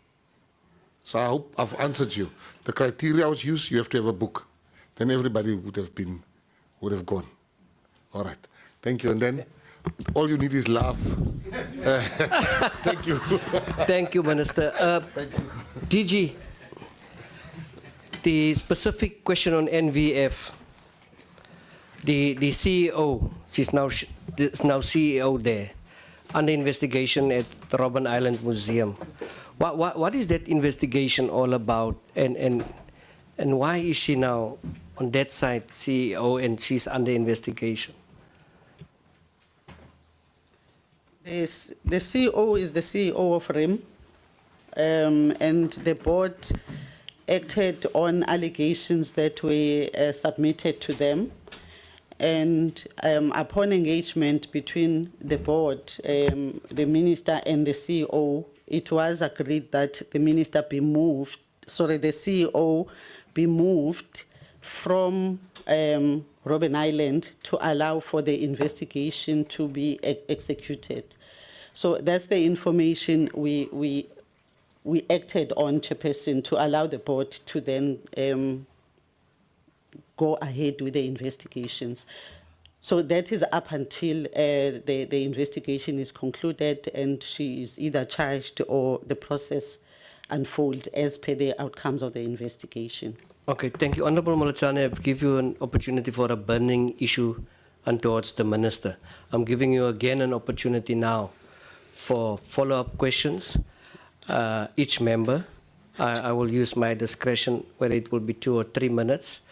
So I hope I've answered you. The criteria was used, you have to have a book. Then everybody would have gone. All right. Thank you. And then all you need is love. Thank you. Thank you, Minister. Thank you. The specific question on NVF, the CEO, is now CEO there, under investigation at the Robben Island Museum. What is that investigation all about, and why is she now on that side CEO and she's under investigation? The CEO is the CEO of RIM, and the board acted on allegations that were submitted to them. And upon engagement between the board, the minister and the CEO, it was agreed that the minister be moved, sorry, the CEO be moved from Robben Island to allow for the investigation to be executed. So that's the information we acted on, Chairperson, to allow the board to then go ahead with the investigations. So that is up until the investigation is concluded and she is either charged or the process unfolds as per the outcomes of the investigation. Okay, thank you. Honorable Molachane, I've given you an opportunity for a burning issue and towards the minister. I'm giving you again an opportunity now for follow-up questions. Each member, I will use my discretion whether it will be 2 or 3 minutes,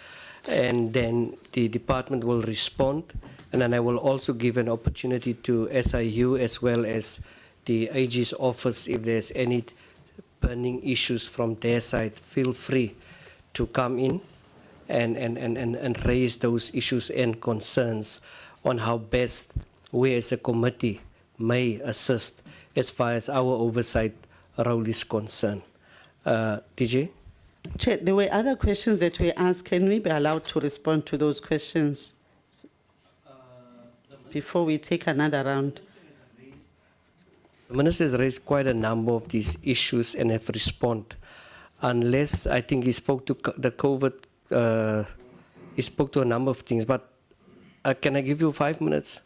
and then the department will respond, and then I will also give an opportunity to SIU as well as the AG's office. If there's any burning issues from their side, feel free to come in and raise those issues and concerns on how best we as a committee may assist as far as our oversight role is concerned. DJ? Chair, there were other questions that were asked. Can we be allowed to respond to those questions before we take another round? The minister has raised quite a number of these issues and have responded. Unless, I think he spoke to the COVID, he spoke to a number of things, but can I give you 5 minutes?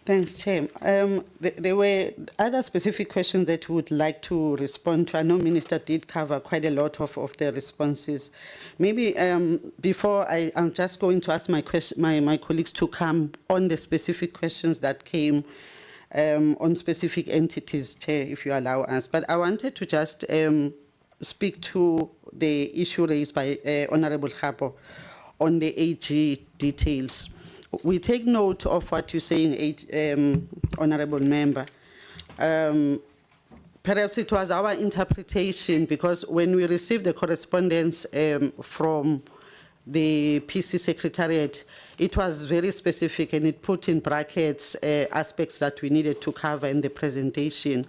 Thanks, Chair. There were other specific questions that we would like to respond to. I know Minister did cover quite a lot of the responses. Maybe before I'm just going to ask my colleagues to come on the specific questions that came on specific entities, Chair, if you allow us. But I wanted to just speak to the issue raised by Honorable Khapo on the AG details. We take note of what you're saying, Honorable Member. Perhaps it was our interpretation, because when we received the correspondence from the PC Secretariat, it was very specific and it put in brackets aspects that we needed to cover in the presentation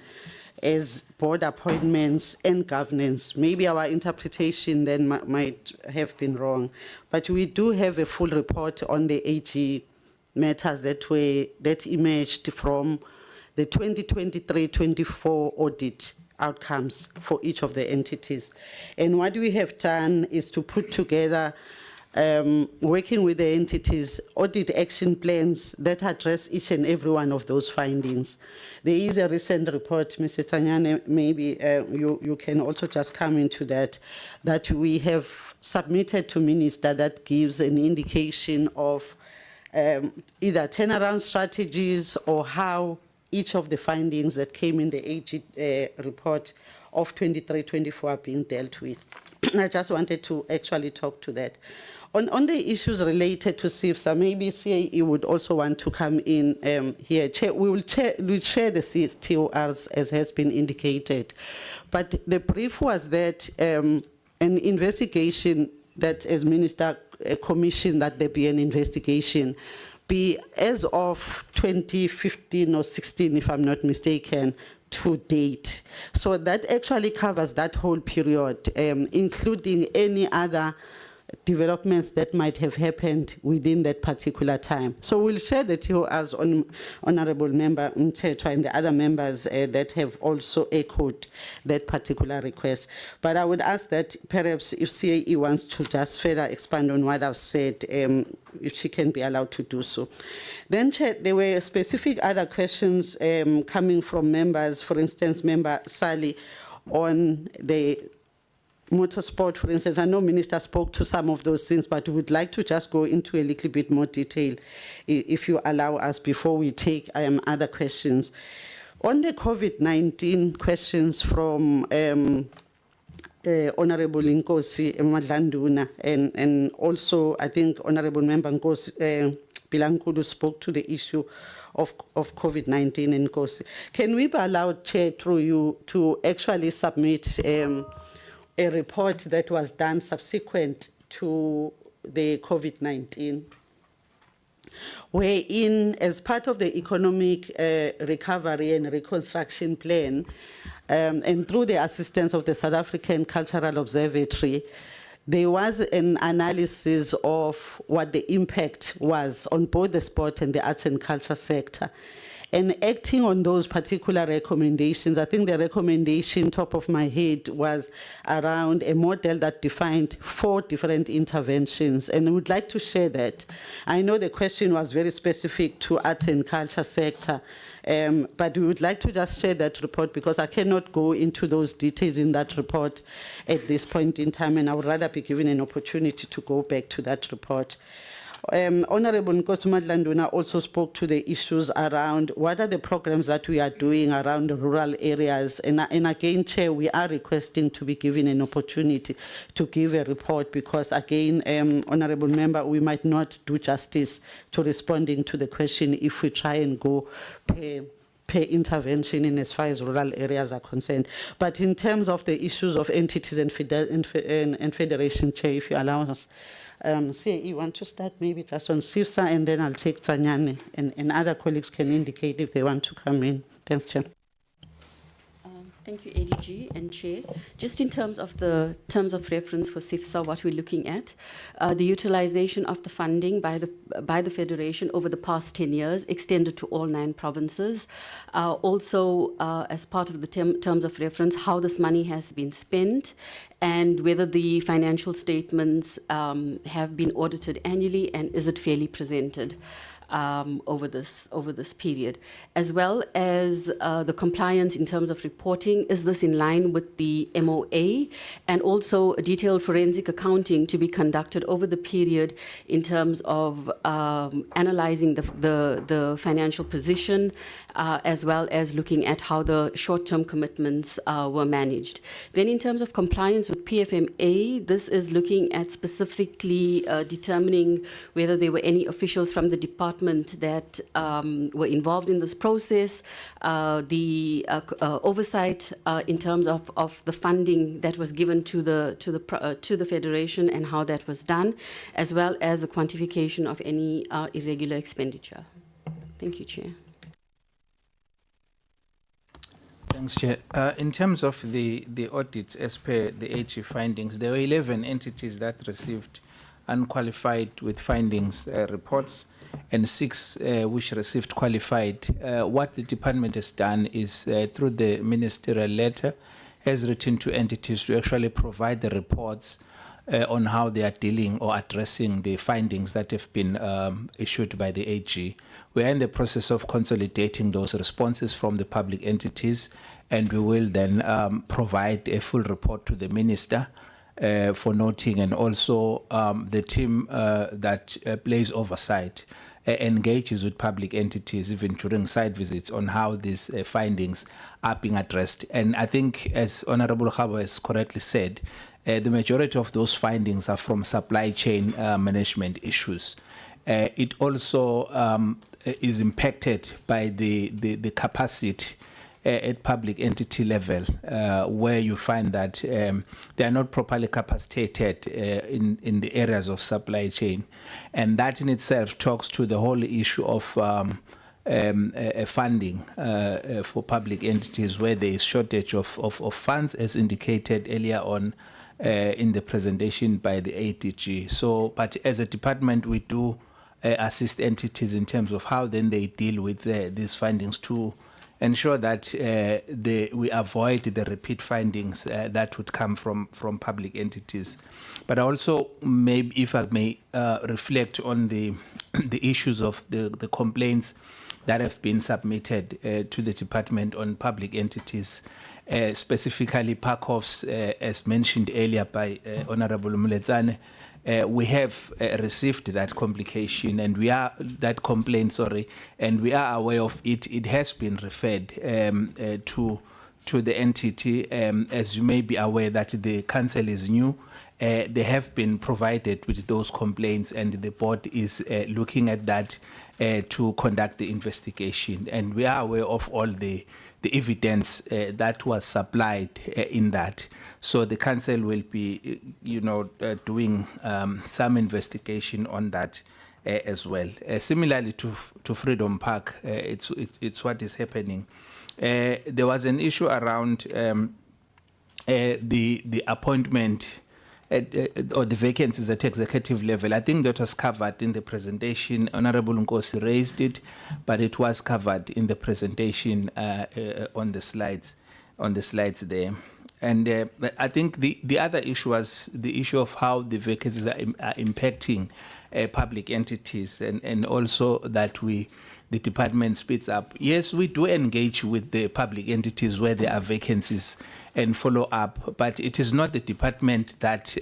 as board appointments and governance. Maybe our interpretation then might have been wrong, but we do have a full report on the AG matters that emerged from the 2023-24 audit outcomes for each of the entities. And what we have done is to put together, working with the entities, audit action plans that address each and every one of those findings. There is a recent report, Mr. Tanyane, maybe you can also just come into that we have submitted to Minister that gives an indication of either turnaround strategies or how each of the findings that came in the AG report of 23-24 are being dealt with. I just wanted to actually talk to that. On the issues related to CCIFSA, maybe CAE would also want to come in here. We'll share the TORs as has been indicated. But the brief was that an investigation that as Minister commissioned that there be an investigation be as of 2015 or 16, if I'm not mistaken, to date. So that actually covers that whole period, including any other developments that might have happened within that particular time. So we'll share the TORs on Honorable Member Mtetwa and the other members that have also echoed that particular request. But I would ask that perhaps if CAE wants to just further expand on what I've said, if she can be allowed to do so. Then, Chair, there were specific other questions coming from members, for instance, Member Sally, on the motorsport, for instance, I know Minister spoke to some of those things, but we would like to just go into a little bit more detail, if you allow us, before we take other questions. On the COVID-19 questions from Honorable Nkosi Madlanduna, and also I think Honorable Member Nkosi Bilankulu spoke to the issue of COVID-19 in Nkosi. Can we be allowed, Chair, through you, to actually submit a report that was done subsequent to the COVID-19, wherein, as part of the economic recovery and reconstruction plan, and through the assistance of the South African Cultural Observatory, there was an analysis of what the impact was on both the sport and the arts and culture sector. And acting on those particular recommendations, I think the recommendation, top of my head, was around a model that defined 4 different interventions. And I would like to share that. I know the question was very specific to arts and culture sector, but we would like to just share that report because I cannot go into those details in that report at this point in time, and I would rather be given an opportunity to go back to that report. Honorable Nkosi Madlanduna also spoke to the issues around what are the programs that we are doing around the rural areas. And again, Chair, we are requesting to be given an opportunity to give a report because, again, Honorable Member, we might not do justice to responding to the question if we try and go per intervention in as far as rural areas are concerned. But in terms of the issues of entities and federation, Chair, if you allow us, you want to start maybe just on CCIFSA, and then I'll take Tsanyane, and other colleagues can indicate if they want to come in. Thanks, Chair. Thank you, ADG and Chair. Just in terms of the terms of reference for CCIFSA, what we're looking at, the utilization of the funding by the Federation over the past 10 years extended to all 9 provinces. Also, as part of the terms of reference, how this money has been spent and whether the financial statements have been audited annually and is it fairly presented. Over this period, as well as the compliance in terms of reporting. Is this in line with the MOA? And also a detailed forensic accounting to be conducted over the period in terms of analyzing the financial position, as well as looking at how the short-term commitments were managed. Then in terms of compliance with PFMA, this is looking at specifically determining whether there were any officials from the department that were involved in this process, the oversight in terms of the funding that was given to the Federation and how that was done, as well as the quantification of any irregular expenditure. Thank you, Chair. Thanks, Chair. In terms of the audits, as per the AG findings, there were 11 entities that received unqualified with findings reports, and 6 which received qualified. What the department has done is, through the ministerial letter, has written to entities to actually provide the reports on how they are dealing or addressing the findings that have been issued by the AG. We are in the process of consolidating those responses from the public entities, and we will then provide a full report to the minister for noting, and also the team that plays oversight engages with public entities even during site visits on how these findings are being addressed. And I think, as Honorable Khabo has correctly said, the majority of those findings are from supply chain management issues. It also is impacted by the capacity at public entity level, where you find that they are not properly capacitated in the areas of supply chain. And that in itself talks to the whole issue of funding for public entities, where there is shortage of funds, as indicated earlier on in the presentation by the ADG. So, but as a department, we do assist entities in terms of how then they deal with these findings to ensure that we avoid the repeat findings that would come from public entities. But also, maybe if I may reflect on the issues of the complaints that have been submitted to the department on public entities. specifically Parkovs, as mentioned earlier by Honorable Mletsane. We have received that complication and that complaint, and we are aware of it. It has been referred to the entity. As you may be aware that the council is new, they have been provided with those complaints and the board is looking at that to conduct the investigation. And we are aware of all the evidence that was supplied in that. So the council will be, doing some investigation on that as well. Similarly to Freedom Park, it's what is happening. There was an issue around the appointment or the vacancies at executive level. I think that was covered in the presentation. Honorable Nkosi raised it, but it was covered in the presentation on the slides there. And I think the other issue was the issue of how the vacancies are impacting public entities, and also that the department speeds up. Yes, we do engage with the public entities where there are vacancies and follow up, but it is not the department that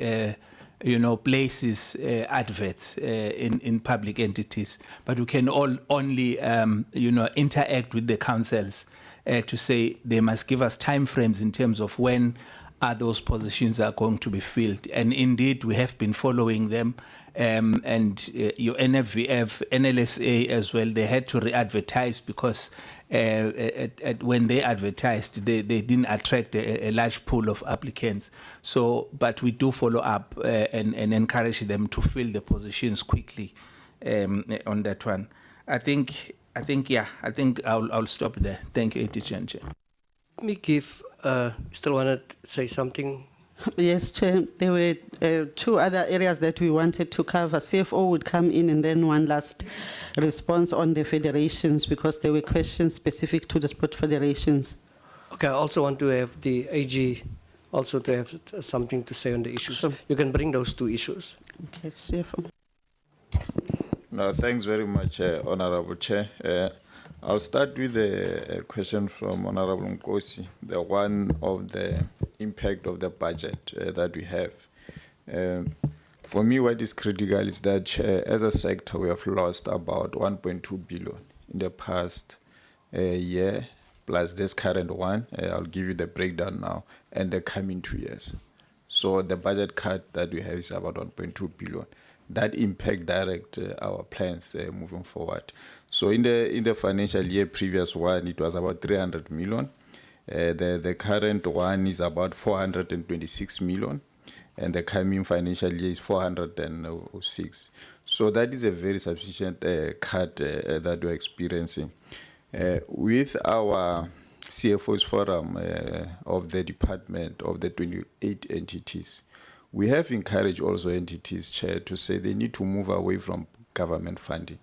places adverts in public entities. But we can only interact with the councils to say they must give us time frames in terms of when are those positions are going to be filled. And indeed, we have been following them. And your NFVF, NLSA as well, they had to re-advertise because when they advertised, they didn't attract a large pool of applicants. So, but we do follow up and encourage them to fill the positions quickly on that one. I think I'll stop there. Thank you, Etienne. Let me give, still want to say something. Yes, Chair. There were two other areas that we wanted to cover. CFO would come in and then one last response on the federations because there were questions specific to the sport federations. Okay, I also want to have the AG also to have something to say on the issues. Sure. You can bring those two issues. Okay, CFO. No, thanks very much, Honorable Chair. I'll start with a question from Honorable Nkosi, the one of the impact of the budget that we have. For me, what is critical is that as a sector, we have lost about 1.2 billion in the past year, plus this current one. I'll give you the breakdown now, and the coming 2 years. So the budget cut that we have is about 1.2 billion. That impact direct our plans moving forward. So in the financial year previous one, it was about 300 million. The current one is about 426 million, and the coming financial year is 406. So that is a very sufficient cut that we're experiencing. With our CFO's forum of the department of the 28 entities, we have encouraged also entities, Chair, to say they need to move away from government funding.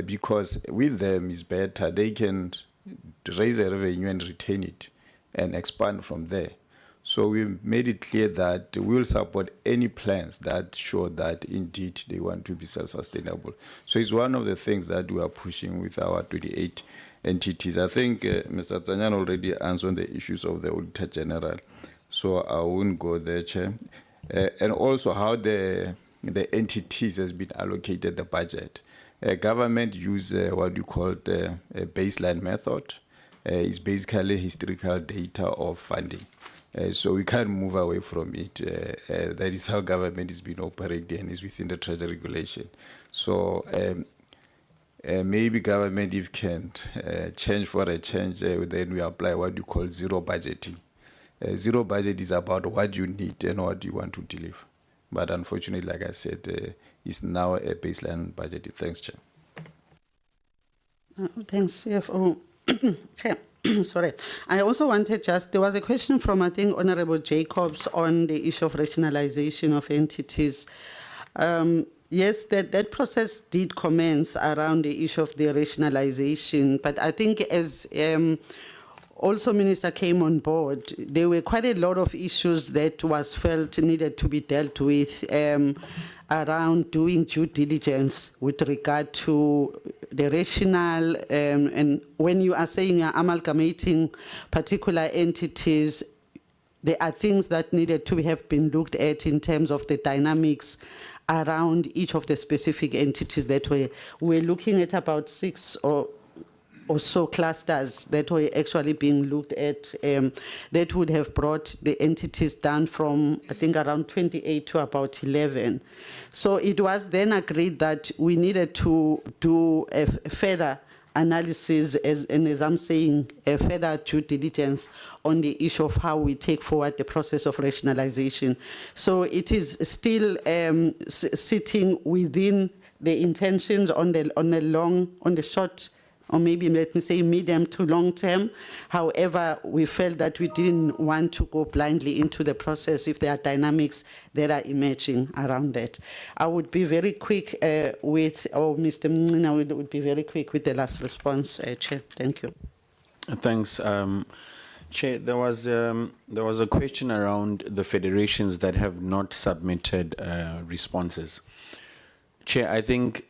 Because with them is better, they can raise a revenue and retain it and expand from there. So we made it clear that we will support any plans that show that indeed they want to be self-sustainable. So it's one of the things that we are pushing with our 28 entities. I think Mr. Tsanyan already answered the issues of the Auditor General, so I won't go there, Chair. And also how the entities has been allocated the budget. Government use what you call the baseline method. It's basically historical data of funding. So we can't move away from it. That is how government has been operating and is within the Treasury regulation. So maybe government if can change for a change, then we apply what you call zero budgeting. Zero budget is about what you need and what you want to deliver. But unfortunately, like I said, it's now a baseline budget. Thanks, Chair. Thanks, CFO. Chair, sorry. I also wanted there was a question from, I think, Honorable Jacobs on the issue of rationalization of entities. Yes, that process did commence around the issue of the rationalization, but I think as also Minister came on board, there were quite a lot of issues that was felt needed to be dealt with around doing due diligence with regard to the rationale, and when you are saying you're amalgamating particular entities, there are things that needed to have been looked at in terms of the dynamics around each of the specific entities that we're looking at about 6 or so clusters that were actually being looked at, that would have brought the entities down from, I think, around 28 to about 11. So it was then agreed that we needed to do a further analysis, and as I'm saying, a further due diligence on the issue of how we take forward the process of rationalization. So it is still sitting within the intentions on the short, or maybe let me say medium to long term. However, we felt that we didn't want to go blindly into the process if there are dynamics that are emerging around that. I would be very quick Mr. Mnina would be very quick with the last response, Chair. Thank you. Thanks. Chair, there was a question around the federations that have not submitted responses. Chair, I think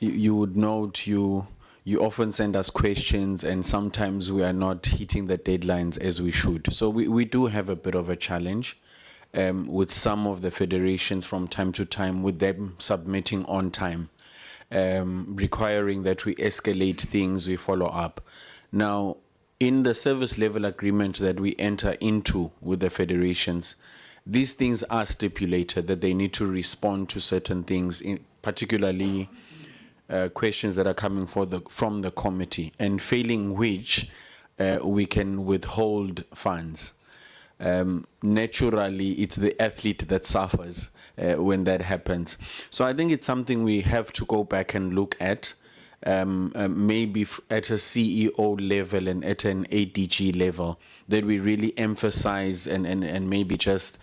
you would note you often send us questions, and sometimes we are not hitting the deadlines as we should. So we do have a bit of a challenge with some of the federations from time to time, with them submitting on time, requiring that we escalate things, we follow up. Now, in the service level agreement that we enter into with the federations, these things are stipulated that they need to respond to certain things, particularly questions that are coming from the committee, and failing which we can withhold funds. Naturally, it's the athlete that suffers when that happens. So I think it's something we have to go back and look at, maybe at a CEO level and at an ADG level, that we really emphasize and maybe just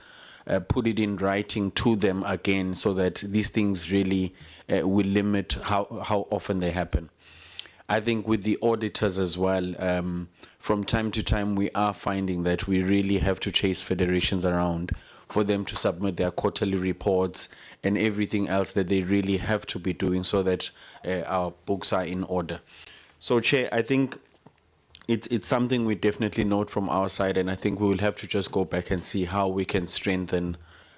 put it in writing to them again, so that these things really will limit how often they happen. I think with the auditors as well, from time to time we are finding that we really have to chase federations around for them to submit their quarterly reports and everything else that they really have to be doing, so that our books are in order. So, Chair, I think it's something we definitely note from our side, and I think we will have to just go back and see how we can strengthen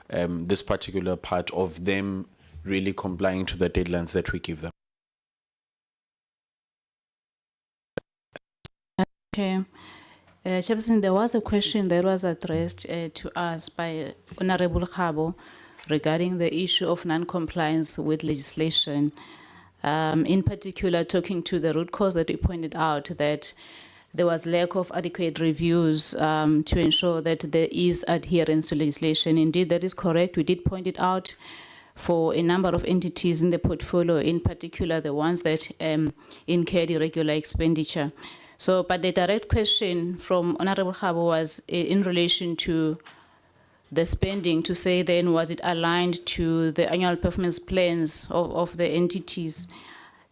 this particular part of them really complying to the deadlines that we give them. Okay. Chairperson, there was a question that was addressed to us by Honorable Khabo regarding the issue of non-compliance with legislation. In particular, talking to the root cause that we pointed out, that there was lack of adequate reviews to ensure that there is adherence to legislation. Indeed, that is correct. We did point it out for a number of entities in the portfolio, in particular the ones that incurred irregular expenditure. So, but the direct question from Honorable Khabo was in relation to the spending, to say then, was it aligned to the annual performance plans of the entities?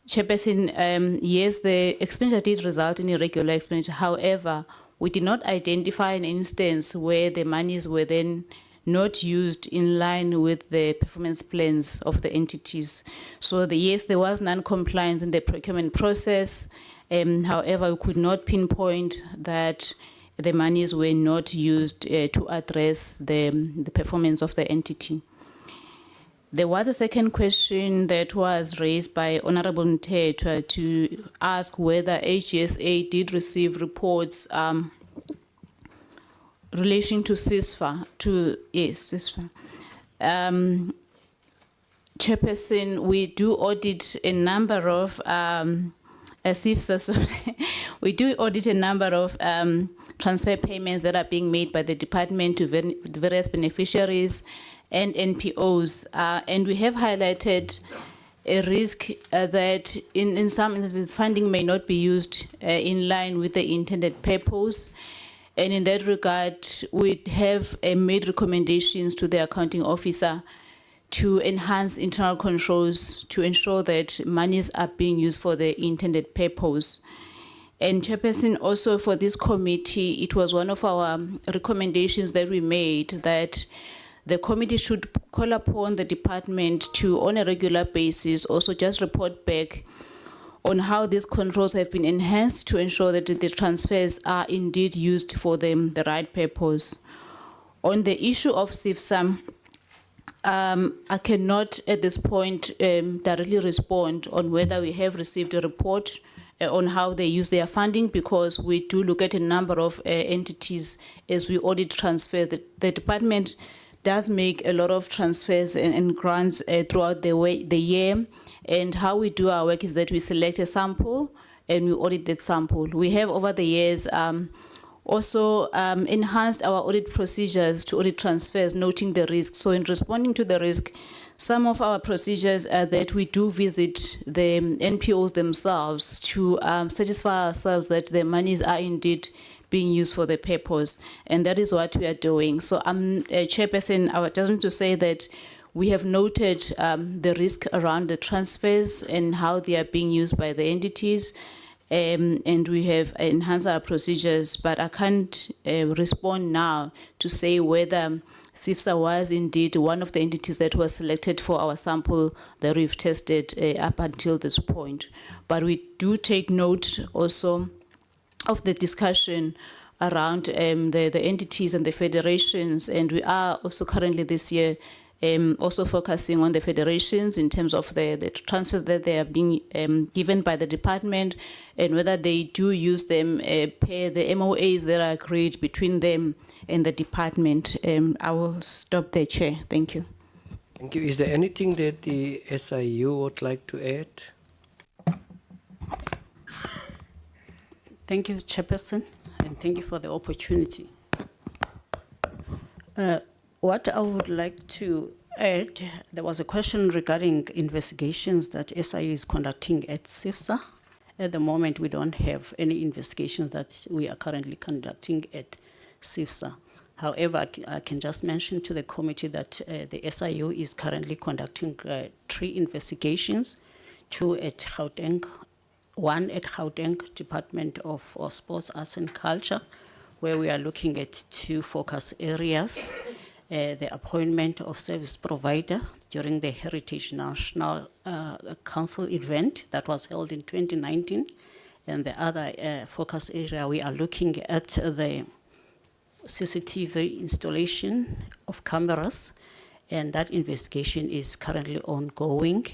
Chairperson, yes, the expenditure did result in irregular expenditure. However, we did not identify an instance where the monies were then not used in line with the performance plans of the entities. So yes, there was non-compliance in the procurement process. However, we could not pinpoint that the monies were not used to address the performance of the entity. There was a second question that was raised by Honorable Nte to ask whether HSA did receive reports relation to CCIFSA, CCIFSA. Chairperson, we do audit a number of CCIFSA, sorry. We do audit a number of transfer payments that are being made by the department to various beneficiaries and NPOs, and we have highlighted a risk that in some instances funding may not be used in line with the intended purpose. And in that regard, we have made recommendations to the accounting officer to enhance internal controls to ensure that monies are being used for the intended purpose. And Chairperson, also for this committee, it was one of our recommendations that we made that the committee should call upon the department to, on a regular basis, also just report back on how these controls have been enhanced to ensure that the transfers are indeed used for the right purpose. On the issue of CCIFSA, I cannot at this point directly respond on whether we have received a report on how they use their funding, because we do look at a number of entities as we audit transfer. The department does make a lot of transfers and grants throughout the year, and how we do our work is that we select a sample and we audit that sample. We have over the years also enhanced our audit procedures to audit transfers, noting the risk. So in responding to the risk, some of our procedures are that we do visit the NPOs themselves to satisfy ourselves that the monies are indeed being used for the purpose. And that is what we are doing. So I'm a chairperson. I just want to say that we have noted the risk around the transfers and how they are being used by the entities. And we have enhanced our procedures, but I can't respond now to say whether CCIFSA was indeed one of the entities that was selected for our sample that we've tested up until this point. But we do take note also of the discussion around the entities and the federations, and we are also currently this year also focusing on the federations in terms of the transfers that they are being given by the department, and whether they do use them per the MOAs that are agreed between them and the department. I will stop there, Chair. Thank you. Thank you. Is there anything that the SIU would like to add? Thank you, Chairperson, and thank you for the opportunity. What I would like to add, there was a question regarding investigations that SIU is conducting at CCIFSA. At the moment, we don't have any investigations that we are currently conducting at CCIFSA. However, I can just mention to the committee that the SIU is currently conducting 3 investigations, 2 at Gauteng, 1 at Gauteng Department of Sports, Arts and Culture, where we are looking at 2 focus areas. The appointment of service provider during the Heritage National Council event that was held in 2019. And the other focus area, we are looking at the CCTV installation of cameras, and that investigation is currently ongoing.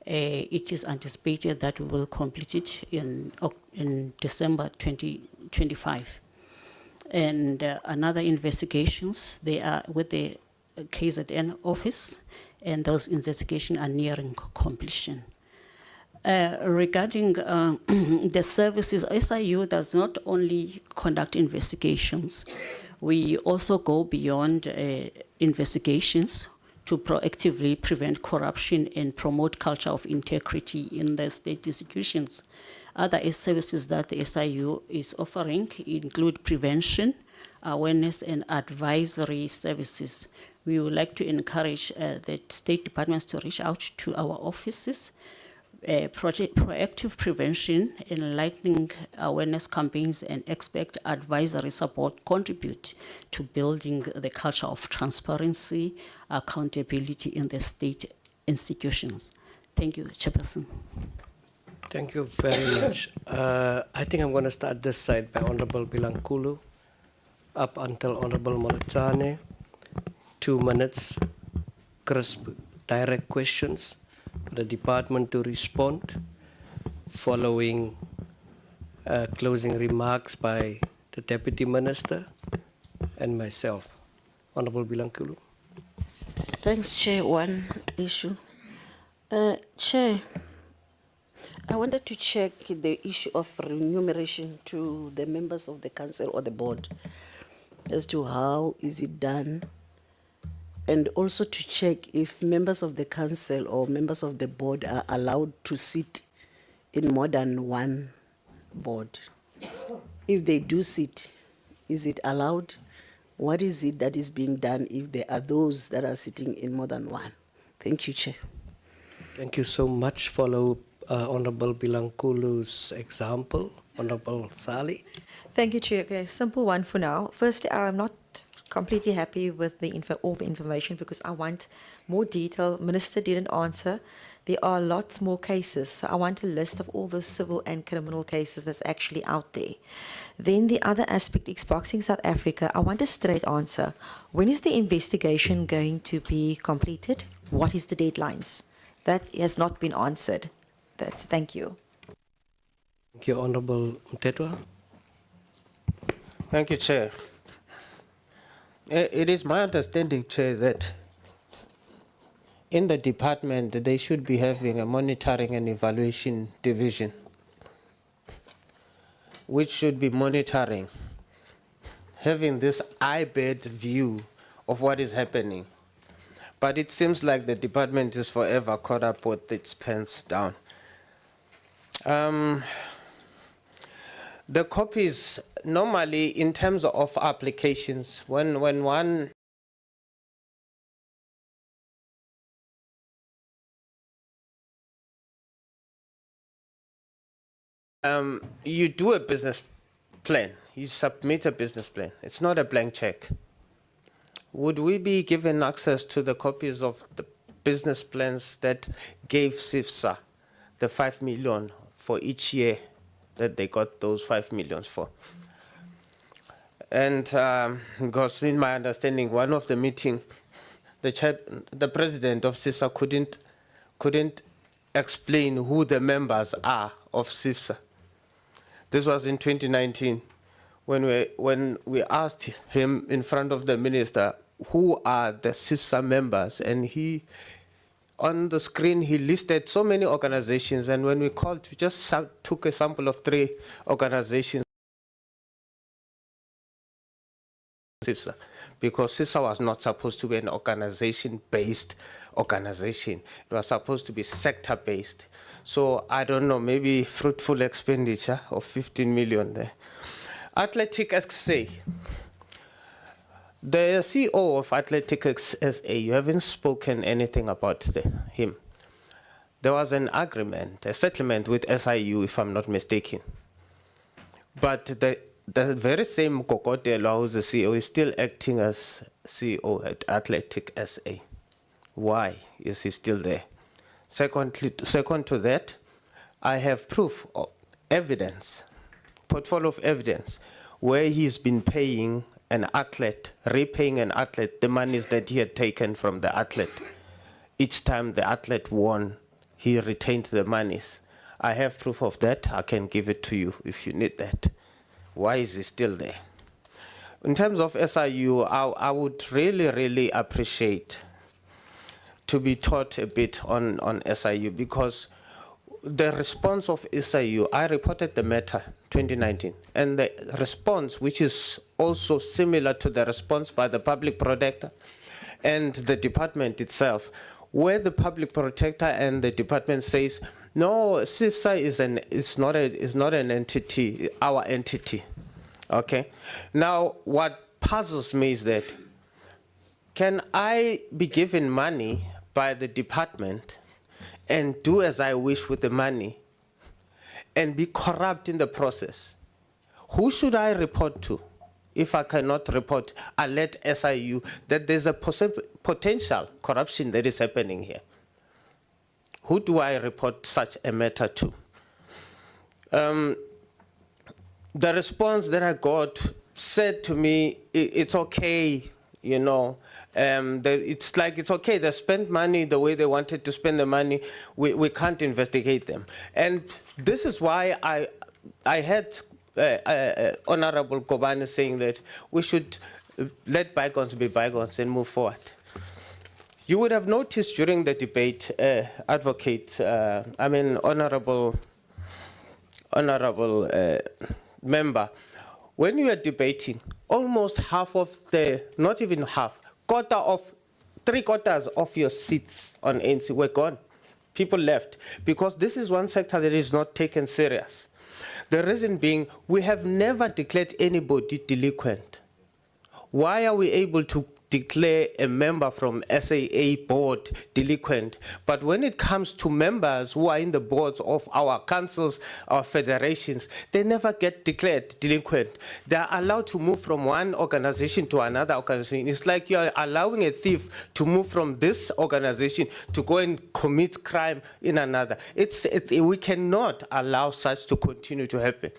It is anticipated that we will complete it in December 2025. And another investigations, they are with the KZN office, and those investigations are nearing completion. Regarding the services, SIU does not only conduct investigations, we also go beyond investigations to proactively prevent corruption and promote culture of integrity in the state institutions. Other services that the SIU is offering include prevention, awareness, and advisory services. We would like to encourage the state departments to reach out to our offices. Proactive prevention, enlightening awareness campaigns, and expert advisory support contribute to building the culture of transparency, accountability in the state institutions. Thank you, Chairperson. Thank you very much. I think I'm going to start this side by Honorable Bilankulu up until Honorable Molatane. 2 minutes, crisp, direct questions for the department to respond, following closing remarks by the Deputy Minister and myself. Honorable Bilankulu. Thanks, Chair. One issue. Chair, I wanted to check the issue of remuneration to the members of the council or the board as to how is it done, and also to check if members of the council or members of the board are allowed to sit in more than one board. If they do sit, is it allowed? What is it that is being done if there are those that are sitting in more than one? Thank you, Chair. Thank you so much. Follow Honorable Bilankulu's example. Honorable Sali. Thank you, Chair. Okay, simple one for now. Firstly, I'm not completely happy with the all the information because I want more detail. Minister didn't answer. There are lots more cases, so I want a list of all those civil and criminal cases that's actually out there. Then the other aspect, Xboxing South Africa, I want a straight answer. When is the investigation going to be completed? What is the deadlines? That has not been answered. Thank you. Thank you, Honorable Mtetwa. Thank you, Chair. It is my understanding, Chair, that in the department they should be having a monitoring and evaluation division, which should be monitoring, having this eye-bed view of what is happening. But it seems like the department is forever caught up with its pants down. The copies, normally in terms of applications, when one you do a business plan, you submit a business plan. It's not a blank check. Would we be given access to the copies of the business plans that gave CCIFSA the 5 million for each year that they got those 5 millions for? And because in my understanding, one of the meeting, the president of CCIFSA couldn't explain who the members are of CCIFSA. This was in 2019 when we asked him in front of the minister, who are the CCIFSA members? And he, on the screen, he listed so many organizations. And when we called, we just took a sample of 3 organizations. CCIFSA, because CCIFSA was not supposed to be an organization-based organization. It was supposed to be sector-based. So I don't know, maybe fruitful expenditure of 15 million there. Athletic SA. The CEO of Athletic SA, you haven't spoken anything about him. There was an agreement, a settlement with SIU, if I'm not mistaken. But the very same Kokotelo, who's the CEO, is still acting as CEO at Athletic SA. Why is he still there? Second to that, I have proof of evidence, portfolio of evidence, where he's been paying an athlete, repaying an athlete the monies that he had taken from the athlete. Each time the athlete won, he retained the monies. I have proof of that. I can give it to you if you need that. Why is he still there? In terms of SIU, I would really, really appreciate to be taught a bit on SIU, because the response of SIU, I reported the matter 2019, and the response, which is also similar to the response by the public protector and the department itself, where the public protector and the department says, no, CCIFSA is not an entity, our entity. Okay. Now, what puzzles me is that, can I be given money by the department and do as I wish with the money and be corrupt in the process? Who should I report to? If I cannot report, alert SIU that there's a potential corruption that is happening here. Who do I report such a matter to? The response that I got said to me, it's okay, you know, it's like, it's okay, they spent money the way they wanted to spend the money, we can't investigate them. And this is why I had Honorable Kobane saying that we should let bygones be bygones and move forward. You would have noticed during the debate, honorable member, when you were debating, almost half of the, not even half, 3/4 of your seats on ANC were gone. People left, because this is one sector that is not taken serious. The reason being, we have never declared anybody delinquent. Why are we able to declare a member from SAA board delinquent. But when it comes to members who are in the boards of our councils, our federations, they never get declared delinquent. They are allowed to move from one organization to another organization. It's like you are allowing a thief to move from this organization to go and commit crime in another. We cannot allow such to continue to happen.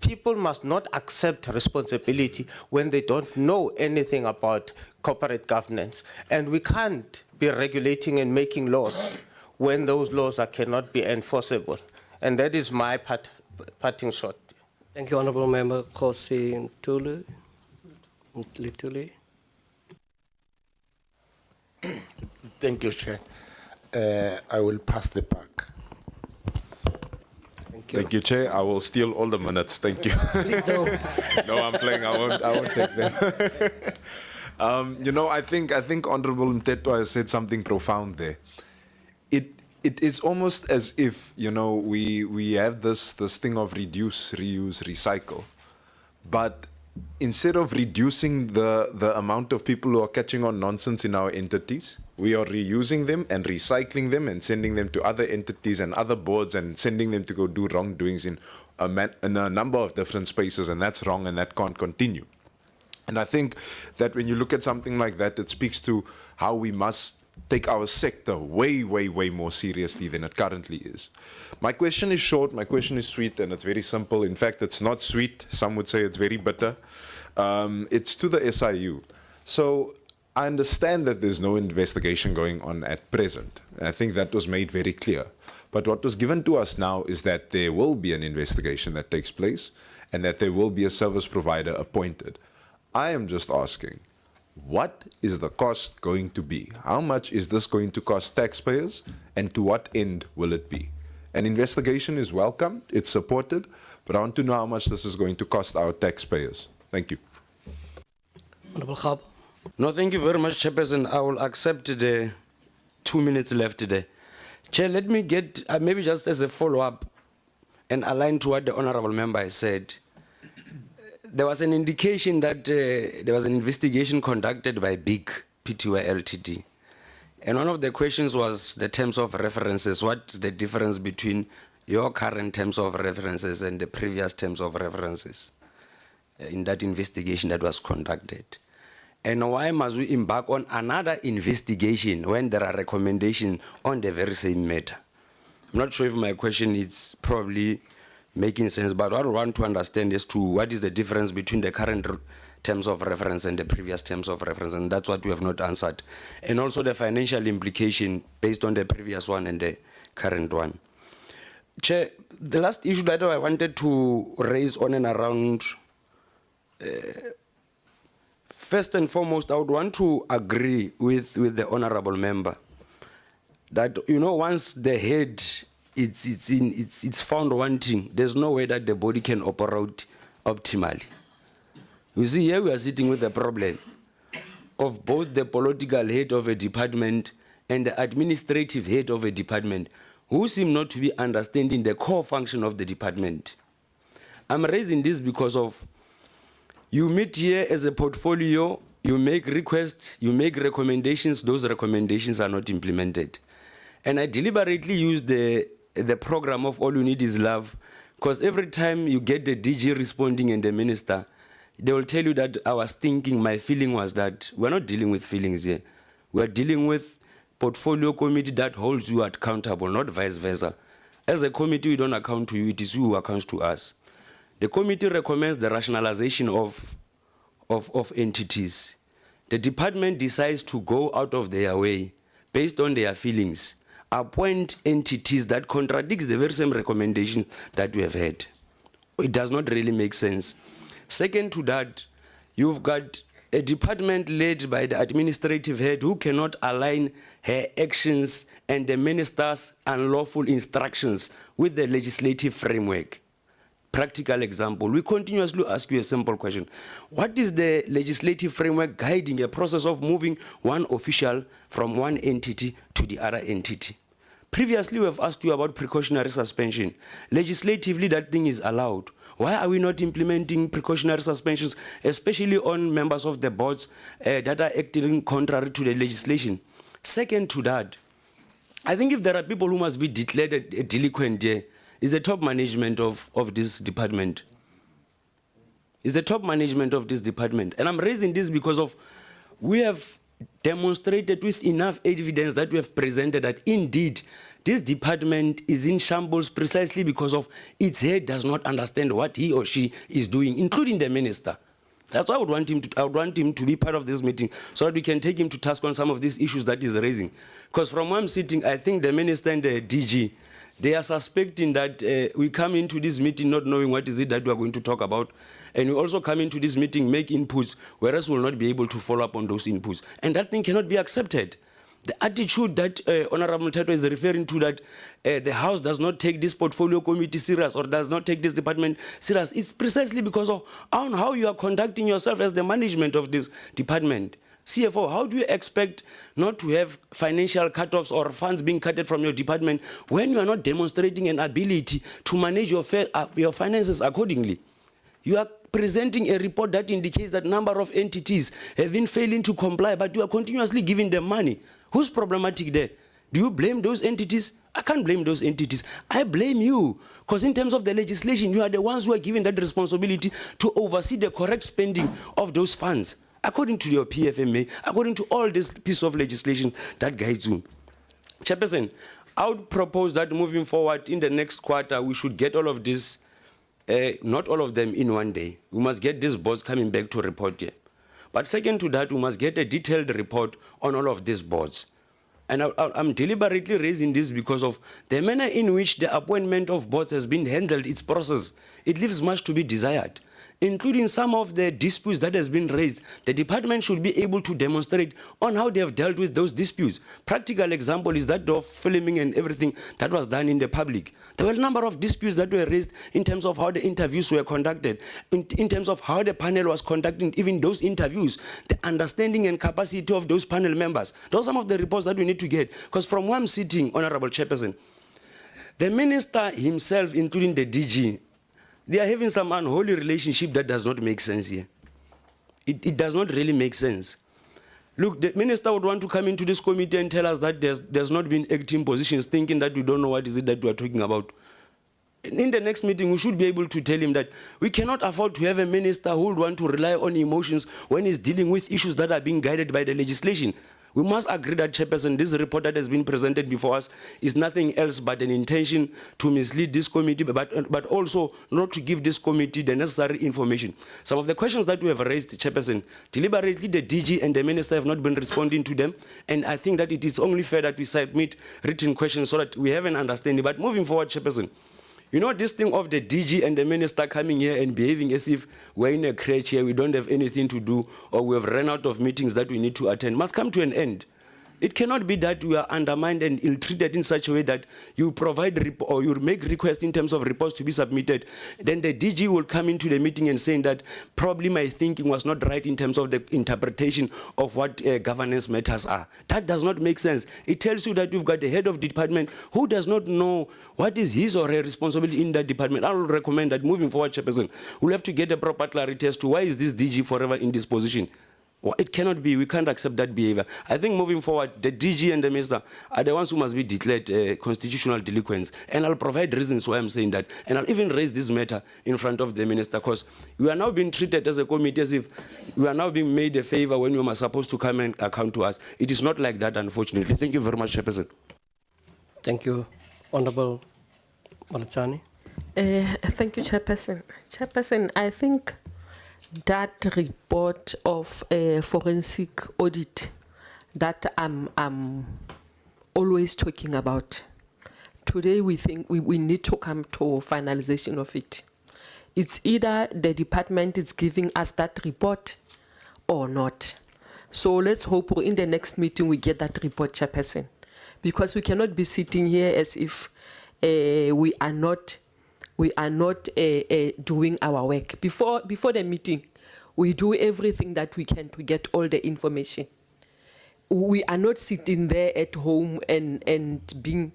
People must not accept responsibility when they don't know anything about corporate governance. And we can't be regulating and making laws when those laws cannot be enforceable. And that is my parting shot. Thank you, Honourable Member Kosi Ntuli. Thank you, Chair. I will pass the buck. Thank you, Chair. I will steal all the minutes. Thank you. Please don't. No, I'm playing. I won't take them. I think Honourable Mtetwa has said something profound there. It is almost as if, we have this thing of reduce, reuse, recycle. But instead of reducing the amount of people who are catching on nonsense in our entities, we are reusing them and recycling them and sending them to other entities and other boards and sending them to go do wrongdoings in a number of different spaces, and that's wrong and that can't continue. And I think that when you look at something like that, it speaks to how we must take our sector way, way, way more seriously than it currently is. My question is short, my question is sweet, and it's very simple. In fact, it's not sweet. Some would say it's very bitter. It's to the SIU. So I understand that there's no investigation going on at present. I think that was made very clear. But what was given to us now is that there will be an investigation that takes place and that there will be a service provider appointed. I am just asking, what is the cost going to be? How much is this going to cost taxpayers, and to what end will it be? An investigation is welcome, it's supported, but I want to know how much this is going to cost our taxpayers. Thank you. Honourable Khab. No, thank you very much, Chairperson. I will accept the 2 minutes left today. Chair, let me get, maybe just as a follow-up and align to what the Honourable Member has said. There was an indication that there was an investigation conducted by BIG Pty Ltd. And one of the questions was the terms of references. What's the difference between your current terms of references and the previous terms of references in that investigation that was conducted? And why must we embark on another investigation when there are recommendations on the very same matter? I'm not sure if my question is probably making sense, but what I want to understand is what is the difference between the current terms of reference and the previous terms of reference, and that's what we have not answered. And also the financial implication based on the previous one and the current one. Chair, the last issue that I wanted to raise on and around, first and foremost, I would want to agree with the Honourable Member that, once the head it's found wanting, there's no way that the body can operate optimally. You see, here we are sitting with the problem of both the political head of a department and the administrative head of a department who seem not to be understanding the core function of the department. I'm raising this because of you meet here as a portfolio, you make requests, you make recommendations, those recommendations are not implemented. And I deliberately use the program of All You Need Is Love, because every time you get the DG responding and the minister, they will tell you that I was thinking, my feeling was that we're not dealing with feelings here. We're dealing with portfolio committee that holds you accountable, not vice versa. As a committee, we don't account to you, it is you who accounts to us. The committee recommends the rationalization of entities. The department decides to go out of their way, based on their feelings, appoint entities that contradicts the very same recommendation that we have had. It does not really make sense. Second to that, you've got a department led by the administrative head who cannot align her actions and the minister's unlawful instructions with the legislative framework. Practical example, we continuously ask you a simple question. What is the legislative framework guiding a process of moving one official from one entity to the other entity? Previously, we have asked you about precautionary suspension. Legislatively, that thing is allowed. Why are we not implementing precautionary suspensions, especially on members of the boards that are acting contrary to the legislation? Second to that, I think if there are people who must be declared a delinquent here, is the top management of this department. Is the top management of this department. And I'm raising this because of we have demonstrated with enough evidence that we have presented that indeed this department is in shambles precisely because of its head does not understand what he or she is doing, including the minister. That's why I would want him to be part of this meeting so that we can take him to task on some of these issues that he's raising. Because from where I'm sitting, I think the minister and the DG, they are suspecting that we come into this meeting not knowing what is it that we are going to talk about. And we also come into this meeting, make inputs, whereas we will not be able to follow up on those inputs. And that thing cannot be accepted. The attitude that Honorable Tato is referring to, that the House does not take this portfolio committee serious or does not take this department serious, is precisely because of how you are conducting yourself as the management of this department. CFO, how do you expect not to have financial cutoffs or funds being cutted from your department when you are not demonstrating an ability to manage your finances accordingly? You are presenting a report that indicates that number of entities have been failing to comply, but you are continuously giving them money. Who's problematic there? Do you blame those entities? I can't blame those entities. I blame you. Because in terms of the legislation, you are the ones who are given that responsibility to oversee the correct spending of those funds, according to your PFMA, according to all this piece of legislation that guides you. Chairperson, I would propose that moving forward in the next quarter, we should get all of this, not all of them in one day. We must get these boards coming back to report here. But second to that, we must get a detailed report on all of these boards. And I'm deliberately raising this because of the manner in which the appointment of boards has been handled, its process. It leaves much to be desired, including some of the disputes that has been raised. The department should be able to demonstrate on how they have dealt with those disputes. Practical example is that of filming and everything that was done in the public. There were a number of disputes that were raised in terms of how the interviews were conducted, in terms of how the panel was conducting even those interviews, the understanding and capacity of those panel members. Those are some of the reports that we need to get. Because from where I'm sitting, Honorable Chairperson, the minister himself, including the DG, they are having some unholy relationship that does not make sense here. It does not really make sense. Look, the minister would want to come into this committee and tell us that there's not been acting positions, thinking that we don't know what is it that we are talking about. In the next meeting, we should be able to tell him that we cannot afford to have a minister who would want to rely on emotions when he's dealing with issues that are being guided by the legislation. We must agree that, Chairperson, this report that has been presented before us is nothing else but an intention to mislead this committee, but also not to give this committee the necessary information. Some of the questions that we have raised, Chairperson, deliberately the DG and the minister have not been responding to them, and I think that it is only fair that we submit written questions so that we have an understanding. But moving forward, Chairperson, you know, this thing of the DG and the minister coming here and behaving as if we're in a crèche here, we don't have anything to do, or we have run out of meetings that we need to attend, must come to an end. It cannot be that we are undermined and ill-treated in such a way that you provide or you make requests in terms of reports to be submitted. Then the DG will come into the meeting and saying that probably my thinking was not right in terms of the interpretation of what governance matters are. That does not make sense. It tells you that you've got the head of department who does not know what is his or her responsibility in that department. I will recommend that moving forward, Chairperson, we'll have to get a proper clarity as to why is this DG forever in this position. Well, it cannot be. We can't accept that behavior. I think moving forward, the DG and the minister are the ones who must be declared constitutional delinquents. And I'll provide reasons why I'm saying that. And I'll even raise this matter in front of the minister, because we are now being treated as a committee as if we are now being made a favor when we are supposed to come and account to us. It is not like that, unfortunately. Thank you very much, Chairperson. Thank you. Honorable Malatsani. Thank you, Chairperson. Chairperson, I think that report of forensic audit that I'm always talking about, today we think we need to come to finalization of it. It's either the department is giving us that report or not. So let's hope in the next meeting we get that report, Chairperson, because we cannot be sitting here as if we are not doing our work. Before the meeting, we do everything that we can to get all the information. We are not sitting there at home and being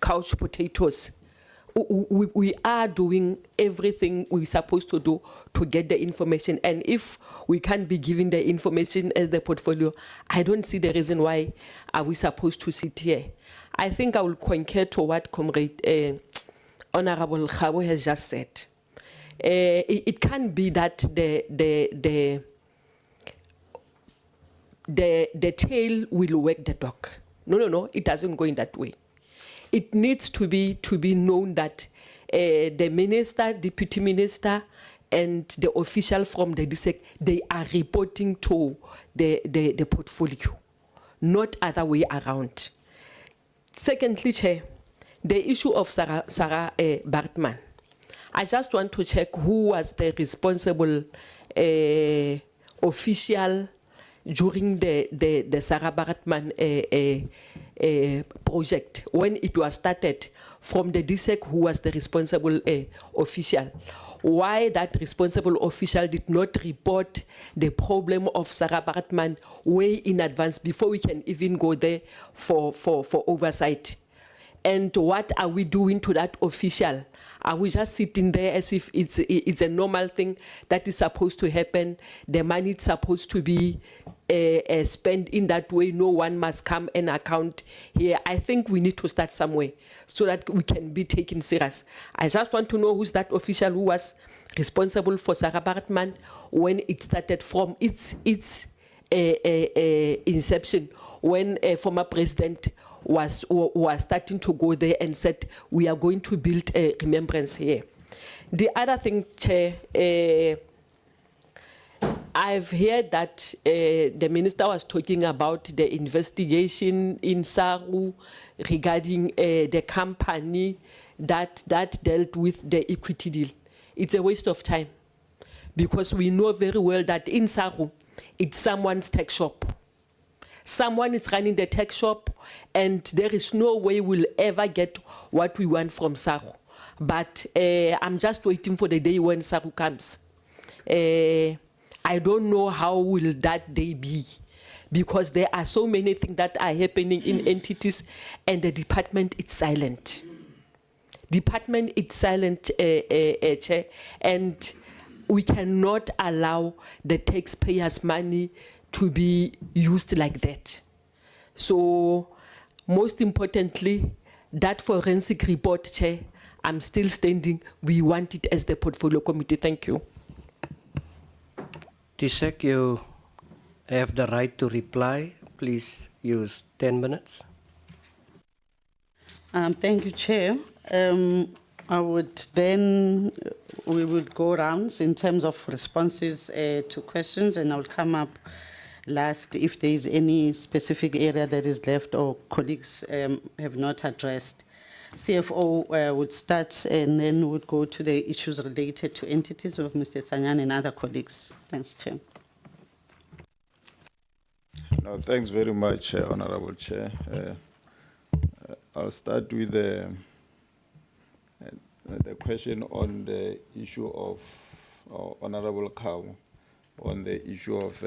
couch potatoes. we are doing everything we're supposed to do to get the information. And if we can't be given the information as the portfolio, I don't see the reason why are we supposed to sit here. I think I will concur to what Comrade Honorable Khabo has just said. It can't be that the tail will wag the dog. No, it doesn't go in that way. It needs to be known that the minister, deputy minister, and the official from the DSEC, they are reporting to the portfolio, not other way around. Secondly, Chair, the issue of Sarah Bartman. I just want to check who was the responsible official during the Sarah Bartman project. When it was started from the DSEC, who was the responsible official. Why that responsible official did not report the problem of Sarah Bartman way in advance before we can even go there for oversight. And what are we doing to that official? Are we just sitting there as if it's a normal thing that is supposed to happen? The money is supposed to be spent in that way. No one must come and account here. I think we need to start somewhere so that we can be taken serious. I just want to know who's that official who was responsible for Sarah Bartman when it started from its inception, when a former president was starting to go there and said, we are going to build a remembrance here. The other thing, Chair, I've heard that the minister was talking about the investigation in Saru regarding the company that dealt with the equity deal. It's a waste of time because we know very well that in Saru, it's someone's tech shop. Someone is running the tech shop, and there is no way we'll ever get what we want from Saru. But I'm just waiting for the day when Saru comes. I don't know how will that day be, because there are so many things that are happening in entities, and the department is silent. Department is silent, Chair, and we cannot allow the taxpayers' money to be used like that. So, most importantly, that forensic report, Chair, I'm still standing. We want it as the portfolio committee. Thank you. DSEC, you have the right to reply. Please use 10 minutes. Thank you, Chair. We would go rounds in terms of responses to questions, and I'll come up last if there is any specific area that is left or colleagues have not addressed. CFO would start, and then would go to the issues related to entities of Mr. Sanyan and other colleagues. Thanks, Chair. No, thanks very much, Honorable Chair. I'll start with the question on the issue of Honorable Khao, on the issue of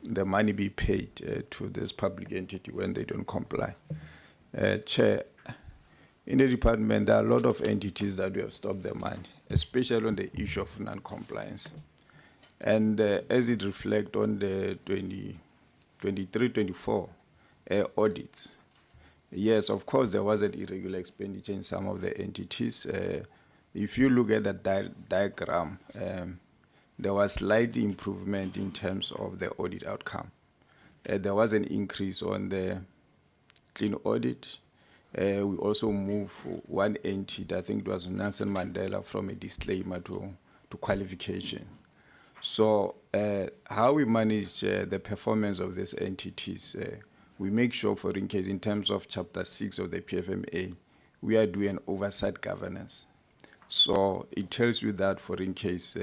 the money be paid to this public entity when they don't comply. Chair, in the department, there are a lot of entities that we have stopped their money, especially on the issue of non-compliance. And as it reflects on the 23-24 audits, yes, of course, there was an irregular expenditure in some of the entities. If you look at the diagram, there was slight improvement in terms of the audit outcome. There was an increase on the clean audit. We also moved one entity, I think it was Nelson Mandela, from a disclaimer to qualification. So how we manage the performance of these entities, we make sure, for in case, in terms of Chapter 6 of the PFMA, we are doing oversight governance. So it tells you that, for in case,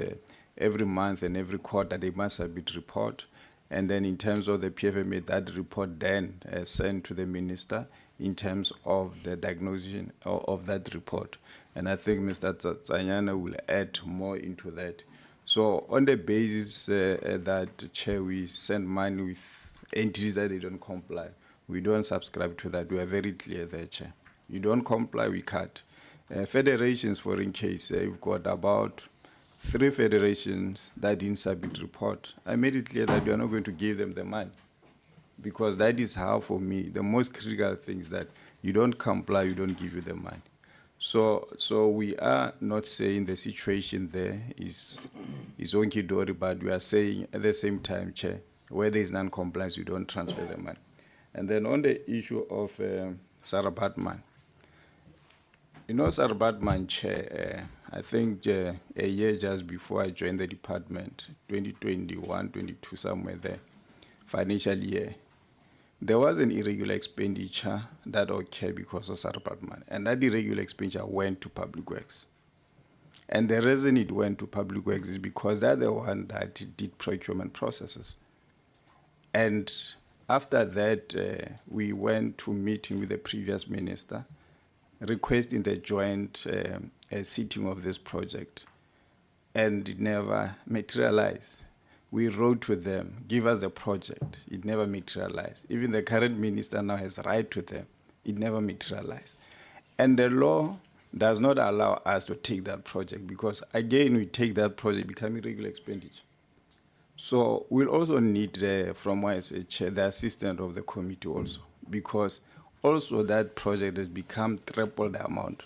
every month and every quarter they must submit report, and then in terms of the PFMA, that report then sent to the minister in terms of the diagnosis of that report. And I think Mr. Tsanyana will add more into that. So on the basis that, Chair, we send money with entities that they don't comply, we don't subscribe to that. We are very clear there, Chair. You don't comply, we cut. Federations, for in case, you've got about 3 federations that didn't submit report. I made it clear that we are not going to give them the money, because that is how, for me, the most critical thing is that you don't comply, you don't give you the money. So we are not saying the situation there is onky-dory, but we are saying at the same time, Chair, where there is non-compliance, you don't transfer the money. And then on the issue of Sarah Batman, you know, Sarah Batman, Chair, I think a year just before I joined the department, 2021, 22, somewhere there, financial year, there was an irregular expenditure that occurred because of Sarah Batman, and that irregular expenditure went to Public Works. And the reason it went to Public Works is because they're the one that did procurement processes. And after that, we went to meeting with the previous minister, requesting the joint sitting of this project, and it never materialized. We wrote to them, give us the project. It never materialized. Even the current minister now has write to them. It never materialized. And the law does not allow us to take that project, because again, we take that project, becoming regular expenditure. So we'll also need, from what I said, Chair, the assistant of the committee also, because also that project has become triple the amount.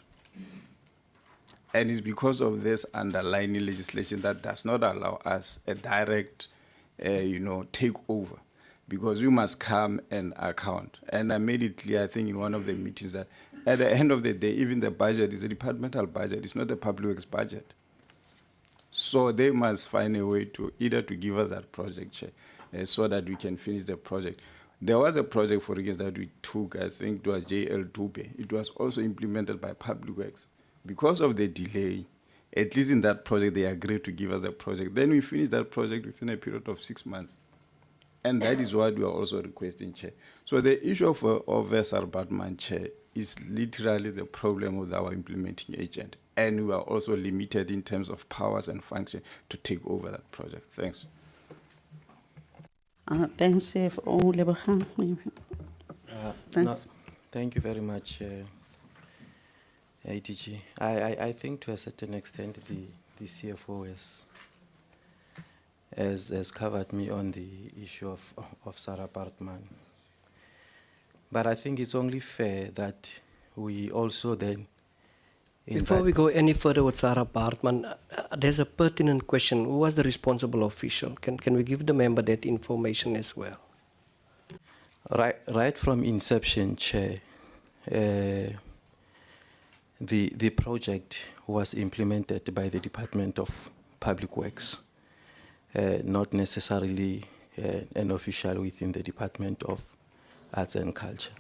And it's because of this underlying legislation that does not allow us a direct, takeover, because we must come and account. And I made it clear, I think, in one of the meetings that at the end of the day, even the budget is a departmental budget. It's not the Public Works budget. So they must find a way to either to give us that project, Chair, so that we can finish the project. There was a project, for instance, that we took, I think it was JL Dube. It was also implemented by Public Works. Because of the delay, at least in that project, they agreed to give us a project. Then we finished that project within a period of 6 months. And that is what we are also requesting, Chair. So the issue of SR Batman, Chair, is literally the problem with our implementing agent. And we are also limited in terms of powers and function to take over that project. Thanks. Thanks, Lebogang. Thanks. No, thank you very much, ADG. I think to a certain extent the CFO has covered me on the issue of Sarah Bartman. But I think it's only fair that we also then Before we go any further with Sarah Bartman, there's a pertinent question. Who was the responsible official? Can we give the member that information as well? Right from inception, Chair, the project was implemented by the Department of Public Works, not necessarily an official within the Department of Arts and Culture.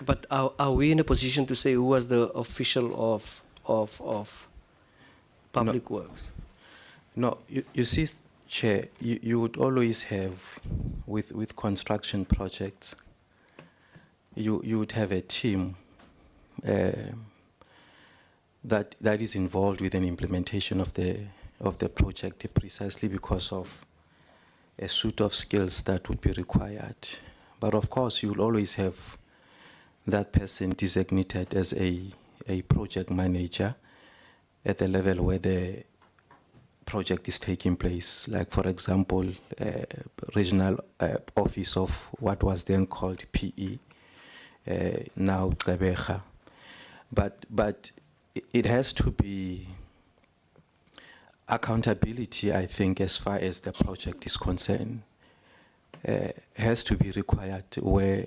But are we in a position to say who was the official of Public Works? No, you see, Chair, you would always have, with construction projects, you would have a team that is involved with an implementation of the project, precisely because of a suite of skills that would be required. But of course, you will always have that person designated as a project manager at the level where the project is taking place. Like, for example, regional office of what was then called PE, now Gqeberha. But it has to be accountability, I think, as far as the project is concerned, has to be required where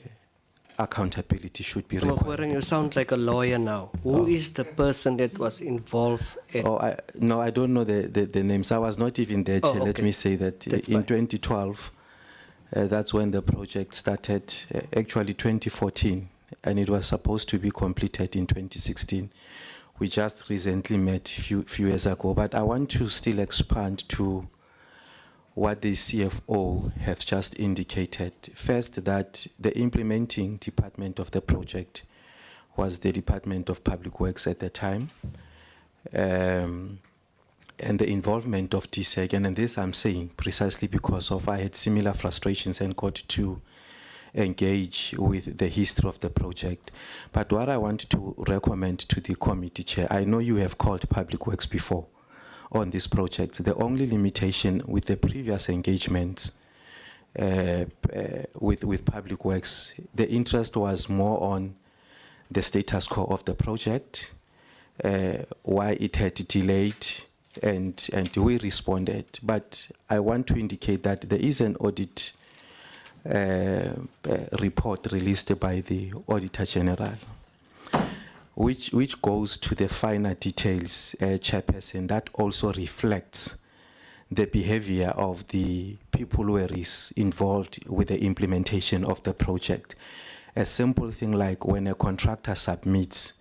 accountability should be required. You sound like a lawyer now. Who is the person that was involved? No, I don't know the names. I was not even there, Chair. Okay. Let me say that in 2012, that's when the project started, actually 2014, and it was supposed to be completed in 2016. We just recently met few years ago, but I want to still expand to what the CFO has just indicated. First, that the implementing department of the project was the Department of Public Works at the time, and the involvement of DSEG, and this I'm saying precisely because of I had similar frustrations and got to engage with the history of the project. But what I want to recommend to the committee chair, I know you have called Public Works before on this project. The only limitation with the previous engagements with Public Works, the interest was more on the status quo of the project, why it had delayed, and we responded. But I want to indicate that there is an audit report released by the Auditor General, which goes to the finer details, Chairperson, that also reflects the behavior of the people who were involved with the implementation of the project. A simple thing like when a contractor submits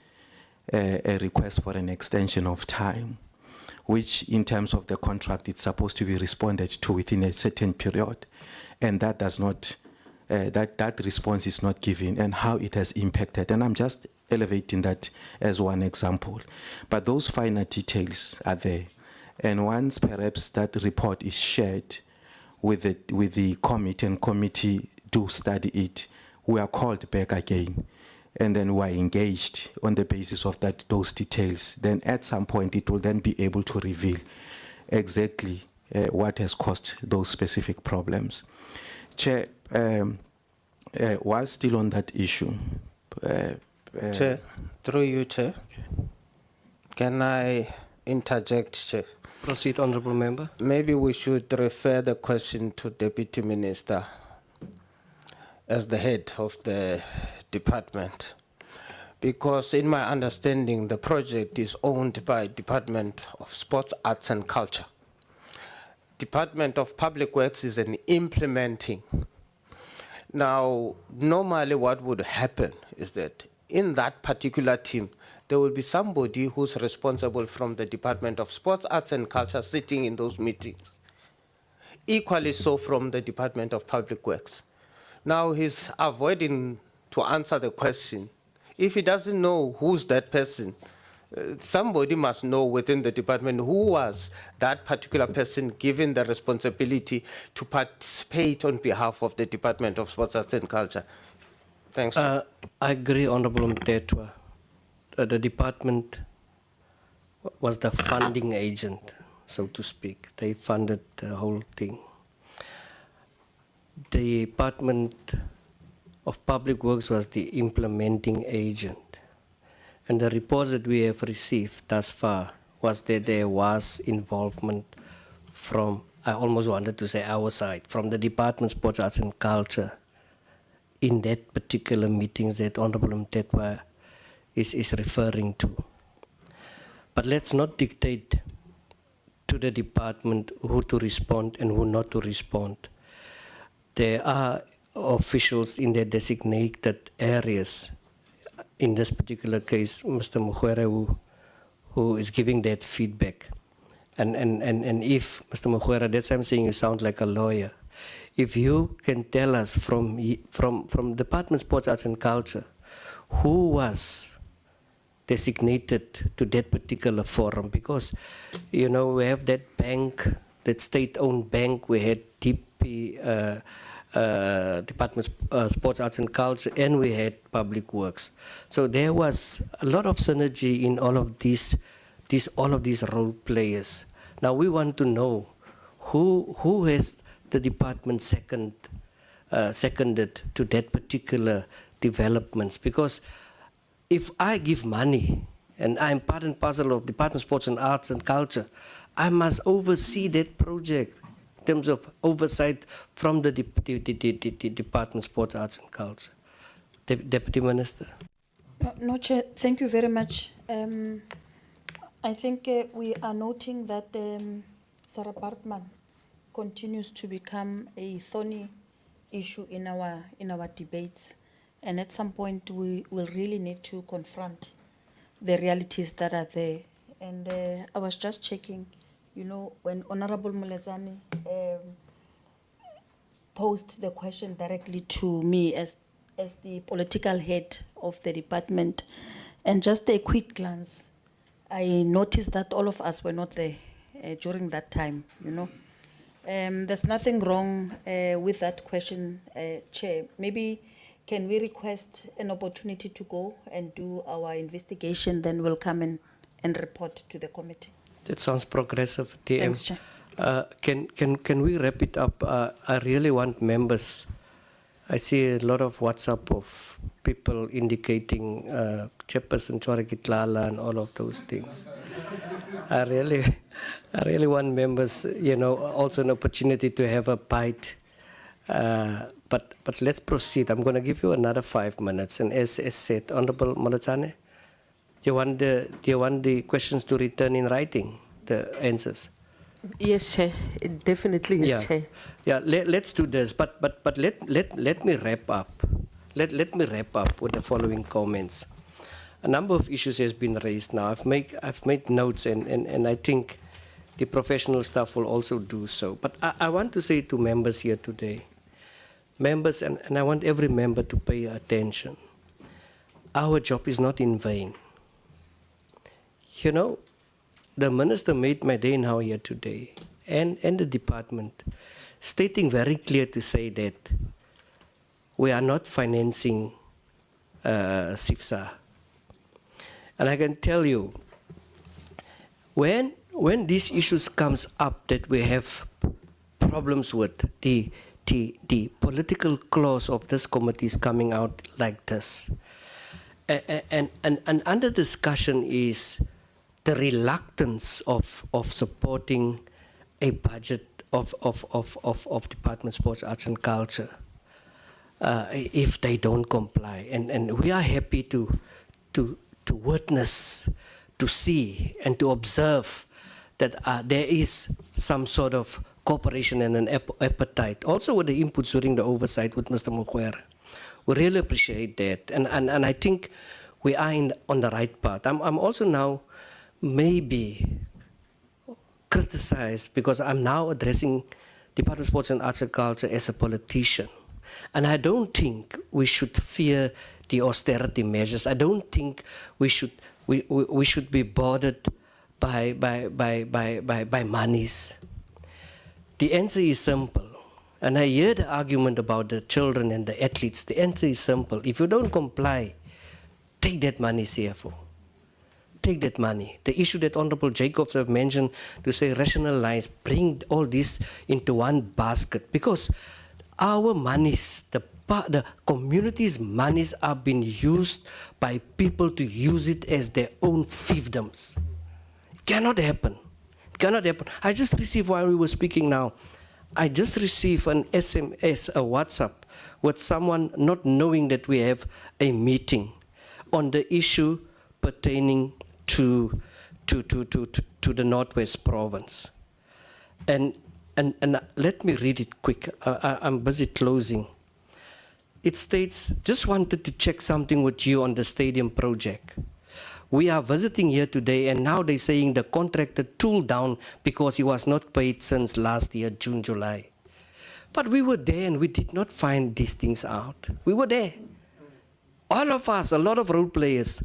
a request for an extension of time, which in terms of the contract it's supposed to be responded to within a certain period, and that does not, that response is not given, and how it has impacted. And I'm just elevating that as one example. But those finer details are there. And once perhaps that report is shared with the committee, and committee do study it, we are called back again, and then we are engaged on the basis of those details. Then at some point it will then be able to reveal exactly what has caused those specific problems. Chair, while still on that issue, Chair, through you, Chair. Can I interject, Chair? Proceed, Honourable Member. Maybe we should refer the question to Deputy Minister as the head of the department. Because in my understanding, the project is owned by Department of Sports, Arts and Culture. Department of Public Works is an implementing. Now, normally what would happen is that in that particular team, there will be somebody who's responsible from the Department of Sports, Arts and Culture sitting in those meetings. Equally so from the Department of Public Works. Now he's avoiding to answer the question. If he doesn't know who's that person, somebody must know within the department who was that particular person given the responsibility to participate on behalf of the Department of Sports, Arts and Culture. Thanks. I agree, Honourable Mtetwa. The department was the funding agent, so to speak. They funded the whole thing. The Department of Public Works was the implementing agent. And the reports that we have received thus far was that there was involvement from, I almost wanted to say our side, from the Department of Sports, Arts and Culture in that particular meetings that Honourable Mtetwa is referring to. But let's not dictate to the department who to respond and who not to respond. There are officials in their designated areas. In this particular case, Mr. Mogwera, who is giving that feedback. And if, Mr. Mogwera, that's why I'm saying you sound like a lawyer. If you can tell us from Department of Sports, Arts and Culture, who was designated to that particular forum, because, you know, we have that bank, that state-owned bank, we had DP, Department of Sports, Arts and Culture, and we had Public Works. So there was a lot of synergy in all of these role players. Now we want to know who has the department seconded to that particular developments, because if I give money and I'm part and parcel of Department of Sports and Arts and Culture, I must oversee that project in terms of oversight from the Department of Sports, Arts and Culture. Deputy Minister. No, Chair, thank you very much. I think we are noting that Sarah Bartman continues to become a thorny issue in our debates. And at some point, we will really need to confront the realities that are there. And I was just checking, you know, when Honorable Mulezani posed the question directly to me as the political head of the department, and just a quick glance, I noticed that all of us were not there during that time, you know. There's nothing wrong with that question, Chair. Maybe can we request an opportunity to go and do our investigation, then we'll come in and report to the committee. That sounds progressive, TM. Thanks, Chair. Can we wrap it up? I really want members. I see a lot of WhatsApp of people indicating Chairperson Chwarekitlala and all of those things. I really want members, also an opportunity to have a bite. But let's proceed. I'm going to give you another 5 minutes. And as said, Honorable Molotsane, do you want the questions to return in writing, the answers? Yes, Chair. It definitely is, Chair. Yeah. Let's do this. But let me wrap up. Let me wrap up with the following comments. A number of issues has been raised now. I've made notes, and I think the professional staff will also do so. But I want to say to members here today, members, and I want every member to pay attention. Our job is not in vain. The minister made my day now here today, and the department, stating very clear to say that we are not financing CCIFSA. And I can tell you, when these issues comes up that we have problems with, the political clause of this committee is coming out like this. And under discussion is the reluctance of supporting a budget of Department of Sports, Arts and Culture if they don't comply. And we are happy to witness, to see, and to observe that there is some sort of cooperation and an appetite. Also with the inputs during the oversight with Mr. Mugwera. We really appreciate that. And I think we are on the right path. I'm also now maybe criticized because I'm now addressing Department of Sports and Arts and Culture as a politician. And I don't think we should fear the austerity measures. I don't think we should be bothered by monies. The answer is simple. And I hear the argument about the children and the athletes. The answer is simple. If you don't comply, take that money, CFO. Take that money. The issue that Honorable Jacobs have mentioned to say rationalize, bring all this into one basket. Because our monies, the community's monies are being used by people to use it as their own fiefdoms. It cannot happen. It cannot happen. I just received, while we were speaking now, I just received an SMS, a WhatsApp, with someone not knowing that we have a meeting on the issue pertaining to the Northwest Province. And let me read it quick. I'm busy closing. It states, just wanted to check something with you on the stadium project. We are visiting here today, and now they're saying the contractor tooled down because he was not paid since last year, June, July. But we were there and we did not find these things out. We were there. All of us, a lot of role players.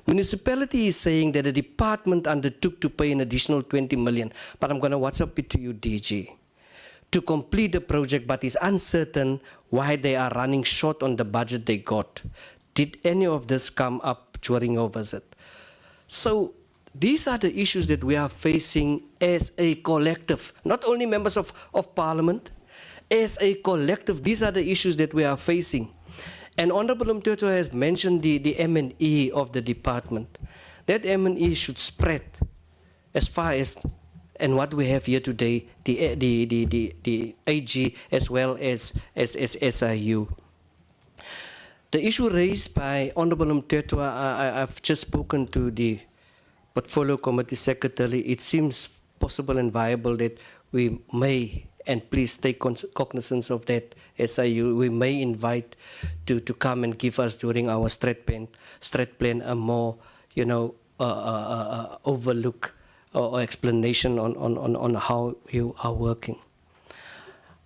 Municipality is saying that the department undertook to pay an additional 20 million. But I'm going to WhatsApp it to you, DG. To complete the project, but it's uncertain why they are running short on the budget they got. Did any of this come up during your visit? So these are the issues that we are facing as a collective, not only members of Parliament, as a collective. These are the issues that we are facing. And Honorable Mthethwa has mentioned the M&E of the department. That M&E should spread as far as, and what we have here today, the AG as well as SIU. The issue raised by Honorable Mthethwa, I've just spoken to the Portfolio Committee Secretary. It seems possible and viable that we may, and please take cognizance of that, SIU, we may invite to come and give us during our strat plan a more, overlook or explanation on how you are working.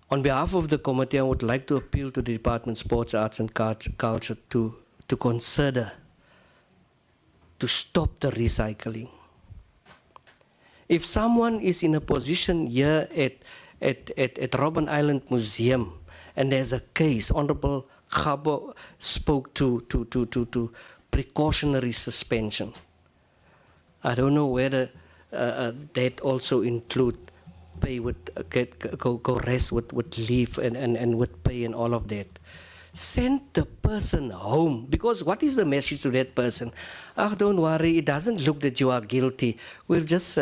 On behalf of the committee, I would like to appeal to the Department of Sports, Arts and Culture to consider to stop the recycling. If someone is in a position here at Robben Island Museum, and there's a case. Honorable Gabo spoke to precautionary suspension. I don't know whether that also include pay with go rest with leave and with pay and all of that. Send the person home, because what is the message to that person? Don't worry, it doesn't look that you are guilty. We'll just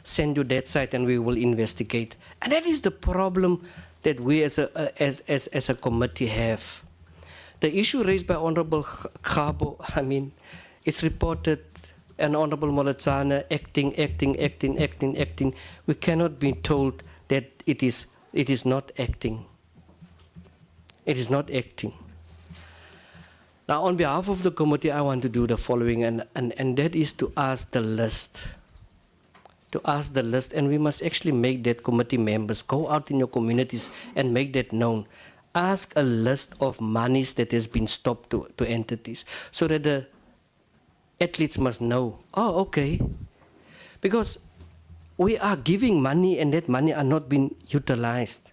send you that side and we will investigate. And that is the problem that we as a committee have. The issue raised by Honorable Gabo, I mean, it's reported, and Honorable Moletsane acting. We cannot be told that it is not acting. It is not acting. Now, on behalf of the committee, I want to do the following, and that is to ask the list. To ask the list, and we must actually make that committee members go out in your communities and make that known. Ask a list of monies that has been stopped to entities, so that the athletes must know, oh, okay. Because we are giving money and that money are not being utilized.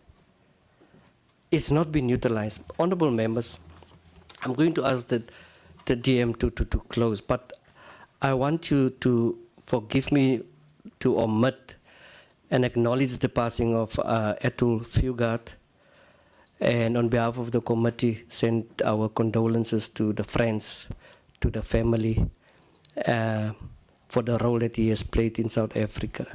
It's not been utilized. Honorable members, I'm going to ask the DM to close, but I want you to forgive me to omit and acknowledge the passing of Atul Fugard, and on behalf of the committee, send our condolences to the friends, to the family, for the role that he has played in South Africa.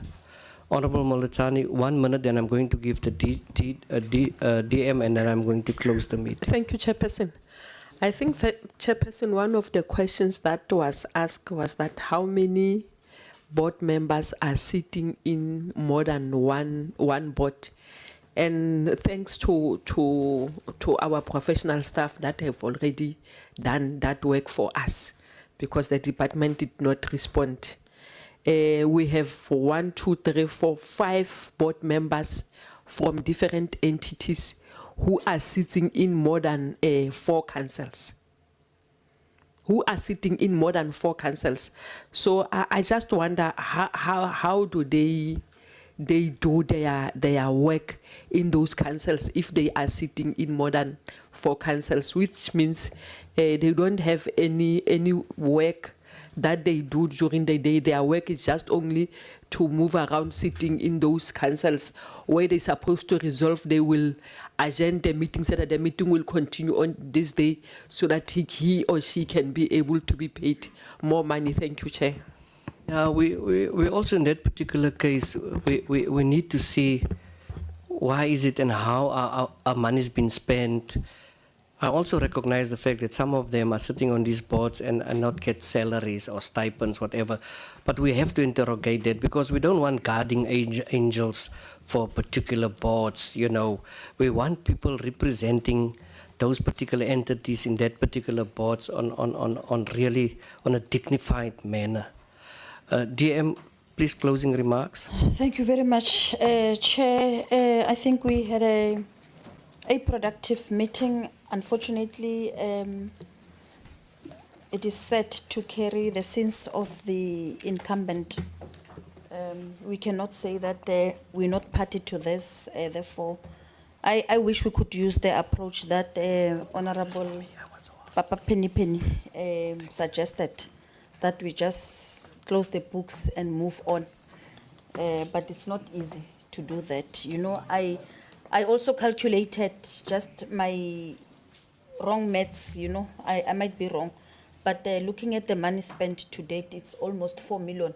Honorable Moletsane, 1 minute, then I'm going to give the DM, and then I'm going to close the meeting. Thank you, Chairperson. I think that, Chairperson, one of the questions that was asked was that how many board members are sitting in more than one board. And thanks to our professional staff that have already done that work for us, because the department did not respond. We have 1, 2, 3, 4, 5 board members from different entities who are sitting in more than 4 councils. So I just wonder how do they do their work in those councils if they are sitting in more than 4 councils, which means they don't have any work that they do during the day. Their work is just only to move around sitting in those councils where they're supposed to resolve. They will adjourn the meeting so that the meeting will continue on this day so that he or she can be able to be paid more money. Thank you, Chair. We also, in that particular case, we need to see why is it and how our money is being spent. I also recognize the fact that some of them are sitting on these boards and not get salaries or stipends, whatever. But we have to interrogate that, because we don't want guardian angels for particular boards. You know, we want people representing those particular entities in that particular boards on really on a dignified manner. DM, please, closing remarks. Thank you very much, Chair. I think we had a productive meeting. Unfortunately, it is set to carry the sins of the incumbent. We cannot say that we're not party to this. Therefore, I wish we could use the approach that Honorable Papa Penny suggested, that we just close the books and move on. But it's not easy to do that. You know, I also calculated just my wrong maths, you know, I might be wrong. But looking at the money spent to date, it's almost 4 million.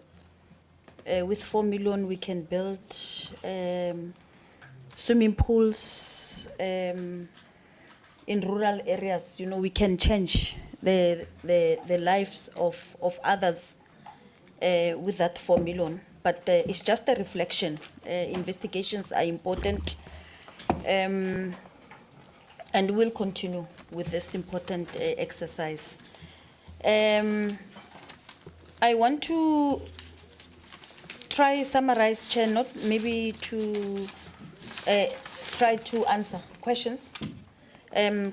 With 4 million, we can build swimming pools in rural areas. You know, we can change the lives of others with that 4 million. But it's just a reflection. Investigations are important. And we'll continue with this important exercise. I want to summarize, Chair, not maybe to try to answer questions.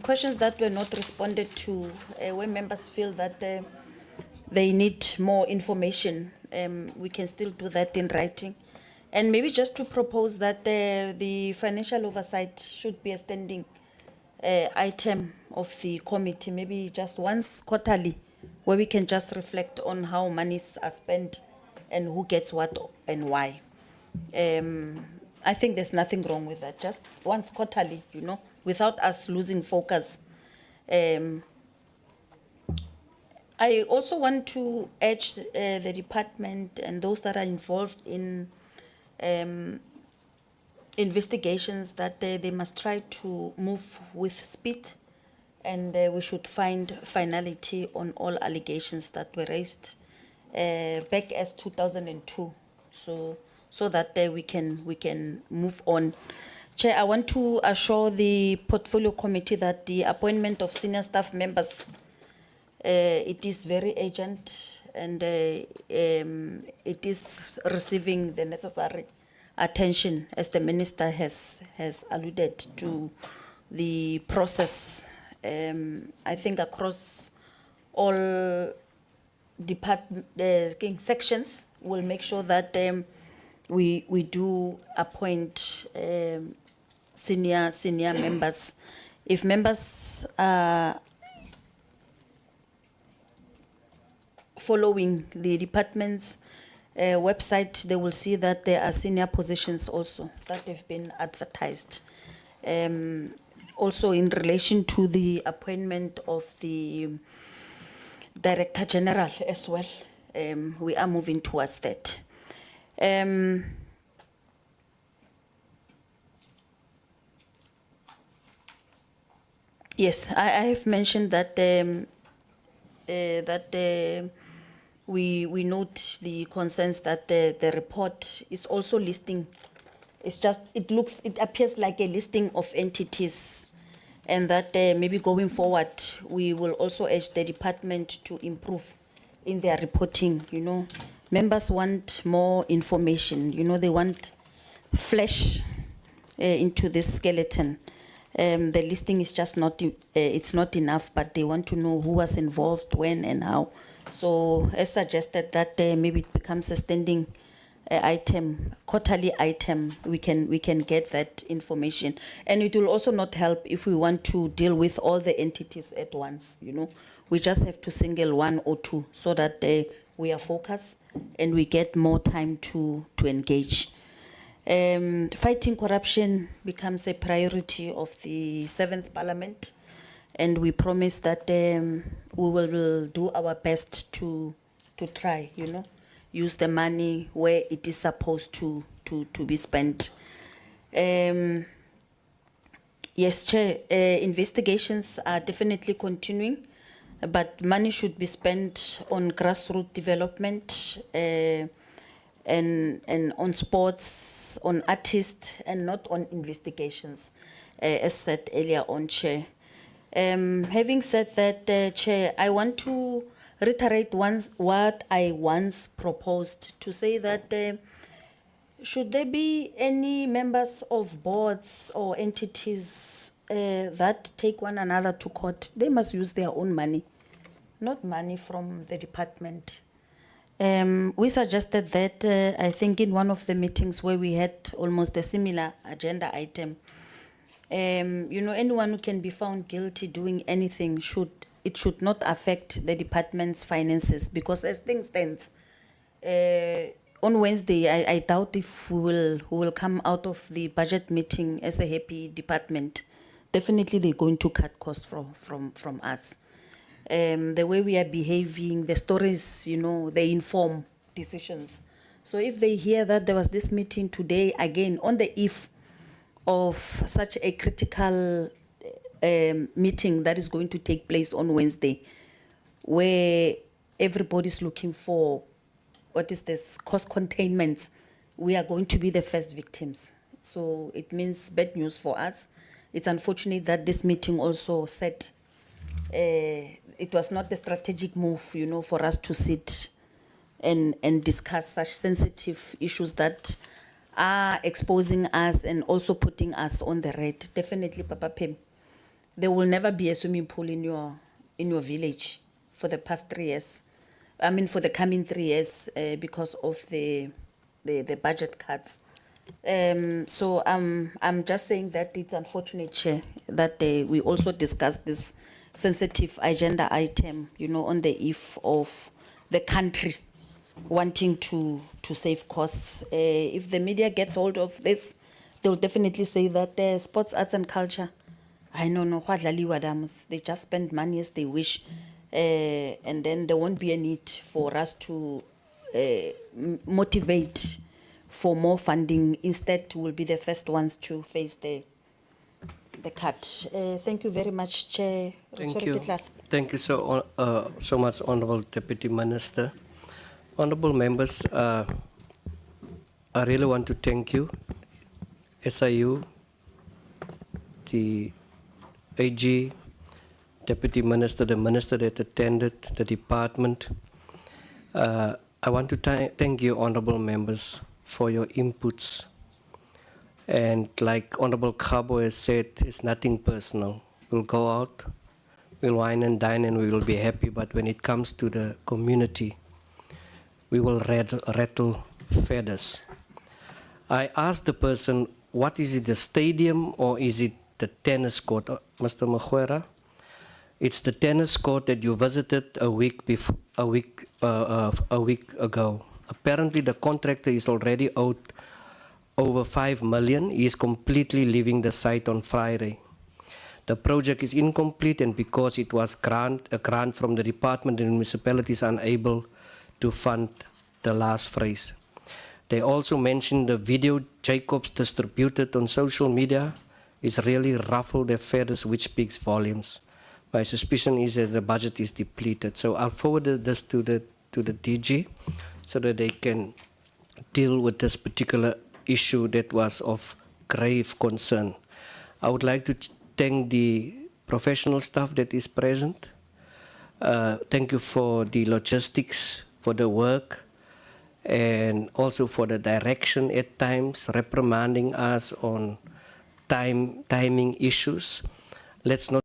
Questions that were not responded to, where members feel that they need more information. We can still do that in writing. And maybe just to propose that the financial oversight should be a standing item of the committee, maybe just once quarterly, where we can just reflect on how monies are spent and who gets what and why. I think there's nothing wrong with that, just once quarterly, you know, without us losing focus. I also want to urge the department and those that are involved in investigations that they must try to move with speed, and we should find finality on all allegations that were raised back as 2002, so that we can move on. Chair, I want to assure the portfolio committee that the appointment of senior staff members, it is very urgent, and it is receiving the necessary attention, as the minister has alluded to the process. I think across all sections, we'll make sure that we do appoint senior members. If members are following the department's website, they will see that there are senior positions also that have been advertised. Also in relation to the appointment of the Director General as well, we are moving towards that. Yes, I have mentioned that we note the concerns that the report is also listing. It's just, it appears like a listing of entities, and that maybe going forward, we will also urge the department to improve in their reporting. You know, members want more information. You know, they want flesh into this skeleton. The listing is just not, it's not enough, but they want to know who was involved, when and how. So as suggested that maybe it becomes a standing item, quarterly item, we can get that information. And it will also not help if we want to deal with all the entities at once, you know. We just have to single one or two so that we are focused and we get more time to engage. Fighting corruption becomes a priority of the 7th Parliament, and we promise that we will do our best to try, you know, use the money where it is supposed to be spent. Yes, Chair, investigations are definitely continuing, but money should be spent on grassroots development and on sports, on artists, and not on investigations, as said earlier on, Chair. Having said that, Chair, I want to reiterate what I once proposed, to say that should there be any members of boards or entities that take one another to court, they must use their own money, not money from the department. We suggested that, I think in one of the meetings where we had almost a similar agenda item, you know, anyone who can be found guilty doing anything it should not affect the department's finances, because as things stand, on Wednesday, I doubt if we will come out of the budget meeting as a happy department. Definitely they're going to cut costs from us. The way we are behaving, the stories, you know, they inform decisions. So if they hear that there was this meeting today, again, on the eve of such a critical meeting that is going to take place on Wednesday, where everybody's looking for, what is this, cost containment, we are going to be the first victims. So it means bad news for us. It's unfortunate that this meeting also said it was not a strategic move, you know, for us to sit and discuss such sensitive issues that are exposing us and also putting us on the red. Definitely, Papa Pim, there will never be a swimming pool in your village for the past 3 years. I mean, for the coming 3 years, because of the the budget cuts. So I'm just saying that it's unfortunate, Chair, that we also discussed this sensitive agenda item, you know, on the eve of the country wanting to save costs. If the media gets hold of this, they'll definitely say that sports, arts and culture, I don't know, they just spend money as they wish. And then there won't be a need for us to motivate for more funding. Instead, we'll be the first ones to face the cut. Thank you very much, Chair. Thank you. Thank you so much, Honourable Deputy Minister. Honourable members, I really want to thank you, SIU, the AG, Deputy Minister, the Minister that attended, the Department. I want to thank you, Honourable members, for your inputs. And like Honourable Khabo has said, it's nothing personal. We'll go out, we'll wine and dine, and we will be happy. But when it comes to the community, we will rattle feathers. I asked the person, what is it, the stadium or is it the tennis court? Mr. Mahuera, it's the tennis court that you visited a week ago. Apparently the contractor is already owed over 5 million. He is completely leaving the site on Friday. The project is incomplete, and because it was a grant from the department, and municipalities unable to fund the last phrase. They also mentioned the video Jacobs distributed on social media is really ruffled their feathers, which speaks volumes. My suspicion is that the budget is depleted. So I'll forward this to the DG so that they can deal with this particular issue that was of grave concern. I would like to thank the professional staff that is present. Thank you for the logistics, for the work, and also for the direction at times, reprimanding us on timing issues. Let's not